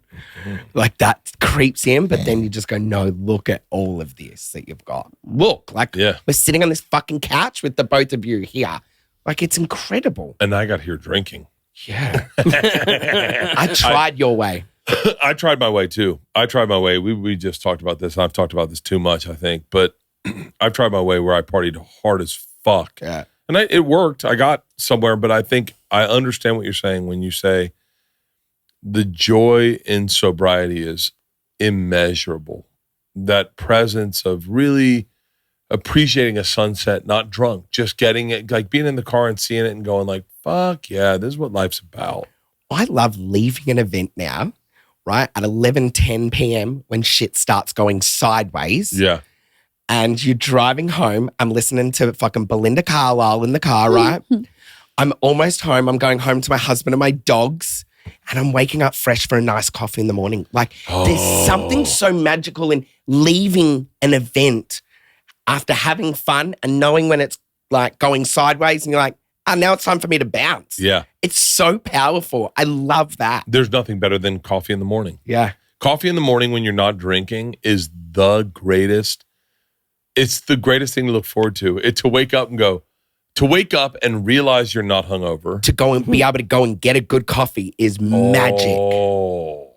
Like that creeps in, but then you just go, no, look at all of this that you've got. Look, like we're sitting on this fucking couch with the both of you here. Like it's incredible. And I got here drinking. Yeah. I tried your way. I tried my way too. We just talked about this. And I've talked about this too much, I think. But I've tried my way where I partied hard as fuck. Yeah. And it worked. I got somewhere. But I think I understand what you're saying when you say the joy in sobriety is immeasurable. that presence of really appreciating a sunset, not drunk, just getting it, like being in the car and seeing it and going like, fuck yeah, this is what life's about. I love leaving an event now, right, at 11:10 p.m. when shit starts going sideways. Yeah. And you're driving home. I'm listening to fucking Belinda Carlisle in the car, right? I'm almost home. I'm going home to my husband and my dogs. And I'm waking up fresh for a nice coffee in the morning. Like, there's something so magical in leaving an event after having fun and knowing when it's like going sideways and you're like, now it's time for me to bounce. Yeah. It's so powerful. I love that. There's nothing better than coffee in the morning. Yeah. Coffee in the morning when you're not drinking is the greatest. It's the greatest thing to look forward to. To wake up and realize you're not hungover. To go and be able to go and get a good coffee is magic. Oh.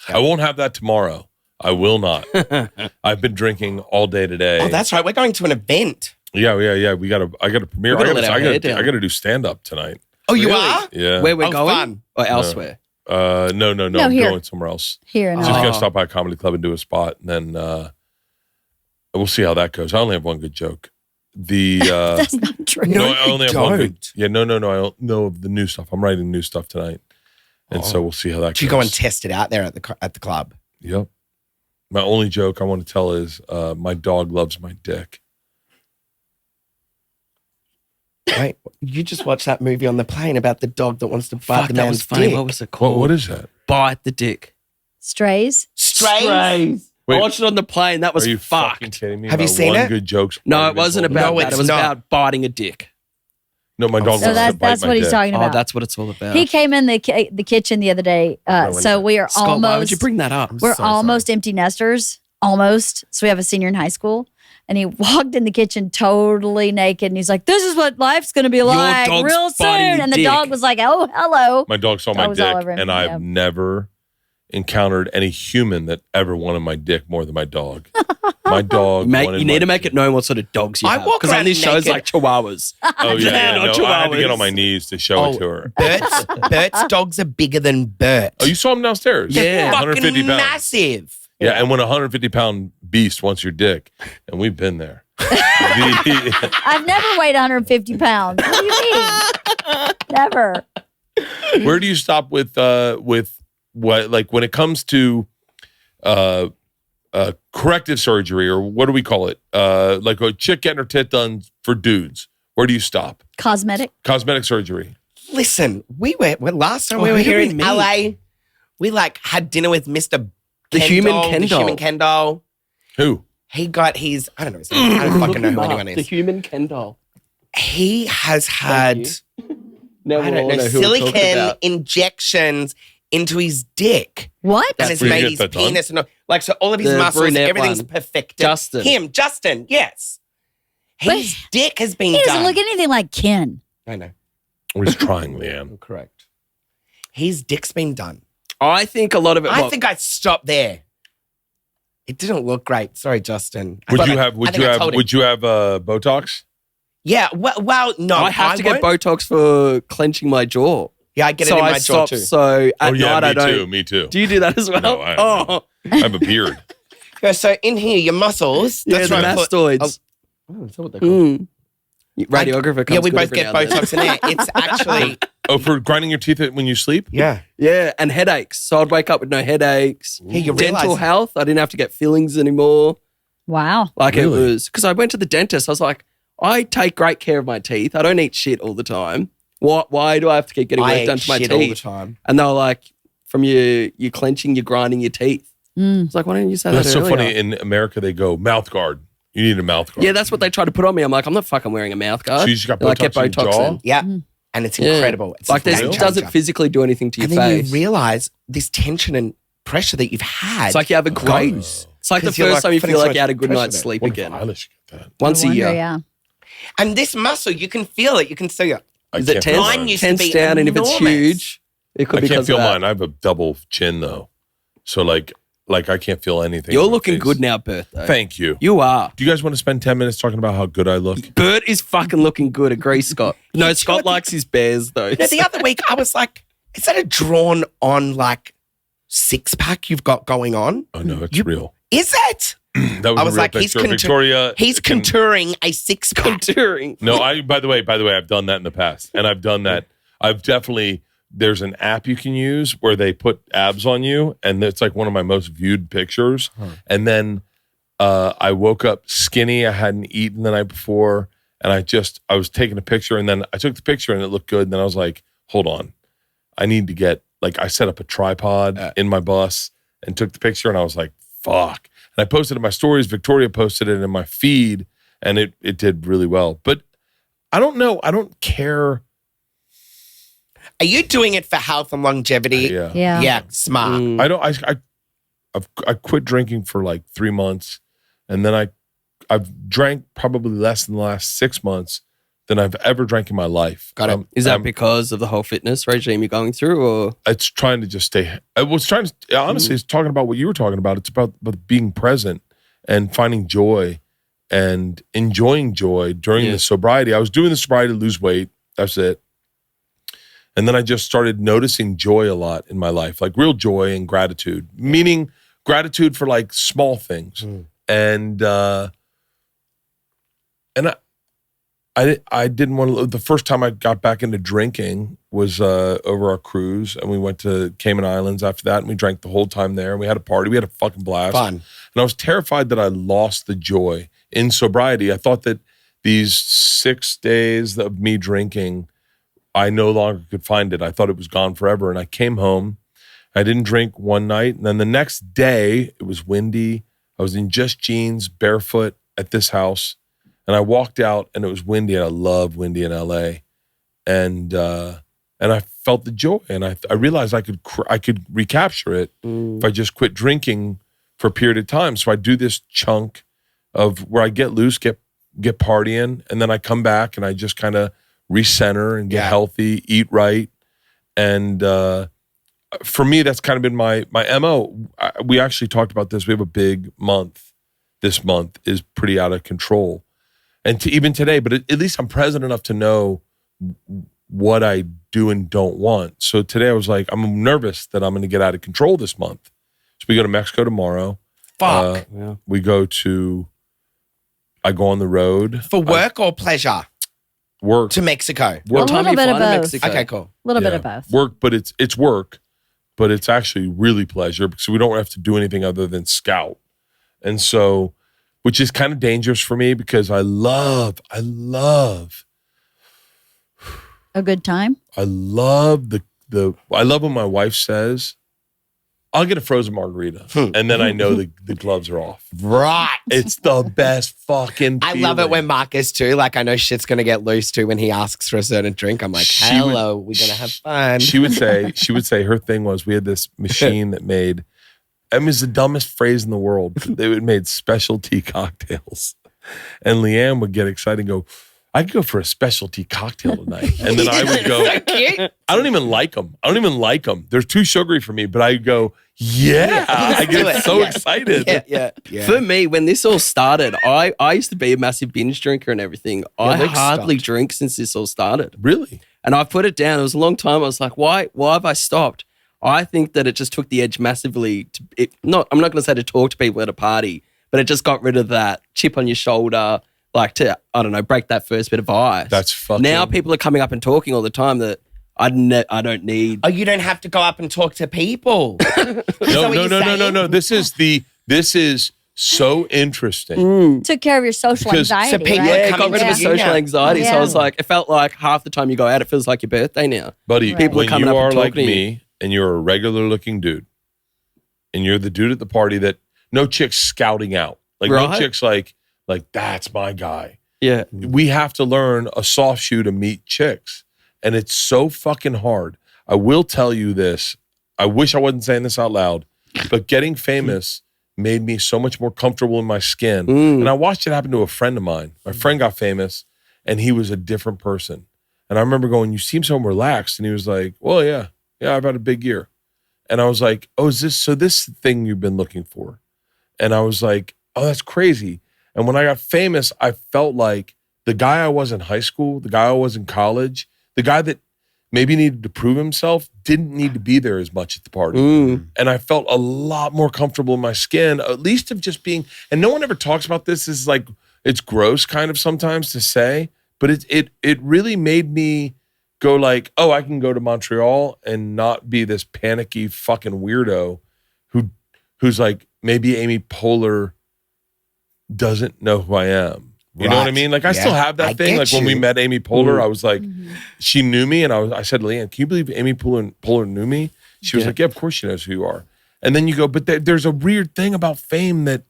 I won't have that tomorrow. I will not. I've been drinking all day today. Oh, that's right. We're going to an event. Yeah. I got to premiere. We're I gonna let our hair down. got to do stand up tonight. Oh, you Really? are? Yeah. Where we're Oh, going? fun. Or elsewhere? No. I'm here. going somewhere else. Here in Just LA. gonna stop by a comedy club and do a spot, and then we'll see how that goes. I only have one good joke. That's not true. No, I only you have one good. don't. Yeah, no. I don't know of the new stuff. I'm writing new stuff tonight, and so we'll see how that goes. Do you go and test it out there at the club? Yep. My only joke I want to tell is my dog loves my dick. Wait, you just watched that movie on the plane about the dog that wants to bite Fuck, the that man's was funny. dick. What was it called? What is that? Bite the dick. Strays. Strays. Wait. I watched it on the plane. That was Are you fucking fucked. kidding me? Have you About seen one it? Good jokes. No, it wasn't about No, that. it's It was not. about biting a dick. No, my dog So wants to bite that's my what he's dick. talking Oh, about. that's what it's all about. He came in the kitchen the other day. So we are Scott, almost. why would you bring that up? We're so almost empty nesters. Almost. So we have a senior in high school. And he walked in the kitchen totally naked. And he's like, this is what life's going to be like dog's real biting soon. And the dick. dog was like, oh, hello. My dog saw Dog my was all dick, over him, and yeah. I've never encountered any human that ever wanted my dick more than my dog. My dog. Mate, wanted you need my to make dick. it known what sort of dogs you I have. walk Because on around these shows naked. like Chihuahuas. Oh yeah, not no, I had to get Chihuahuas. on my knees to show it to her. Bert's dogs are bigger than Bert. Oh, you saw him downstairs? Yeah. 150 Fucking pounds. massive. Yeah, and when a 150-pound beast wants your dick, and we've been there. The- I've never weighed 150 pounds. What do you mean? Never. where do you stop with what, like when it comes to corrective surgery, or what do we call it? Like a chick getting her tit done for dudes. Where do you stop? Cosmetic. Cosmetic surgery. Listen, last time Oh, we were who here do in we LA, we like had dinner with Mr. The human Ken The doll. human Ken doll. Who? He got his, I don't know his name. I don't fucking know who anyone The is. human Ken doll. He has had, Now I we'll don't all know, know who we're talking silicone about. injections into his dick. What? And it's where you made get his that done? penis and all, like, so all of his The muscles, brunette everything's one. perfected. Justin, yes. His dick has been He doesn't done. look anything like Ken. I know. We're just trying, Leanne. Correct. His dick's been done. I think a lot of it. I think I'd stop there. It didn't look great. Sorry, Justin. Would But you I- have? I Would think you I have? told him. Would you have Botox? Yeah. Well, no. I have to get won't. Botox for clenching my jaw. Yeah, I get it So in I my jaw stop. too. So at Oh yeah, night I me don't. too. Me too. Do you do that as well? No, I- oh, I have a beard. Yeah, so in here, your muscles. yeah, That's the right. I thought- mastoids. Oh, is that what they're called? Mm. Radiographer comes Yeah, we good both every get now and then. Botox in there. It's actually, Oh, for grinding your teeth when you sleep? yeah. Yeah, and headaches. So I'd wake up with no headaches. Yeah, you Dental realize health. I didn't have to get fillings anymore. Wow. Like Really? it was because I went to the dentist. I was like, I take great care of my teeth. I don't eat shit all the time. Why do I have to keep getting I work eat done to my shit all the teeth? time. And they were like, from you clenching, you're grinding your teeth. Mm. It's like, why didn't you say That's that so earlier? funny. In America, they go mouth guard. You need a mouth guard. Yeah, that's what they try to put on me. I'm like, I'm not fucking wearing a mouth guard. So you just got They're like, Botox, get in your Botox jaw? in. Yeah. Mm. And it's Yeah. incredible. It's Like, a this game doesn't changer. physically do anything to your And then face. you realize this tension and pressure that you've had It's like you have a great. goes. It's like the 'Cause you're, first like, time you putting feel so like you had a much good pressure night's there. sleep What if again. I should get that? Once No a year. wonder, yeah. And this muscle, you can feel it. You can see it. I Is it can't feel tense? Mine mine. used to Tense be down, and if it's enormous. huge, it could I be can't because feel of that. mine. I have a double chin though, so like I can't feel anything. You're in my looking face. good now, Bert. Though. Thank you. You are. Do you guys want to spend 10 minutes talking about how good I look? Bert is fucking looking good. Agree, Scott. No, Scott likes his bears though. You know, the other week, I was like, is that a drawn on like six pack you've got going on? Oh no, it's You- real. Is it? That was I a was real like, he's picture. Victoria. He's contouring a six-pack. Contouring. No, by the way, I've done that in the past. And I've done that. I've definitely, there's an app you can use where they put abs on you. And it's like one of my most viewed pictures. And then I woke up skinny. I hadn't eaten the night before. And I was taking a picture. And then I took the picture and it looked good. And then I was like, hold on. I need to get, like, I set up a tripod in my bus and took the picture. And I was like, fuck. And I posted it in my stories. Victoria posted it in my feed. And it did really well. But I don't know. I don't care. Are you doing it for health and longevity? Yeah. Yeah, smart. I quit drinking for like 3 months, and then I've drank probably less in the last 6 months than I've ever drank in my life. Got it. Is that because of the whole fitness regime you're going through, or It's trying to just stay. I was trying to honestly. It's talking about what you were talking about. It's about being present and finding joy and enjoying joy during the sobriety. I was doing the sobriety to lose weight. That's it. And then I just started noticing joy a lot in my life, like real joy and gratitude, meaning gratitude for like small things. And I didn't want to, the first time I got back into drinking was over our cruise, and we went to Cayman Islands after that, and we drank the whole time there, and we had a party. We had a fucking blast. Fun. And I was terrified that I lost the joy in sobriety. I thought that these 6 days of me drinking, I no longer could find it. I thought it was gone forever. And I came home. I didn't drink one night. And then the next day, it was windy. I was in just jeans, barefoot at this house. And I walked out and it was windy. And I love windy in LA. And I felt the joy. And I realized I could recapture it if I just quit drinking for a period of time. So I do this chunk of where I get loose, get partying. And then I come back and I just kind of recenter and get healthy, eat right. And for me, that's kind of been my MO. We actually talked about this. We have a big month. This month is pretty out of control. And even today, but at least I'm present enough to know what I do and don't want. So today I was like, I'm nervous that I'm going to get out of control this month. So we go to Mexico tomorrow. Fuck. I go on the road. For work or pleasure? Work. To Mexico. A little bit of both. Okay, cool. A little bit of both. Work, but it's work, but it's actually really pleasure because we don't have to do anything other than scout. And so, which is kind of dangerous for me because I love a good time. I love I love when my wife says, I'll get a frozen margarita. And then I know the gloves are off. Right. It's the best fucking I love it when Marcus too. Like I know shit's gonna get loose too when he asks for a certain drink. I'm like, hello, we're gonna have fun. She would say her thing was we had this machine that made, I mean, it's the dumbest phrase in the world. It made specialty cocktails. And Leanne would get excited and go, I could go for a specialty cocktail tonight. And then I would go, So cute. I don't even like them. They're too sugary for me. But I go, I get so excited. Yeah. For me, when this all started, I used to be a massive binge drinker and everything. I Luke hardly stopped. drink since this all started. Really? And I put it down. It was a long time. I was like, why have I stopped? I think that it just took the edge massively. I'm not going to say to talk to people at a party, but it just got rid of that chip on your shoulder, like to, I don't know, break that first bit of ice. That's fucking... Now people are coming up and talking all the time that I don't need. Oh, you don't have to go up and talk to people. No. This is so interesting. Took care of your social Because- anxiety, So people right? Yeah, got coming rid of to the you social now. anxiety. So I was like, it felt like half the time you go out, it feels like your birthday now. Buddy, People are when coming you up and are like talking to me and you're a regular looking dude and you're the dude at the party that no chick's scouting out. Like no Right. chick's like that's my guy. Yeah. We have to learn a soft shoe to meet chicks. And it's so fucking hard. I will tell you this. I wish I wasn't saying this out loud, but getting famous made me so much more comfortable in my skin. And I watched it happen to a friend of mine. My friend got famous and he was a different person. And I remember going, you seem so relaxed. And he was like, well, yeah, I've had a big year. And I was like, oh, is this thing you've been looking for? And I was like, oh, that's crazy. And when I got famous, I felt like the guy I was in high school, the guy I was in college, the guy that maybe needed to prove himself, didn't need to be there as much at the party. And I felt a lot more comfortable in my skin, at least of just being, and no one ever talks about this, is like, it's gross kind of sometimes to say, but it really made me go like, oh, I can go to Montreal and not be this panicky fucking weirdo who's like, maybe Amy Poehler doesn't know who I am. You know what I mean? Like I still have that thing. Like when we met Amy Poehler, I was like, she knew me, and I said, Leanne, can you believe Amy Poehler knew me? She was like, yeah, of course she knows who you are. And then you go, but there's a weird thing about fame that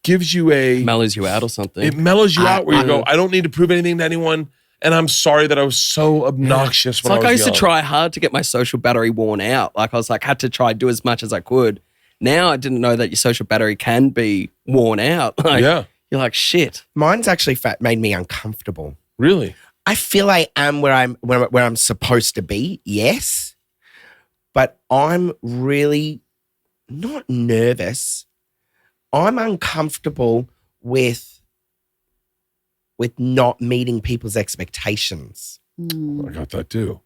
gives you mellows you out or something. It mellows you out where you go, I don't need to prove anything to anyone. And I'm sorry that I was so obnoxious when I was young. I used to try hard to get my social battery worn out. Like I was like, had to try do as much as I could. Now I didn't know that your social battery can be worn out. Like, you're like, shit. Mine's actually made me uncomfortable. Really? I feel I am where I'm supposed to be, yes. But I'm really not nervous. I'm uncomfortable with not meeting people's expectations. I got that too.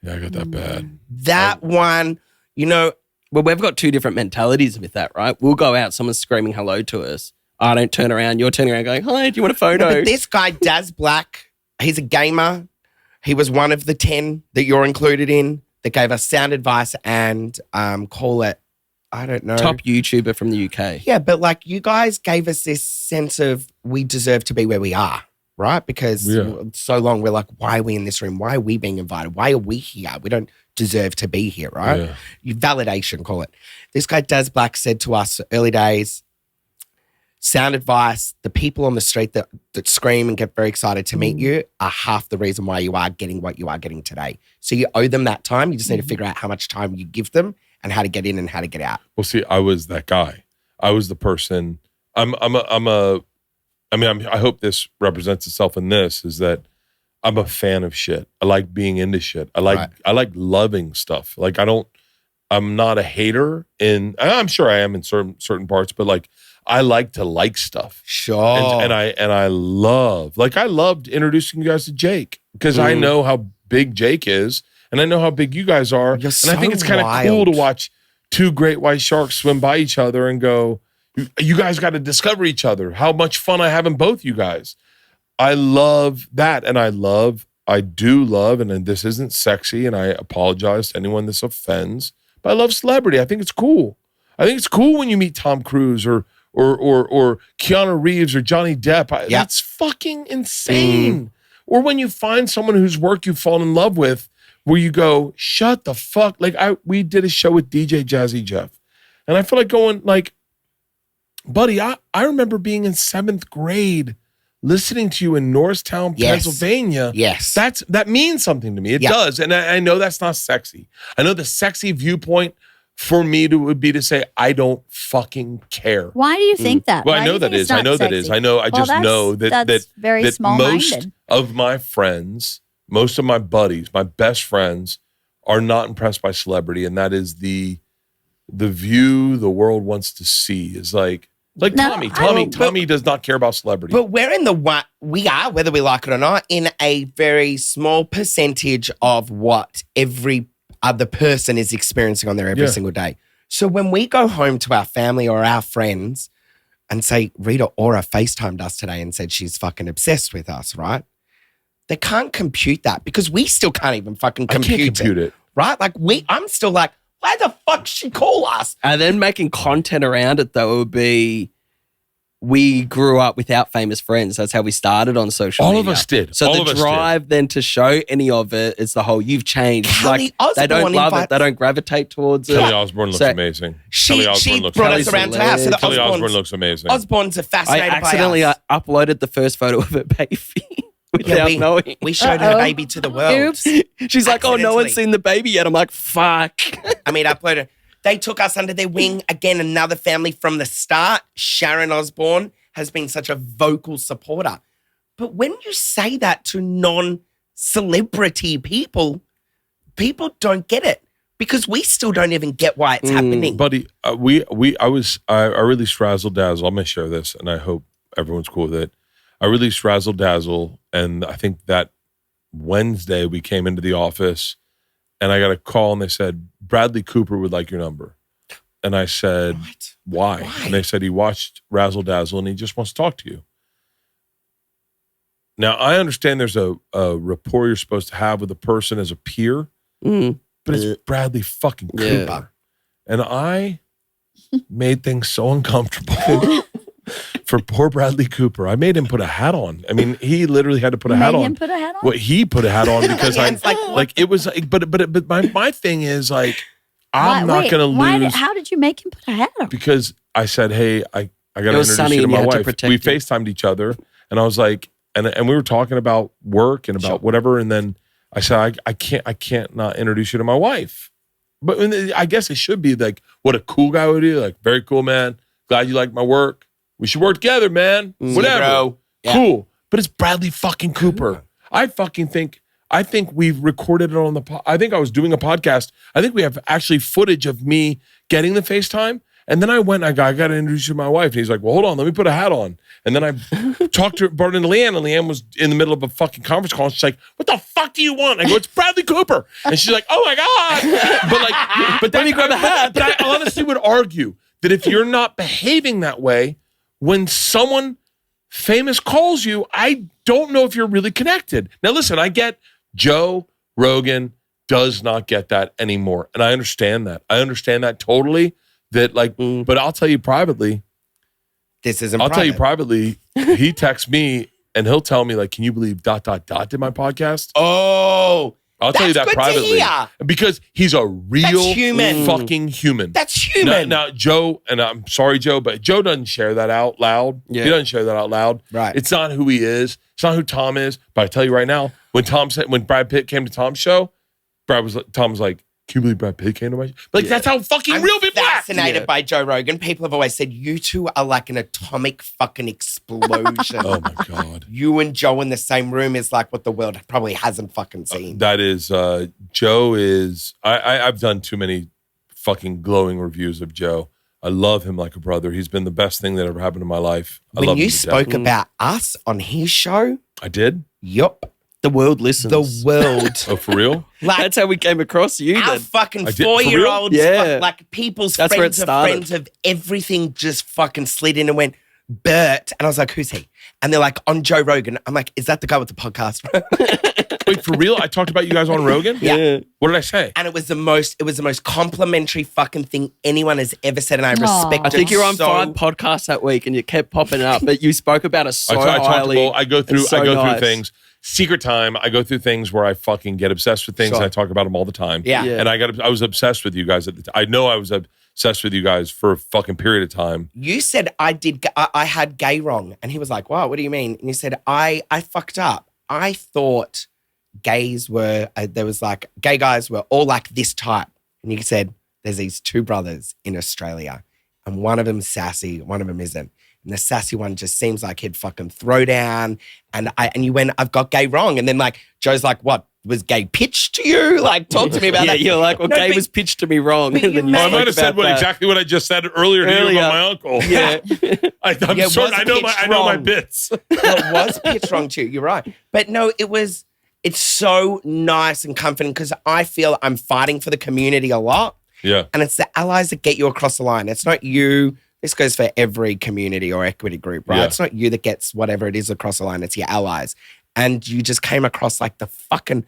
Yeah, I got that bad. That one, you know. Well, we've got two different mentalities with that, right? We'll go out, someone's screaming hello to us. I don't turn around, you're turning around going, hi, do you want a photo? No, but this guy, Daz Black, he's a gamer. He was one of the 10 that you're included in that gave us sound advice and call it, I don't know. Top YouTuber from the UK. Yeah, but like you guys gave us this sense of we deserve to be where we are, right? Because so long we're like, why are we in this room? Why are we being invited? Why are we here? We don't deserve to be here, right? Yeah. You validation, call it. This guy, Daz Black, said to us early days, sound advice, the people on the street that scream and get very excited to meet you are half the reason why you are getting what you are getting today. So you owe them that time. You just need to figure out how much time you give them and how to get in and how to get out. Well, see, I was that guy. I was the person. I hope this represents itself in this, is that I'm a fan of shit. I like being into shit. I like loving stuff. Like I'm not a hater I'm sure I am in certain parts, but like I like to like stuff. Sure. And I loved introducing you guys to Jake because I know how big Jake is and I know how big you guys are. You're so and I think it's kind of cool to watch two great white sharks swim by each other and go, you guys got to discover each other. How much fun I have in both you guys. I love that. And I do love, and this isn't sexy, and I apologize to anyone this offends, but I love celebrity. I think it's cool. I think it's cool when you meet Tom Cruise or Keanu Reeves or Johnny Depp. That's fucking insane. Or when you find someone whose work you've fallen in love with, where you go, shut the fuck. Like we did a show with DJ Jazzy Jeff, and I feel like going like, buddy, I remember being in 7th grade listening to you in Norristown, Pennsylvania. Yes. That means something to me. It does. And I know that's not sexy. I know the sexy viewpoint for me would be to say, I don't fucking care. Why do you think that? Well, Why I do know you that think is. it's I not know that sexy? is. I know. I just know that's very that small-minded. most of my friends, most of my buddies, my best friends are not impressed by celebrity. And that is the view the world wants to see is like Tommy does not care about celebrity. But we're in we are, whether we like it or not, in a very small percentage of what every other person is experiencing on there every single day. So when we go home to our family or our friends and say, Rita Ora FaceTimed us today and said she's fucking obsessed with us, right? They can't compute that because we still can't even fucking compute it. Right? Like I'm still like, why the fuck she call us? And then making content around it, though, would be we grew up without famous friends. That's how we started on social media. All of us did. So the drive then to show any of it is the whole you've changed. Kelly like they don't Osbourne love it. They don't gravitate towards it. Kelly Osbourne looks amazing. She brought us around to her house. So Kelly Osbourne looks amazing. Osbourne's are fascinated by us. I accidentally uploaded the first photo of her baby without knowing. We showed her baby to the world. Oops. She's like, oh, no one's seen the baby yet. I'm like, fuck. I mean, uploaded. They took us under their wing. Again, another family from the start. Sharon Osbourne has been such a vocal supporter. But when you say that to non-celebrity people don't get it because we still don't even get why it's happening. Buddy, I released Razzle Dazzle. I'm going to share this, and I hope everyone's cool with it. I released Razzle Dazzle, and I think that Wednesday, we came into the office and I got a call and they said, Bradley Cooper would like your number. And I said, What? why? And they said he watched Razzle Dazzle and he just wants to talk to you. Now, I understand there's a rapport you're supposed to have with a person as a peer, but it's Bradley fucking Cooper. Yeah. And I made things so uncomfortable for poor Bradley Cooper. I made him put a hat on. I mean, he literally had to put a hat on. Made him put a hat on? What he put a hat on because It's it was like, but my thing is like, I'm not going to lose. How did you make him put a hat on? Because I said, hey, I got to It was introduce sunny you to and you my had to wife. protect We him. FaceTimed each other and I was like, and we were talking about work and about whatever. And then I said, I can't not introduce you to my wife. But I guess it should be like what a cool guy would do. Like, very cool, man. Glad you like my work. We should work together, man. Whatever. Bro. Yeah. Cool. But it's Bradley fucking Cooper. I think we've recorded it on I think I was doing a podcast. I think we have actually footage of me getting the FaceTime. And then I went, I got to introduce you to my wife. And he's like, well, hold on, let me put a hat on. And then I talked to Bert and Leanne, and Leanne was in the middle of a fucking conference call. And she's like, what the fuck do you want? I go, it's Bradley Cooper. And she's like, oh my God. But let me grab a hat. But I honestly would argue that if you're not behaving that way, when someone famous calls you, I don't know if you're really connected. Now, listen, I get Joe Rogan does not get that anymore. And I understand that. I understand that totally. That like, but I'll tell you privately. This isn't I'll private. tell you privately. He texts me and he'll tell me like, can you believe ... did my podcast? Oh, I'll tell you that that's good to privately. hear. Because he's a real That's human. fucking human. That's human. Now, Joe, and I'm sorry, Joe, but Joe doesn't share that out loud. Yeah. He doesn't share that out loud. Right. It's not who he is. It's not who Tom is. But I tell you right now, when Brad Pitt came to Tom's show, Tom was like, can you believe Brad Pitt came to my show? Like, that's how fucking I'm real people act. fascinated by Joe Rogan. People have always said, you two are like an atomic fucking explosion. Oh my God. You and Joe in the same room is like what the world probably hasn't fucking seen. That is, Joe is, I've done too many fucking glowing reviews of Joe. I love him like a brother. He's been the best thing that ever happened in my life. I when love you him to death. spoke about us on his show, I did? yup, The world listens. the world. Oh, for real? Like, That's how we came across you. our Then. fucking I did- for real? 4-year-olds, Yeah. like people's That's where it friends of started. friends of everything just fucking slid in and went, Bert. And I was like, who's he? And they're like, on Joe Rogan. I'm like, is that the guy with the podcast? Wait, for real? I talked about you guys on Rogan? Yeah. What did I say? And it was the most complimentary fucking thing anyone has ever said. And I respect I it think you're on so 5 podcasts that week and you kept popping up, but you spoke about us so I highly. go through It's so nice. things. Secret time, I go through things where I fucking get obsessed with things Sure. and I talk about them all the time. Yeah. Yeah. And I was obsessed with you guys at the time. I know I was obsessed with you guys for a fucking period of time. You said I had gay wrong. And he was like, wow, what do you mean? And you said, I fucked up. I thought gays were, there was like, gay guys were all like this type. And you said, there's these 2 brothers in Australia and one of them's sassy, one of them isn't. And the sassy one just seems like he'd fucking throw down. And you went, I've got gay wrong. And then like, Joe's like, what? Was gay pitched to you? Like, talk to me about Yeah, that. you're like, well, No, gay but- was pitched to me wrong. but And you then made- I spoke might have said about that. exactly what I just said earlier to you Earlier. about my uncle. Yeah. I'm Yeah, it sorry. was I know pitched my wrong. bits. No, it was pitched wrong too. You're right. But no, it's so nice and comforting because I feel I'm fighting for the community a lot. Yeah. And it's the allies that get you across the line. It's not you. This goes for every community or equity group, right? Yeah. It's not you that gets whatever it is across the line. It's your allies. And you just came across like the fucking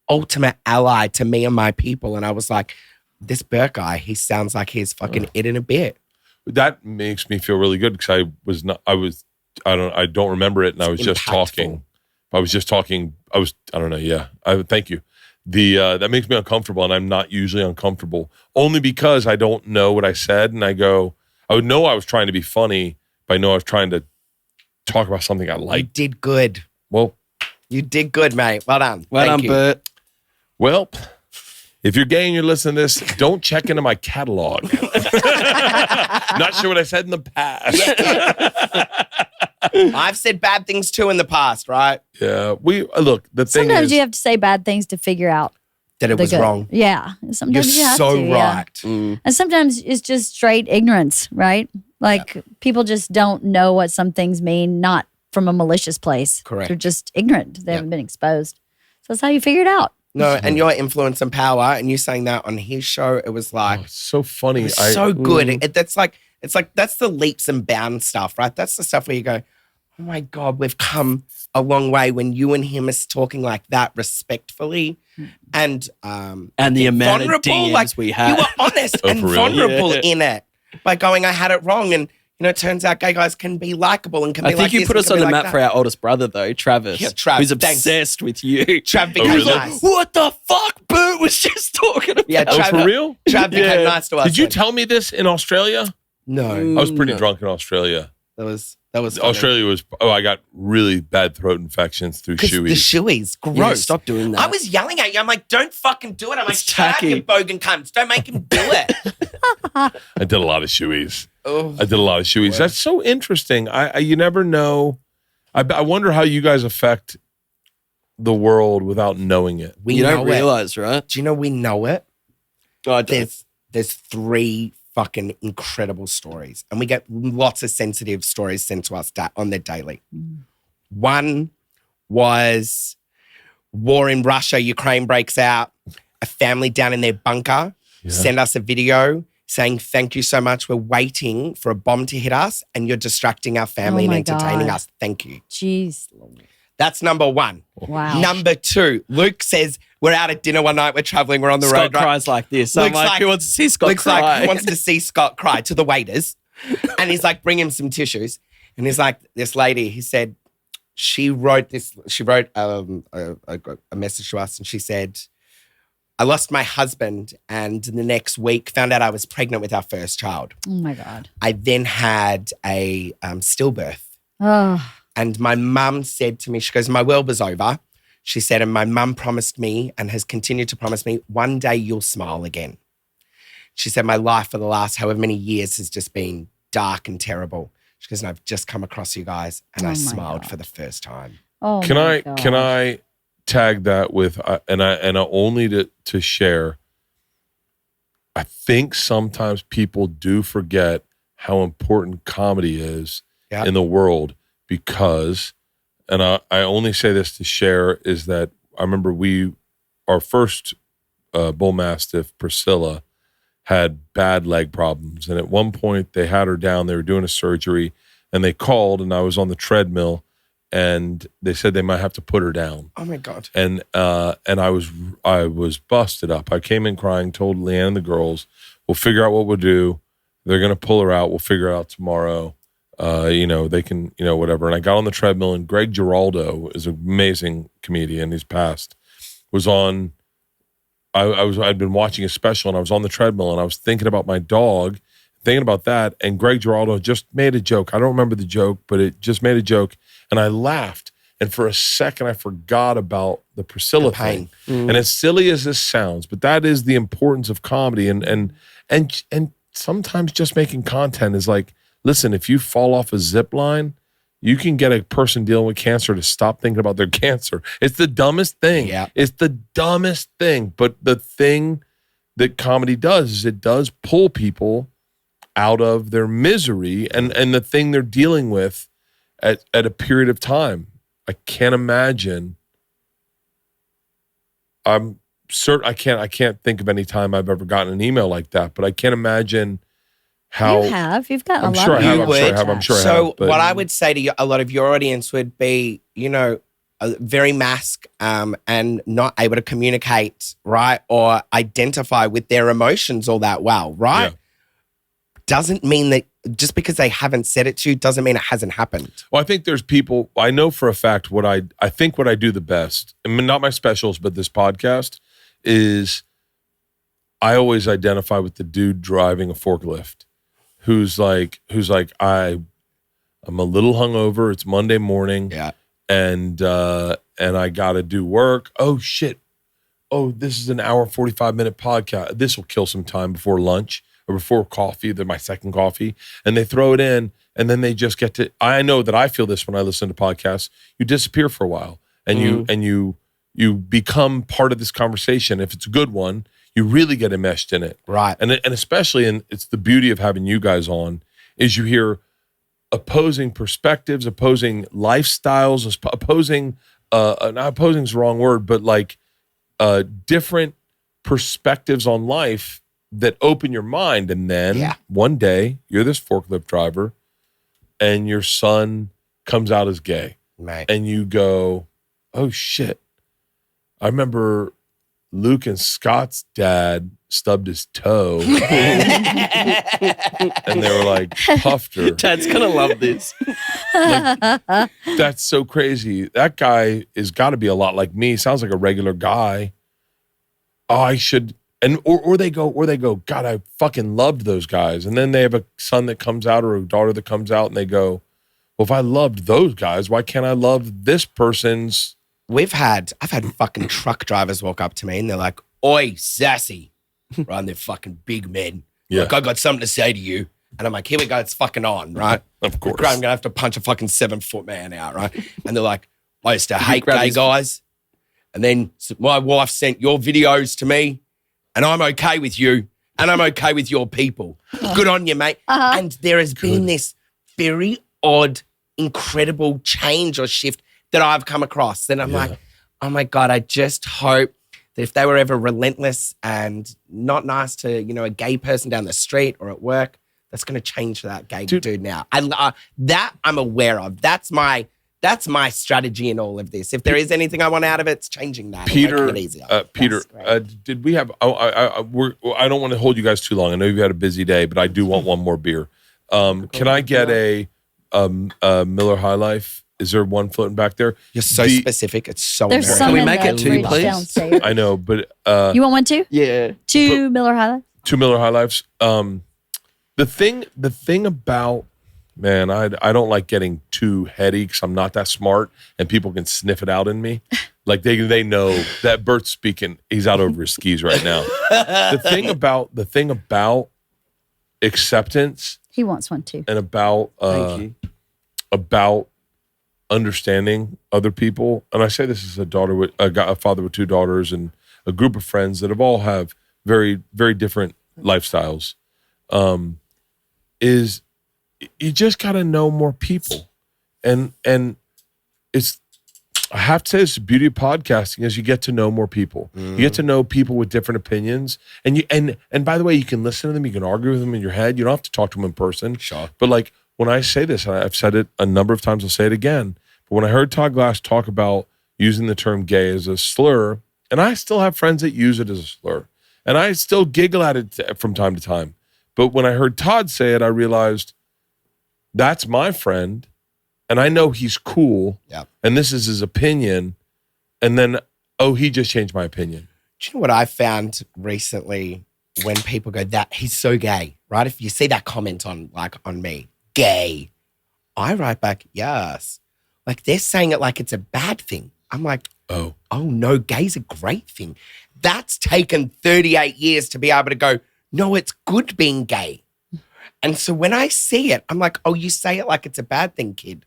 ultimate ally to me and my people. And I was like, this Bert guy, he sounds like he's fucking it in a bit. That makes me feel really good because I don't remember it and I was just Impactful. talking. I don't know. Yeah. Thank you. That makes me uncomfortable and I'm not usually uncomfortable only because I don't know what I said and I would know I was trying to be funny, but I know I was trying to talk about something I You like. did good. Well, You did good, mate. Well done. Well Thank done, you. Bert. well, if you're gay and you're listening to this, don't check into my catalog. Not sure what I said in the past. I've said bad things too in the past, right? Yeah, look. The thing Sometimes is, you have to say bad things to figure out That it the was good. wrong. Yeah. You're Sometimes you have so to. Yeah. right. Mm. And sometimes it's just straight ignorance, right? Like people just don't know what some things mean, not from a malicious place. Correct. They're just ignorant. They Yep. haven't been exposed. that's how you figure it out. No, and your influence and power, and you saying that on his show, it was like it's so funny. it was so good. It's like that's the leaps and bounds stuff, right? That's the stuff where you go, oh my God, we've come a long way when you and him is talking like that respectfully, and the amount of DMs we had. You were honest and for real? vulnerable in it by going, I had it wrong, and it turns out gay guys can be likable and can be like I think you this put and us can on be the like map for that. our oldest brother, though, Travis. Yeah, Trav, who's thanks. obsessed with you. Trav became really? nice. What the fuck Bert was just talking about? Yeah, Oh, Trav, for real? Trav became Yeah. nice to us. Did you then. tell me this in Australia? No, I was pretty No. drunk in Australia. that was funny. Australia was, I got really bad throat infections through 'Cause the shoeies. shoeies, gross. Yeah, stop doing that. I was yelling at you. I'm like, don't fucking do it. I'm like, It's shut up, tacky. you bogan cunts. Don't make him do it. I did a lot of shoeies. Oh. I did a lot of shoeies. That's so interesting. You never know. I wonder how you guys affect the world without knowing it. We you know don't it. realize, right? Do you know we know it? No, I don't. There's 3 fucking incredible stories, and we get lots of sensitive stories sent to us on the daily. One was war in Russia, Ukraine breaks out. A family down in their bunker sent us a video saying, thank you so much. We're waiting for a bomb to hit us, and you're distracting our family Oh and my entertaining God. us. Thank you. Jeez. That's number 1. Wow. Number 2, Luke says, we're out at dinner one night, we're traveling, we're on the Scott road. Right? cries like this. I'm Looks like, like- who wants to see Scott Looks cry? like he wants to see Scott cry to the waiters. And he's like, bring him some tissues. And he's like, this lady, he said, she wrote a message to us, and she said, I lost my husband, and the next week found out I was pregnant with our first child. Oh my God. I then had a stillbirth. Oh, And my mum said to me, she goes, my world was over. She said, and my mum promised me and has continued to promise me, one day you'll smile again. She said, my life for the last however many years has just been dark and terrible. She goes, and I've just come across you guys, and Oh I my smiled God. for the first time. oh Can my I God. can I tag that with and I only to share. I think sometimes people do forget how important comedy is Yeah. in the world because, and I only say this to share, is that I remember our first bull mastiff, Priscilla, had bad leg problems. And at one point they had her down, they were doing a surgery, and they called, and I was on the treadmill, and they said they might have to put her down. Oh my God. And I was busted up. I came in crying, told Leanne and the girls, we'll figure out what we'll do. They're going to pull her out. We'll figure it out tomorrow. They can, whatever. And I got on the treadmill, and Greg Giraldo is an amazing comedian. He's passed. Was on, I'd been watching a special, and I was on the treadmill, and I was thinking about my dog, thinking about that. And Greg Giraldo just made a joke. I don't remember the joke, but it just made a joke. And I laughed. And for a second, I forgot about the Priscilla The pain. thing. And as silly as this sounds, but that is the importance of comedy. And sometimes just making content is like, listen, if you fall off a zip line, you can get a person dealing with cancer to stop thinking about their cancer. It's the dumbest thing. Yeah. It's the dumbest thing. But the thing that comedy does is it does pull people out of their misery and the thing they're dealing with at a period of time. I can't imagine. I'm certain I can't think of any time I've ever gotten an email like that, but I can't imagine how. You have. You've gotten I'm a lot sure I of have. You I'm sure I would. have. I'm sure I So have. But what I would say to a lot of your audience would be, very mask and not able to communicate, right? Or identify with their emotions all that well, right? Yeah. Doesn't mean that just because they haven't said it to you doesn't mean it hasn't happened. Well, I think there's people, I know for a fact what I think what I do the best, I mean, not my specials, but this podcast, is I always identify with the dude driving a forklift who's like, I'm a little hungover. It's Monday morning. Yeah. And I got to do work. Oh, shit. Oh, this is an hour, 45-minute podcast. This will kill some time before lunch or before coffee. They're my second coffee. And they throw it in, and then they just get to, I know that I feel this when I listen to podcasts. You disappear for a while, and you become part of this conversation. If it's a good one, you really get enmeshed in it. Right. And especially, and it's the beauty of having you guys on, is you hear opposing perspectives, opposing lifestyles, opposing not opposing is the wrong word, but like different perspectives on life that open your mind. And then one day you're this forklift driver and your son comes out as gay. Right. And you go, oh shit. I remember Luke and Scott's dad stubbed his toe. And they were like, puffed her. Dad's going to love this. Like, that's so crazy. That guy is got to be a lot like me. Sounds like a regular guy. Oh, I should. And or they go, God, I fucking loved those guys. And then they have a son that comes out or a daughter that comes out and they go, well, if I loved those guys, why can't I love this person's? I've had fucking truck drivers walk up to me and they're like, oi, Sassy. Right, and they're fucking big men. Yeah. Like, I got something to say to you. And I'm like, here we go, it's fucking on, right? Of course. Great, I'm going to have to punch a fucking 7-foot man out, right? And they're like, I used to hate gay guys. And then my wife sent your videos to me and I'm okay with you and I'm okay with your people. Good on you, mate. And there has been this very odd, incredible change or shift that I've come across. And I'm like, oh my God, I just hope that if they were ever relentless and not nice to, a gay person down the street or at work, that's going to change for that gay dude now. That I'm aware of. That's my strategy in all of this. If there is anything I want out of it, it's changing that. Peter, it easier. Peter, did we have? I don't want to hold you guys too long. I know you've had a busy day, but I do want one more beer. Can I get a Miller High Life? Is there one floating back there? You're so specific. It's so There's American. some Can we in make the it two, fridge please? downstairs. I know, but You want one too? Yeah. 2 Miller High Life? 2 Miller High Lifes. The thing about, man, I don't like getting too heady because I'm not that smart and people can sniff it out in me. Like they know that Bert's speaking. He's out over his skis right now. The thing about acceptance He wants one too. and about Thank you. about understanding other people, and I say this as a father with 2 daughters and a group of friends that all have very, very different lifestyles, is you just got to know more people, and it's, I have to say, it's the beauty of podcasting is you get to know more people. You get to know people with different opinions, and by the way, you can listen to them, you can argue with them in your head. You don't have to talk to them in person. Sure. But like when I say this, and I've said it a number of times, I'll say it again. But when I heard Todd Glass talk about using the term gay as a slur, and I still have friends that use it as a slur, and I still giggle at it from time to time. But when I heard Todd say it, I realized that's my friend, and I know he's cool, and this is his opinion, and then, he just changed my opinion. Do you know what I found recently when people go, that he's so gay, right? If you see that comment on me, gay, I write back, yes. Like they're saying it like it's a bad thing. I'm like, oh no, gay's a great thing. That's taken 38 years to be able to go, no, it's good being gay. And so when I see it, I'm like, oh, you say it like it's a bad thing, kid.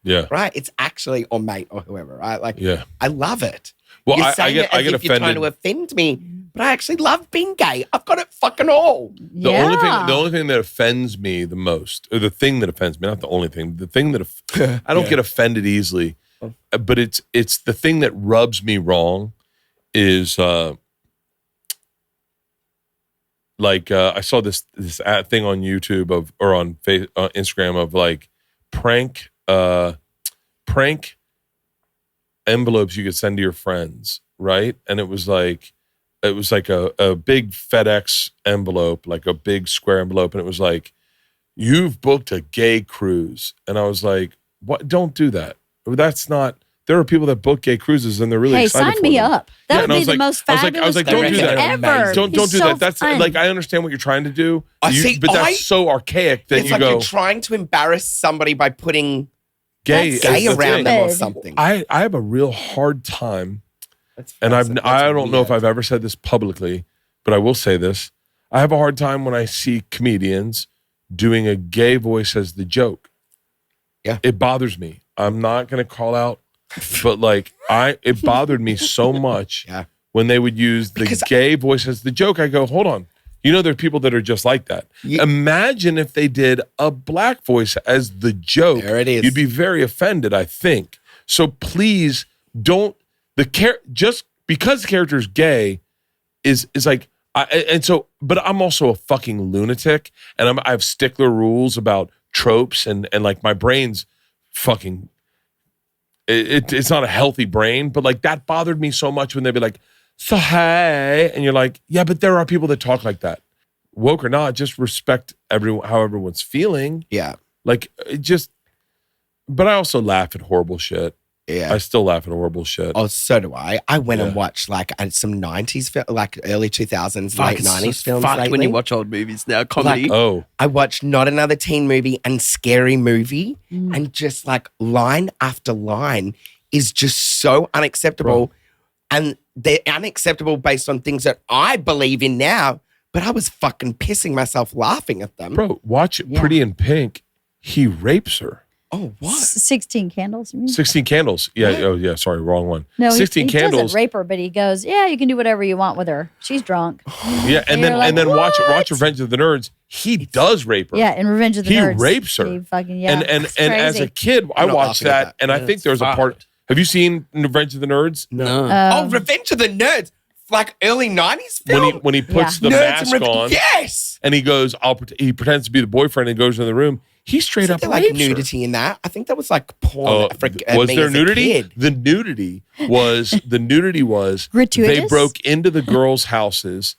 Yeah. Right? It's actually, or mate, or whoever, right? Like, I love it. Well, You're I saying get it as if offended. you're trying to offend me, but I actually love being gay. I've got it fucking all. The only thing that offends me the most, or the thing that offends me, not the only thing, the thing that I don't get offended easily, but it's the thing that rubs me wrong is I saw this thing on YouTube or on Instagram of like prank envelopes you could send to your friends, right? And it was like a big FedEx envelope, like a big square envelope, and it was like, you've booked a gay cruise. And I was like, what? Don't do that. That's not. There are people that book gay cruises and they're really excited. Sign for me them. up. That would be the most fabulous I was like, don't do that. ever. Don't do that. That's like, I understand what you're trying to do, but that's so archaic that it's like you're trying to embarrass somebody by putting gay around them or something. I have a real hard time, and I don't know if I've ever said this publicly, but I will say this. I have a hard time when I see comedians doing a gay voice as the joke. Yeah. It bothers me. I'm not going to call out, but like it bothered me so much when they would use the gay voice as the joke. I go, hold on. You know, there are people that are just like that. Imagine if they did a black voice as the joke. There it is. You'd be very offended, I think. So please just because the character is gay is like, but I'm also a fucking lunatic, and I have stickler rules about tropes, and like my brain's fucking, it's not a healthy brain, but like that bothered me so much when they'd be like, so hey, and you're like, yeah, but there are people that talk like that. Woke or not, just respect how everyone's feeling. Yeah. Like, but I also laugh at horrible shit. Yeah. I still laugh at horrible shit. Oh, so do I. I went and watched like some 90s, like early 2000s, late 90s films Fuck lately. when you watch old movies now, comedy. I watched Not Another Teen Movie and Scary Movie, and just like line after line is just so unacceptable. Bro. And they're unacceptable based on things that I believe in now, but I was fucking pissing myself laughing at them. Bro, watch Pretty in Pink. He rapes her. Oh, what? 16 Candles. You mean? 16 Candles. Yeah. What? Oh, yeah. Sorry, wrong one. No, 16 he Candles. doesn't rape her, but he goes, yeah, you can do whatever you want with her. She's drunk. Yeah, and you're then like, watch Revenge of the Nerds. He does rape her. Yeah, in Revenge of the Nerds. He rapes her. He fucking, And as a kid, I not watched laughing at that, that. and I think there's a part. Have you seen Revenge of the Nerds? No. Oh, Revenge of the Nerds. Like early 90s film? When he puts the Nerds mask on, Yes. and he goes, he pretends to be the boyfriend and goes in the room. He straight up like rapes nudity her. in that. I think that was like porn. Was me there as a nudity? kid. The nudity was Gratuitous? they broke into the girls' houses,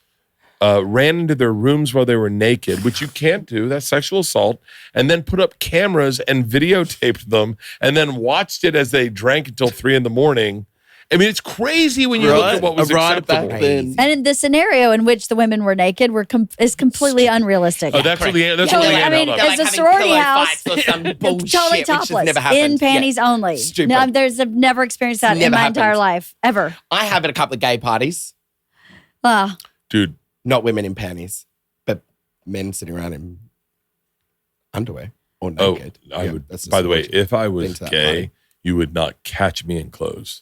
ran into their rooms while they were naked, which you can't do. That's sexual assault. And then put up cameras and videotaped them, and then watched it as they drank until 3 a.m. I mean, it's crazy when you look at what was acceptable. Back then. And in the scenario in which the women were naked is completely unrealistic. Oh, that's what correct. that's Yeah, what I Leanne mean, held They're up. it's a sorority having pillow house. fights or some bullshit, Totally which has topless, never happened. in panties Yeah. only. Stupid. No, I've never experienced that in Never my entire happened. life, ever. I have at a couple of gay parties. Ah, Dude, Not women in panties, but men sitting around in underwear or oh, naked. I Yeah, would. that's just By the way, bullshit. if I Been was to that gay, party. you would not catch me in clothes.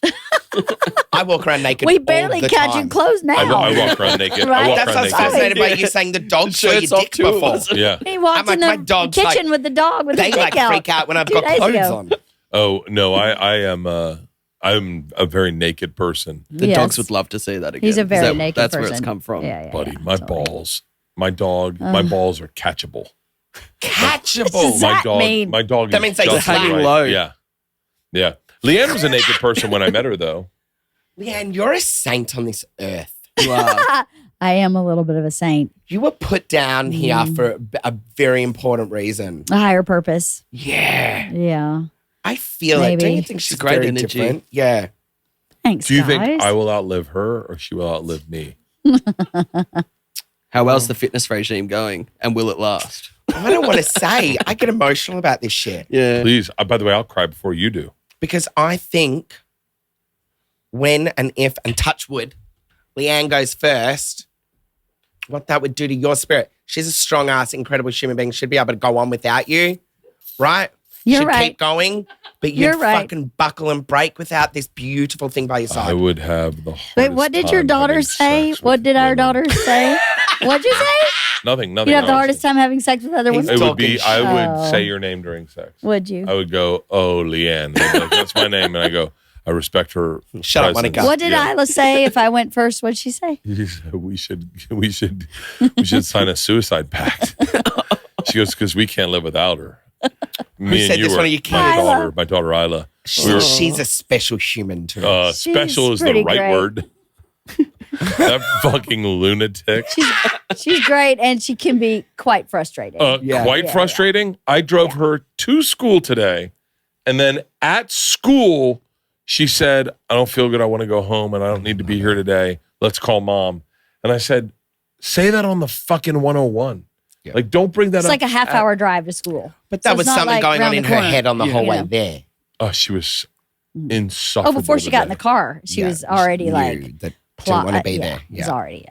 I walk around naked. we all barely the catch time. you clothes now. I walk around naked. Right. I walk That's around what I was naked. fascinated by you saying the dog saw your Shirts off dick too, before. wasn't it? Yeah. He walked I'm like, in my the dog's kitchen like- with the dog with They his dick like out. freak out when I've 2 got days clothes ago. on. Oh no, I am. I'm a very naked person, The Yes. dogs would love to see that again. He's a very naked That's person. where it's come from. Yeah, buddy. yeah, My totally. balls, my dog, my balls are catchable. Catchable. What does My that dog, mean? my dog. That is means they just hang right. low. Yeah, yeah. Leanne was a naked person when I met her, though. Leanne, you're a saint on this earth. You are. I am a little bit of a saint. You were put down here for a very important reason. A higher purpose. Yeah. Yeah. I feel it. Don't Maybe. you think she's great very energy. different? Yeah. Thanks, Do you guys. think I will outlive her, or she will outlive me? How well's the fitness regime going? And will it last? I don't want to say. I get emotional about this shit Yeah. Please. By the way, I'll cry before you do. because I think when and if and touch wood, Leanne goes first, what that would do to your spirit. She's a strong ass, incredible human being. She'd be able to go on without you, right? You're She'd right. keep going, but You're you'd right. fucking buckle and break without this beautiful thing by your I side. would have the hardest Wait, what did your time daughter having say? sex What with did our women. daughter say? What'd you say? Nothing. You'd have the honestly. hardest time having sex with other He's women? It would be. I would Oh. say your name during sex. Would you? I would go, "Oh, Leanne." They'd be like, "That's my name," and I go, "I respect her." Shut up, Monica. presence." What did Yeah. Isla say if I went first? What'd she say? We should sign a suicide pact. She goes, because we can't live without her. Me and said you this were one of your kids? my daughter Isla. We were, She's a special human too. She's special is the pretty right great. word. That fucking lunatic. She's great, and she can be quite frustrating. Quite Yeah, frustrating. I drove her to school today, and then at school, she said, "I don't feel good. I want to go home, and I don't need to be here today. Let's call mom." And I said, "Say that on the fucking 101. Yeah. Like, don't bring that It's up." like a half-hour drive to school. but that So was it's not something like going on round in the her corner. head on the Yeah. whole way Yeah. there. Oh, she was insufferable. Oh, before she got in the today. car, she was already knew like that didn't want to be yeah, there. It was Yeah. already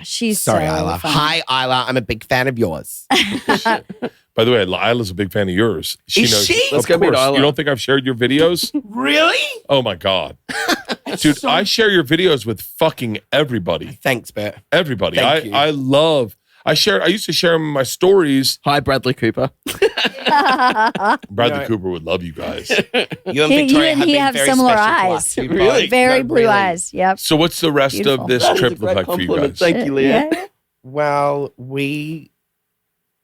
She's Sorry, so Isla. fun. Hi, Isla. I'm a big fan of yours. By the way, Lila's a big fan of yours. She Is knows. she? Of Let's go meet course. Isla. You don't think I've shared your videos? Really? Oh my God. Dude, I share your videos with fucking everybody. Thanks, Bert. Everybody. Thank you. I I used to share them in my stories. Hi, Bradley Cooper. Bradley Cooper would love you guys. You and Victoria he have have very similar special to eyes. us. You Really? both. Very No, blue really. eyes. Yep. So what's the rest Beautiful. of this That is trip a look great like for you compliment. guys? Thank you, Leah. Yeah. Well, we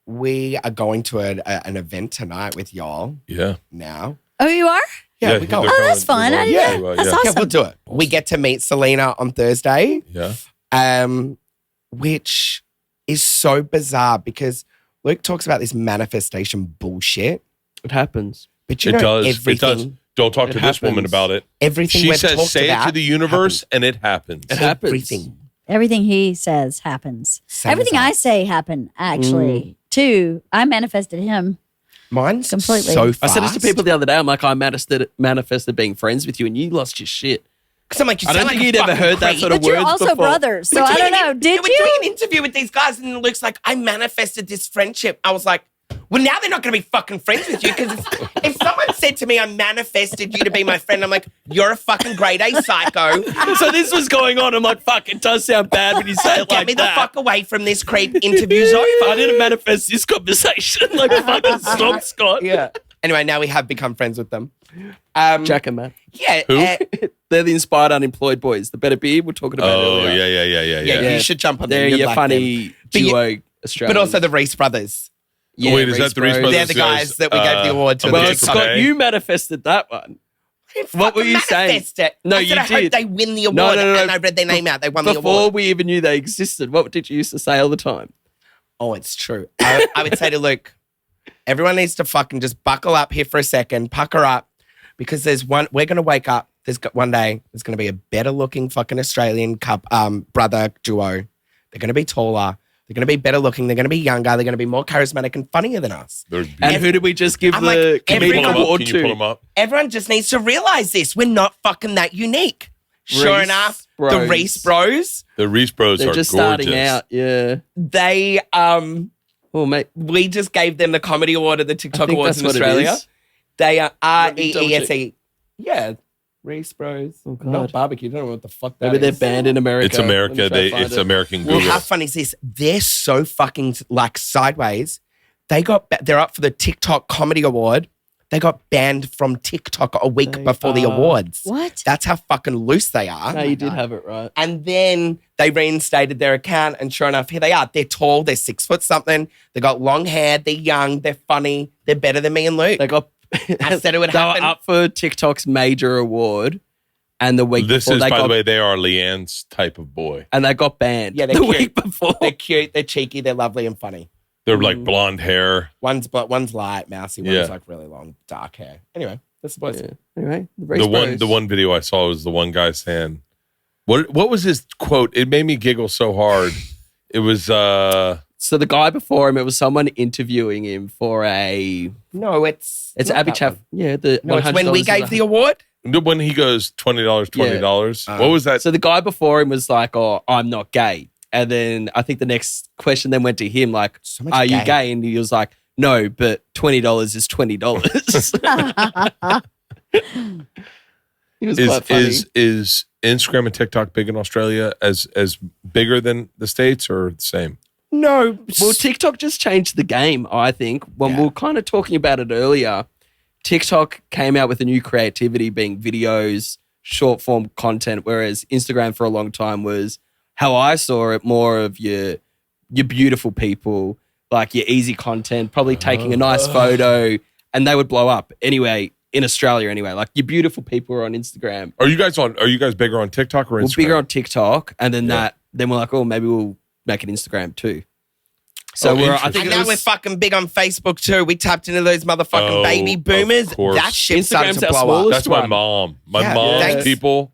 are going to an event tonight with y'all Yeah. now. Oh, you are? Yeah, we go. they're Oh, going- that's fun. they're I going didn't- to, that's yeah. awesome. Yeah, we'll do it. We get to meet Selena on Thursday, Yeah. which is so bizarre because Luke talks about this manifestation bullshit. It happens. But you It know, does. everything, It does. Don't talk to It this woman happens. about it. everything She we've says, talked say about it to the universe, and it happens. It happens. Everything. Everything he says happens. Same Everything as I us. say happen, actually, too. I manifested him. Mine's Completely. so I fast. said this to people the other day. I'm like, I manifested being friends with you, and you lost your shit. Because I'm like, you I sound don't like think a you'd ever fucking heard that creep. sort of But you're words also before. brothers, so We're I doing don't know. an- Did we're you? doing an interview with these guys, and Luke's like, I manifested this friendship. I was like, well, now they're not going to be fucking friends with you because if someone said to me, I manifested you to be my friend, I'm like, you're a fucking grade A psycho. So this was going on. I'm like, fuck, it does sound bad when you say it Get like me that. the fuck away from this creep. Interview's over. I didn't manifest this conversation. Like, fucking stop, Scott. Yeah. Anyway, now we have become friends with them. Jack and Matt. Yeah. Who? They're the inspired unemployed boys. The better beer we're talking about Oh, earlier. yeah. yeah, you should jump on They're them. You'd your like funny them. But you- duo Australian. But also the Reese brothers. Yeah, Wait, is that the Reese Bros. brothers? They're the guys that we gave the award to. a Well, Dick for Scott, Pay? you manifested that one. What were you saying? Manifest it. No, I said, you I hope did. they win the award, No, no. and I read their name out. They won the Before award. we even knew they existed, what did you used to say all the time? Oh, it's true. I would say to Luke, everyone needs to fucking just buckle up here for a second, pucker up, because we're going to wake up. One day, there's going to be a better looking fucking Australian brother duo. They're going to be taller. They're going to be better looking. They're going to be younger. They're going to be more charismatic and funnier than us. And who did we just give I'm the like, comedian everyone- award Can you pull to? them up? Everyone just needs to realize this. We're not fucking that unique. Sure Reese enough, Bros. the Reese bros, The Reese Bros They're are just gorgeous. starting out, yeah. they Oh, mate. we just gave them the comedy award at the I TikTok think Awards that's in what it Australia. is. They are Let me double REESE. Yeah. Reese Bros. Oh, God. Not barbecue. I don't know what the fuck that Maybe they're is. banned in America. It's America. Let me try to find It's it. American Well, Google. how funny is this? They're so fucking like sideways. They're up for the TikTok Comedy Award. They got banned from TikTok a week They before the are- awards. What? That's how fucking loose they are. No, you did have it right. And then they reinstated their account, and sure enough, here they are. They're tall. They're 6 foot something. They got long hair. They're young. They're funny. They're better than me and Luke. They got. I said it would they happen. were up for TikTok's major award, and the week This before is, they by got the way, they are Leanne's type of boy. and they got banned. Yeah, they're the cute. week before. They're cute. They're cheeky. They're lovely and funny. They're like blonde hair. One's light, mousy. One's Yeah. like really long, dark hair. Anyway, that's the boys. Yeah. Anyway, The one video I saw was the one guy saying, "What was his quote?" It made me giggle so hard. It was So the guy before him, it was someone interviewing him for a. No, it's It's not Abby that Chaff. one. Yeah, the No, it's when we $100 gave the award. when he goes $20, $20. Yeah. What was that? So the guy before him was like, "Oh, I'm not gay," and then I think the next question then went to him like, So much "Are you gay. gay?" And he was like, "No, but $20 is $20." He was quite funny. Is Instagram and TikTok big in Australia as bigger than the States or the same? No, Well, TikTok just changed the game, I think. When we were kind of talking about it earlier, TikTok came out with a new creativity being videos, short form content, whereas Instagram for a long time was how I saw it, more of your beautiful people, like your easy content, probably taking a nice photo, and they would blow up. Anyway, in Australia anyway, like your beautiful people are on Instagram. Are you guys bigger on TikTok or Instagram? We're bigger on TikTok, and then then we're like, oh, maybe we'll make an Instagram too. So Oh, I interesting. think and it now was, we're fucking big on Facebook too. We tapped into those motherfucking Oh, baby of boomers. course. That shit started Instagram's to our blow up. smallest That's my one. mom. My Yeah, mom's thanks. people.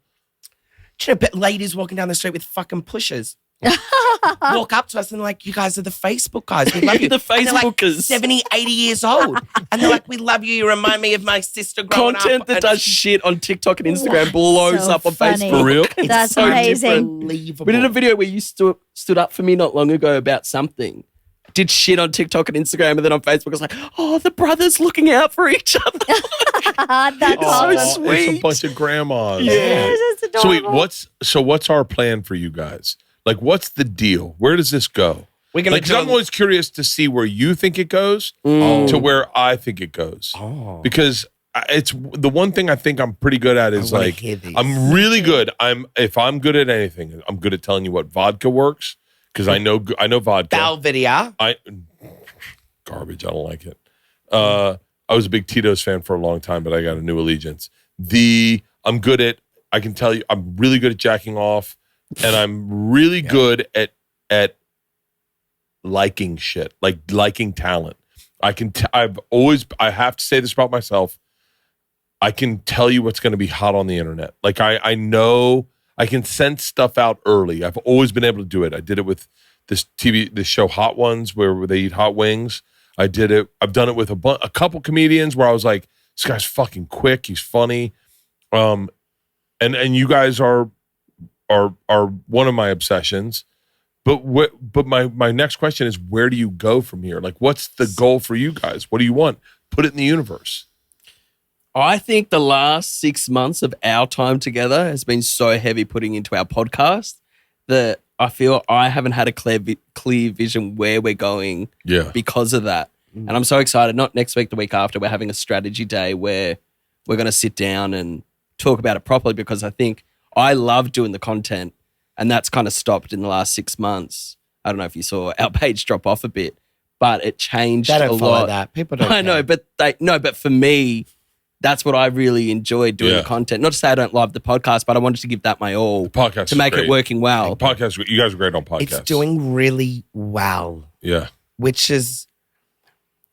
Do you know, but ladies walking down the street with fucking pushers walk up to us and they're like, you guys are the Facebook guys. We love you. The And they're like Facebookers. 70, 80 years old. And they're like, we love you. You remind me of my sister growing content up. that And does shit on TikTok and Instagram blows So up on funny. Facebook. For real? it's That's so amazing. unbelievable. We did a video where you stood up for me not long ago about something. Did shit on TikTok and Instagram, and then on Facebook, I was like, oh, the brothers looking out for each other. That's so awesome. sweet. It's a bunch of grandmas. Yeah. It's So wait, adorable. what's our plan for you guys? Like, what's the deal? Where does this go? We're gonna Like, 'cause I'm always curious to see where you think it goes to where I think it goes. Because it's the one thing I think I'm pretty good at is like I'm really good. If I'm good at anything, I'm good at telling you what vodka works because I know vodka. Belvedere. Garbage. I don't like it. I was a big Tito's fan for a long time, but I got a new allegiance. I'm good at. I can tell you, I'm really good at jacking off, and I'm really good at liking shit, like liking talent. I have to say this about myself. I can tell you what's going to be hot on the internet. Like I know I can sense stuff out early. I've always been able to do it. I did it with this show Hot Ones where they eat hot wings. I've done it with a couple comedians where I was like, this guy's fucking quick. He's funny. And you guys are one of my obsessions. But my next question is, where do you go from here? Like, what's the goal for you guys? What do you want? Put it in the universe. I think the last 6 months of our time together has been so heavy putting into our podcast that I feel I haven't had a clear vision where we're going because of that. And I'm so excited. Not next week, the week after, we're having a strategy day where we're going to sit down and talk about it properly because I think I love doing the content and that's kind of stopped in the last 6 months. I don't know if you saw our page drop off a bit, but it changed a lot. They don't follow that. People don't I know, but for me, that's what I really enjoyed doing the content. Not to say I don't love the podcast, but I wanted to give that my all to make it working well. Podcast, you guys are great on podcasts. It's doing really well. Yeah. Which is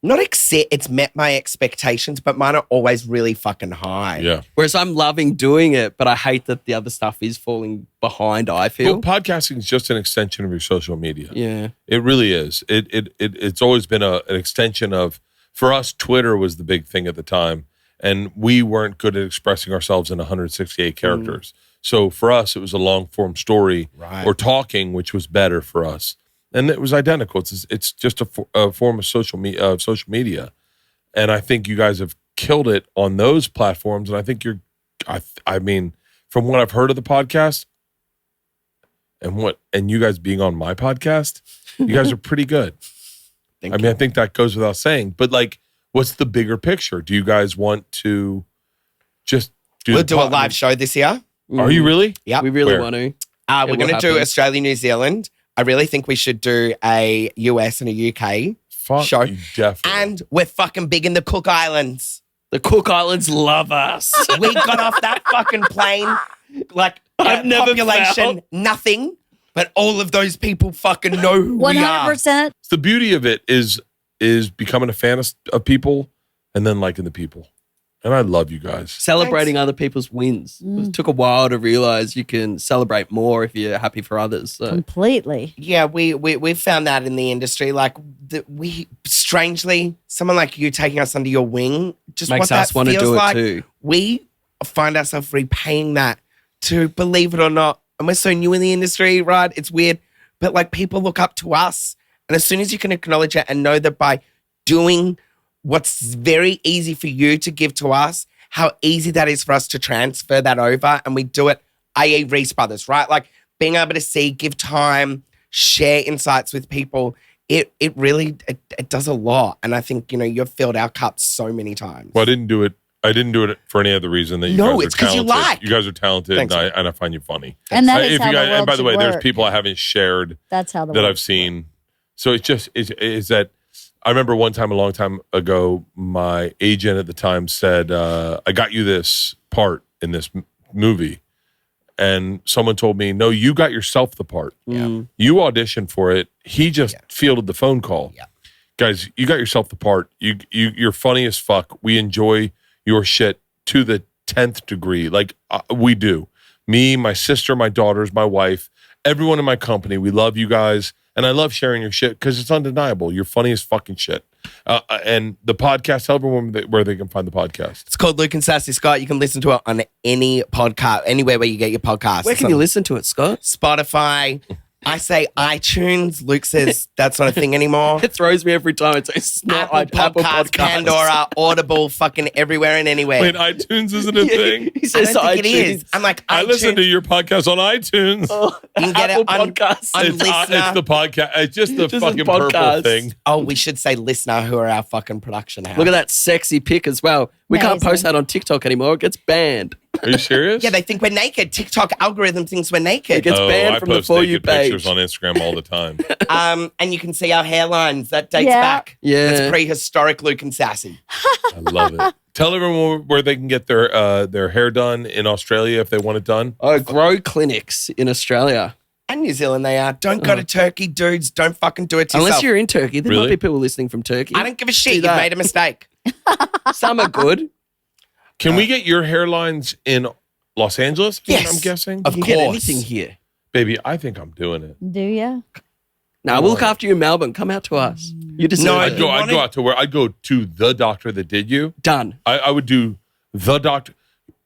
it's met my expectations, but mine are always really fucking high. Yeah. Whereas I'm loving doing it, but I hate that the other stuff is falling behind, I feel. Well, podcasting is just an extension of your social media. Yeah. It really is. It's always been an extension of, for us, Twitter was the big thing at the time. And we weren't good at expressing ourselves in 168 characters. So for us, it was a long form story or talking, which was better for us. And it was identical. It's just a form of social media. And I think you guys have killed it on those platforms. And I think I mean, from what I've heard of the podcast and you guys being on my podcast, you guys are pretty good. I think that goes without saying. But like, what's the bigger picture? Do you guys want to just do We'll do a live show this year. Are you really? Yeah. We really want to. We're going to do Australia, New Zealand. I really think we should do a US and a UK show. Definitely. And we're fucking big in the Cook Islands. The Cook Islands love us. We got off that fucking plane, like I've never population, nothing. But all of those people fucking know who we are. 100%. The beauty of it is becoming a fan of people and then liking the people. And I love you guys. Celebrating other people's wins. It took a while to realize you can celebrate more if you're happy for others. So. Completely. Yeah, we found that in the industry. Like, we strangely, someone like you taking us under your wing, just makes what us that want to feels do like, it too. We find ourselves repaying that to, believe it or not, and we're so new in the industry, right? It's weird, but like, people look up to us. And as soon as you can acknowledge it and know that by doing what's very easy for you to give to us, how easy that is for us to transfer that over. And we do it, i.e. Reese Brothers, right? Like, being able to see, give time, share insights with people, it really does a lot. And I think, you've filled our cups so many times. Well, I didn't do it for any other reason than you guys are talented. You guys are talented. Thanks, and I find you funny. And that is how the world and by the way, should there's work. people I haven't shared That's how the that world I've seen. So it's just, is that I remember one time, a long time ago, my agent at the time said, I got you this part in this movie. And someone told me, no, you got yourself the part. Yeah. You auditioned for it. He just fielded the phone call. Yeah. Guys, you got yourself the part. You're funny as fuck. We enjoy your shit to the 10th degree. Like we do. Me, my sister, my daughters, my wife, everyone in my company. We love you guys. And I love sharing your shit because it's undeniable. You're funny as fucking shit. And the podcast, tell everyone where they can find the podcast. It's called Luke and Sassy Scott. You can listen to it on any podcast, anywhere where you get your podcasts. Where can you listen to it, Scott? Spotify, I say iTunes. Luke says that's not a thing anymore. It throws me every time. It's not Apple Podcasts, Pandora, Audible, fucking everywhere and anywhere. Wait, iTunes isn't a thing? He I says don't think iTunes. it is. I'm like, I listen to your podcast on iTunes. Oh, You can get Apple it on Podcasts. on it's Listener. the podcast. It's just the Just fucking a purple podcast. thing. Oh, we should say listener, who are our fucking production house. Look at that sexy pic as well. We can't Amazing. post that on TikTok anymore. It gets banned. Are you serious? Yeah, they think we're naked. TikTok algorithm thinks we're It naked. gets banned I from the post For You naked page. pictures on Instagram all the time. And you can see our hairlines. That dates Yeah. back. Yeah. That's prehistoric Luke and Sassy. I love it. Tell everyone where they can get their hair done in Australia if they want it done. Oh, grow clinics in Australia. And New Zealand they are. Don't go to Turkey, dudes. Don't fucking do it to Unless yourself. you're in Turkey. There Really? might be people listening from Turkey. I don't give a shit. Do You've that. made a mistake. Some are good. Can we get your hairlines in Los Angeles? Yes. I'm guessing. Of You can get course. anything here. Baby, I think I'm doing it. Do you? No, we'll look after you in Melbourne. Come out to us. You deserve No, it. I'd go out to where I'd go to the doctor that did you. Done. I would do the doctor.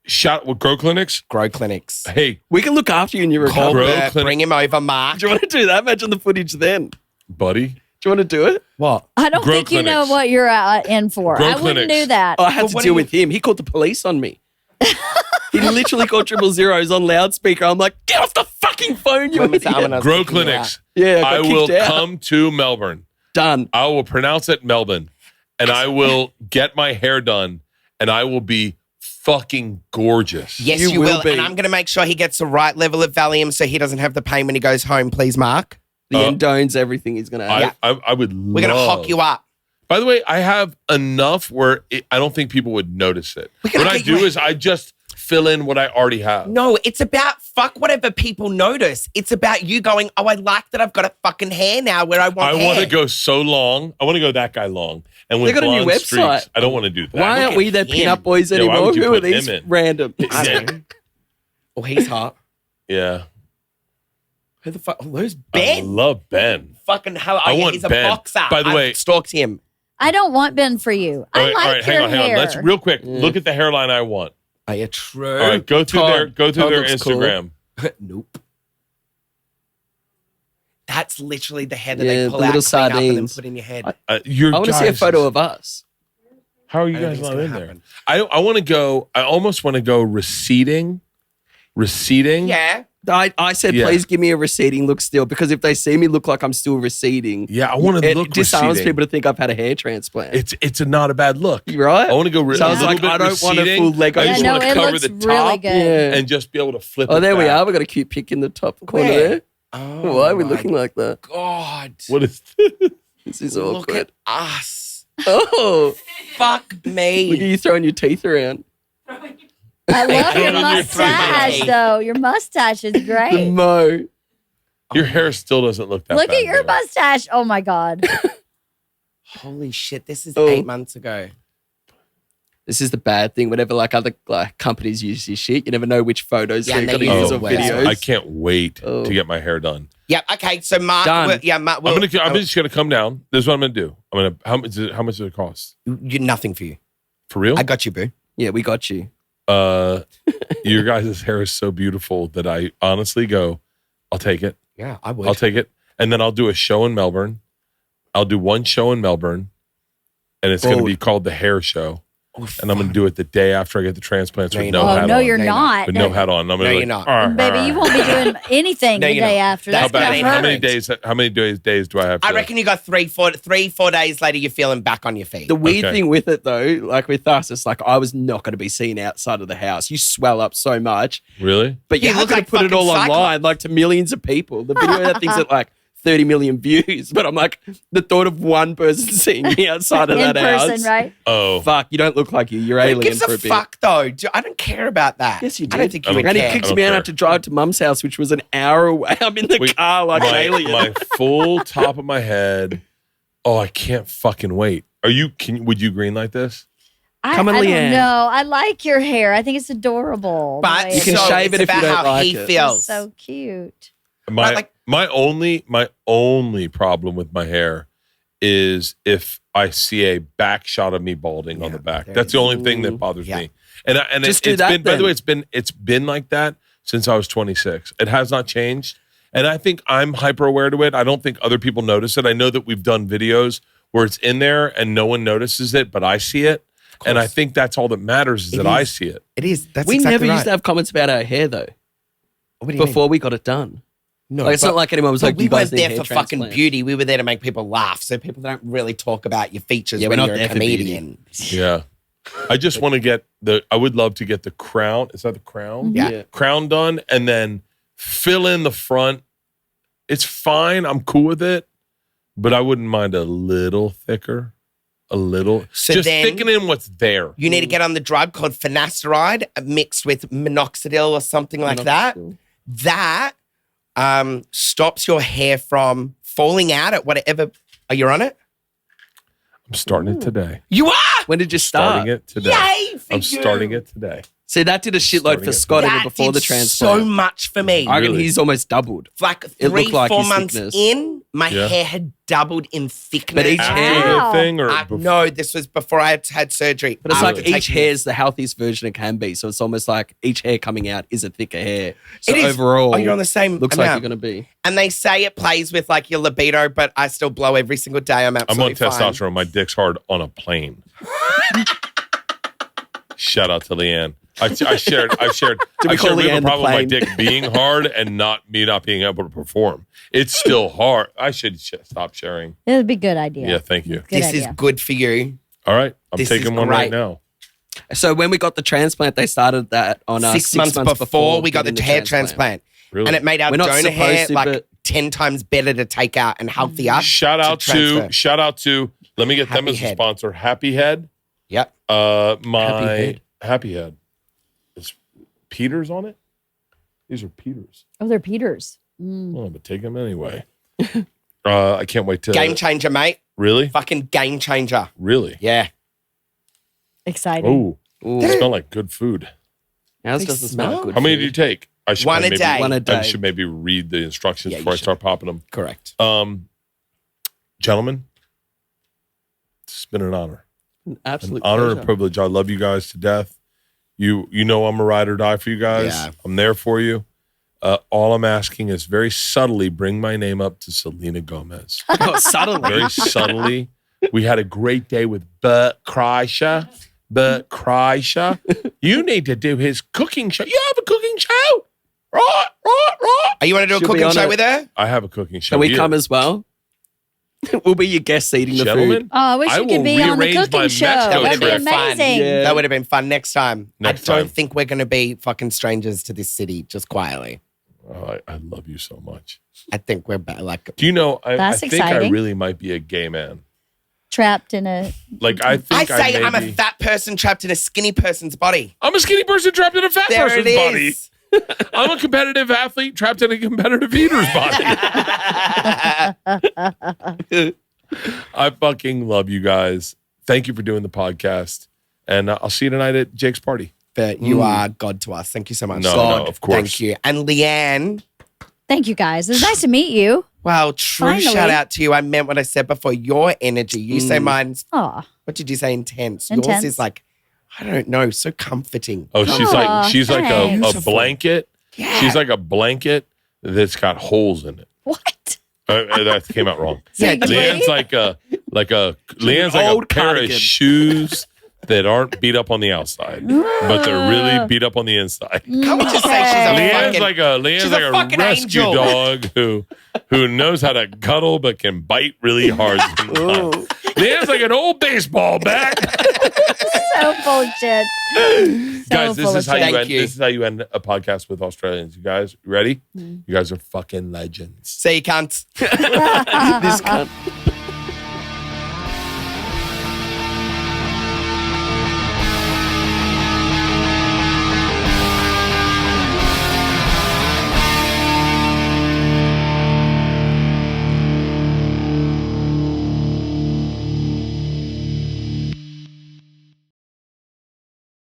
Shout with grow clinics. Grow clinics. Hey, We can look after you in your Call recovery. Grow Bert, clinic. bring him over, Mark. Do you want to do that? Imagine the footage then. Do buddy. you want to do it? What? I don't Grow think you know clinics. what you're in for. Grow I wouldn't clinics. do that. Oh, I had Well, to what deal do you- with him. He called the police on me. He literally called 000 on loudspeaker. I'm like, get off the fucking phone, you When was idiot. that when I was Grow kicking you clinics. Yeah, I I got will kicked out. come to Melbourne. Done. I will pronounce it Melbourne, and I will get my hair done, and I will be fucking gorgeous. Yes, You you, will will. be. And I'm going to make sure he gets the right level of Valium so he doesn't have the pain when he goes home. Please, Mark. The Uh, endones, everything he's going to have. I would. We're going to hock you up. By the way, I have enough where I don't think people would notice it. We're gonna What I get you do a- is I just fill in what I already have. No, it's about fuck whatever people notice. It's about you going, oh, I like that I've got a fucking hair now where I want I hair. want to go so long. I want to go that guy long. And with They got a new blonde website. streaks, I don't want to do that. Why Look aren't at we their him. pin-up boys Yeah, why anymore? would you Who are put these him in? random? Yeah. Oh, he's hot. Yeah. Who the fuck? Who's I Ben? love Ben. Fucking hell. I want he's a Ben. boxer. By the I've way- stalked him. I don't want Ben for you. I like all right, your hang hair. on. Let's real quick look at the hairline I want. Are you true? All right, go through Todd their looks cool. Instagram. Nope. That's literally the hair that Yeah, they the pull out, little clean up, and then sardines. put in your head. I Your want to see a guys- photo of us. How are you I don't guys think it's not gonna in there? happen. I want to go. I almost want to go receding. Yeah. I said, Yeah. please give me a receding look still, because if they see me look like I'm still receding, Yeah, I want to it look disarms receding. people to think I've had a hair transplant. It's not a bad look. You right? I want to go. So I was a little like, bit I don't want a receding. full Lego I Yeah, just set. no, want to it cover looks the really top good. Yeah. and just be able to flip. Oh, it there we back. are. We've got a cute pic in the top corner Where? there. Oh, Why are we my looking like that? God. What is this? This is Look awkward. at us. Oh, Fuck look at me. you throwing your teeth around. I love your You're mustache, throwing though. Your mustache is The great. mo. Your hair still doesn't look that Look bad. at your though. mustache. Oh my God. Holy shit. This is Oh. 8 months ago. This is the bad thing. Whenever like other companies use this shit, you never know which photos Yeah, they're they going to use use it or well. videos. I can't wait Oh. to get my hair done. Yeah. Okay. So Mark. Done. Mark. I'm just gonna come down. This is what I'm gonna do. How much does it cost? Nothing for you. For real? I got you, boo. Yeah, we got you. Your guys' hair is so beautiful that I honestly go, I'll take it. Yeah, I would. I'll take it. And then I'll do a show in Melbourne. I'll do one show in Melbourne, and it's going to Bold. be called the Hair Show. Oh, And I'm going to do it the day after I get the transplants No, with you're no not. hat Oh, no, on. you're No, you're not. With no hat on. I'm No, gonna be you're like, not. "Arr, Baby, you arr." won't be doing anything No, the you're day not. after. How That's That's bad? gonna bad. How hurt. many days? How many days do I have? To, I reckon you got 3-4 days later, you're feeling back on your feet. The weird Okay. thing with it though, like with us, it's like I was not going to be seen outside of the house. You swell up so much, Really? but you Yeah, you look look at like put it all fucking online, like to millions of people. The video that thing's at like 30 million views, but I'm like, the thought of one person seeing me outside of In that person, house. right? Oh, Fuck, you don't look like you. You're Who alien gives for a a bit. fuck though? I don't care about that. Yes, you I don't did. think I you don't would And care. it kicks I don't me out. I care. have to drive to mum's house, which was an hour away. I'm in the Wait, car like an alien. my full top of my head. Oh, I can't fucking wait. Would you green like this? Come on, I Leanne. don't know. I like your hair. I think it's adorable. the But way You can so shave it's it if you about don't how like he it. feels. It's so cute. My only problem with my hair is if I see a back shot of me balding on Yeah, the back. there That's the you only thing that bothers Yeah. me. And Just do it's that been, by the then. way, it's been like that since I was 26. It has not changed. And I think I'm hyper aware to it. I don't think other people notice it. I know that we've done videos where it's in there and no one notices it, but I see it. And I think that's all that matters is that I see it. It is. That's We exactly never right. used to have comments about our hair though. What do you Before we got it done. No, Like, it's not like anyone was like, we you guys weren't need there hair for fucking transplant. beauty. We were there to make people laugh. So people don't really talk about your features Yeah, when we're not you're a there for beauty. comedian. Yeah. I just want to get I would love to get the crown. Is that the crown? Yeah. Yeah. Crown done and then fill in the front. It's fine. I'm cool with it. But I wouldn't mind a little thicker. A little. So just then- thickening what's there. You need to get on the drug called finasteride mixed with minoxidil or something like that. That stops your hair from falling out at whatever. Are you on it? I'm starting it today. You are? When did you Starting start? it today. Yay for I'm you. starting it today. See, that did a shitload Starting for it. Scott even That before the did transplant. so much for me. I reckon Really? he's almost doubled. Like It 3, looked like 4 his months thickness. in, my Yeah. hair had doubled in thickness. But each After hair- the thing or No, this was before I had surgery. But it's After like each taking- hair is the healthiest version it can be. So it's almost like each hair coming out is a thicker hair. So It is. overall, Oh, you're on the same looks amount. like you're going to be. And they say it plays with like your libido, but I still blow every single day. I'm I'm absolutely on fine. testosterone. My dick's hard on a plane. Shout out to Leanne. I've shared we we call have a Leanne the problem with my plane? dick being hard and me not being able to perform. It's still hard. I should stop sharing. It would be a good idea. Yeah, thank you. Good This idea. is good for you. All right, I'm This taking is one right great. now. So when we got the transplant, they started that on 6 months before we got the getting hair transplant. Really? And it made our We're not donor hair supposed to, like but- 10 times better to take out and healthier. Shout out transfer. to let me get them Happy as a Head. sponsor. Happy Head. Yep. My Happy Head. Is Peters on it? These are Peters. Oh, they're Peters. Mm. Oh, but take them anyway. I can't wait to Game changer, mate. Really? Fucking game changer. Really? Yeah. Exciting. Oh, they smell like good food. Ours They doesn't smell? smell good. How many food. do you take? I should One a maybe, day. One a I day. should maybe read the instructions Yeah, you before I should. start popping them. Correct. Gentlemen, it's been an honor. An absolute An honor and pleasure. privilege. I love you guys to death. You know I'm a ride or die for you guys. Yeah. I'm there for you. All I'm asking is very subtly bring my name up to Selena Gomez. Oh, subtly. Very subtly. We had a great day with BertKreischer. BertKreischer. You need to do his cooking show. You have a cooking show? Right. Are you want to do a Should we cooking on show it? with her? I have a cooking show. Can we here. come as well? We'll be your guests eating the Gentlemen, food. Oh, I wish I you will could be on the rearrange my cooking show. Mexico That'd be trip. amazing. Yeah. That would have been fun next time. Next I don't time. think we're going to be fucking strangers to this city just quietly. Oh, I love you so much. I think we're like. Do you know, I That's think I exciting. really might be a gay man. Trapped in a. Like, I I think say I'm a maybe- fat person trapped in a skinny person's body. I'm a skinny person trapped in a fat There person's it body. is. I'm a competitive athlete trapped in a competitive eater's body. I fucking love you guys. Thank you for doing the podcast. And I'll see you tonight at Jake's party. But you are God to us. Thank you so much. No, God. no, of course. Thank you. And Leanne, Thank you guys. It was nice to meet you. well, true Finally. shout out to you. I meant what I said before. Your energy. You say mine's, Oh, what did you say? Intense. Intense. Yours is like, I don't know, so comforting. Oh, she's Aw, like a thanks. blanket. Yeah. She's like a blanket that's got holes in it. what? That came out wrong. Yeah, Leanne's like a Leanne's like a old pair cardigan. of shoes that aren't beat up on the outside, but they're really beat up on the inside. Can't we just say she's a Leanne's fucking, like a she's a fucking rescue angel. dog who knows how to cuddle but can bite really hard sometimes. Leanne's like an old baseball bat. So bullshit. Guys, this is how you Thank end. you. This is how you end a podcast with Australians. You guys ready? You guys are fucking legends. say you can't. This cunt.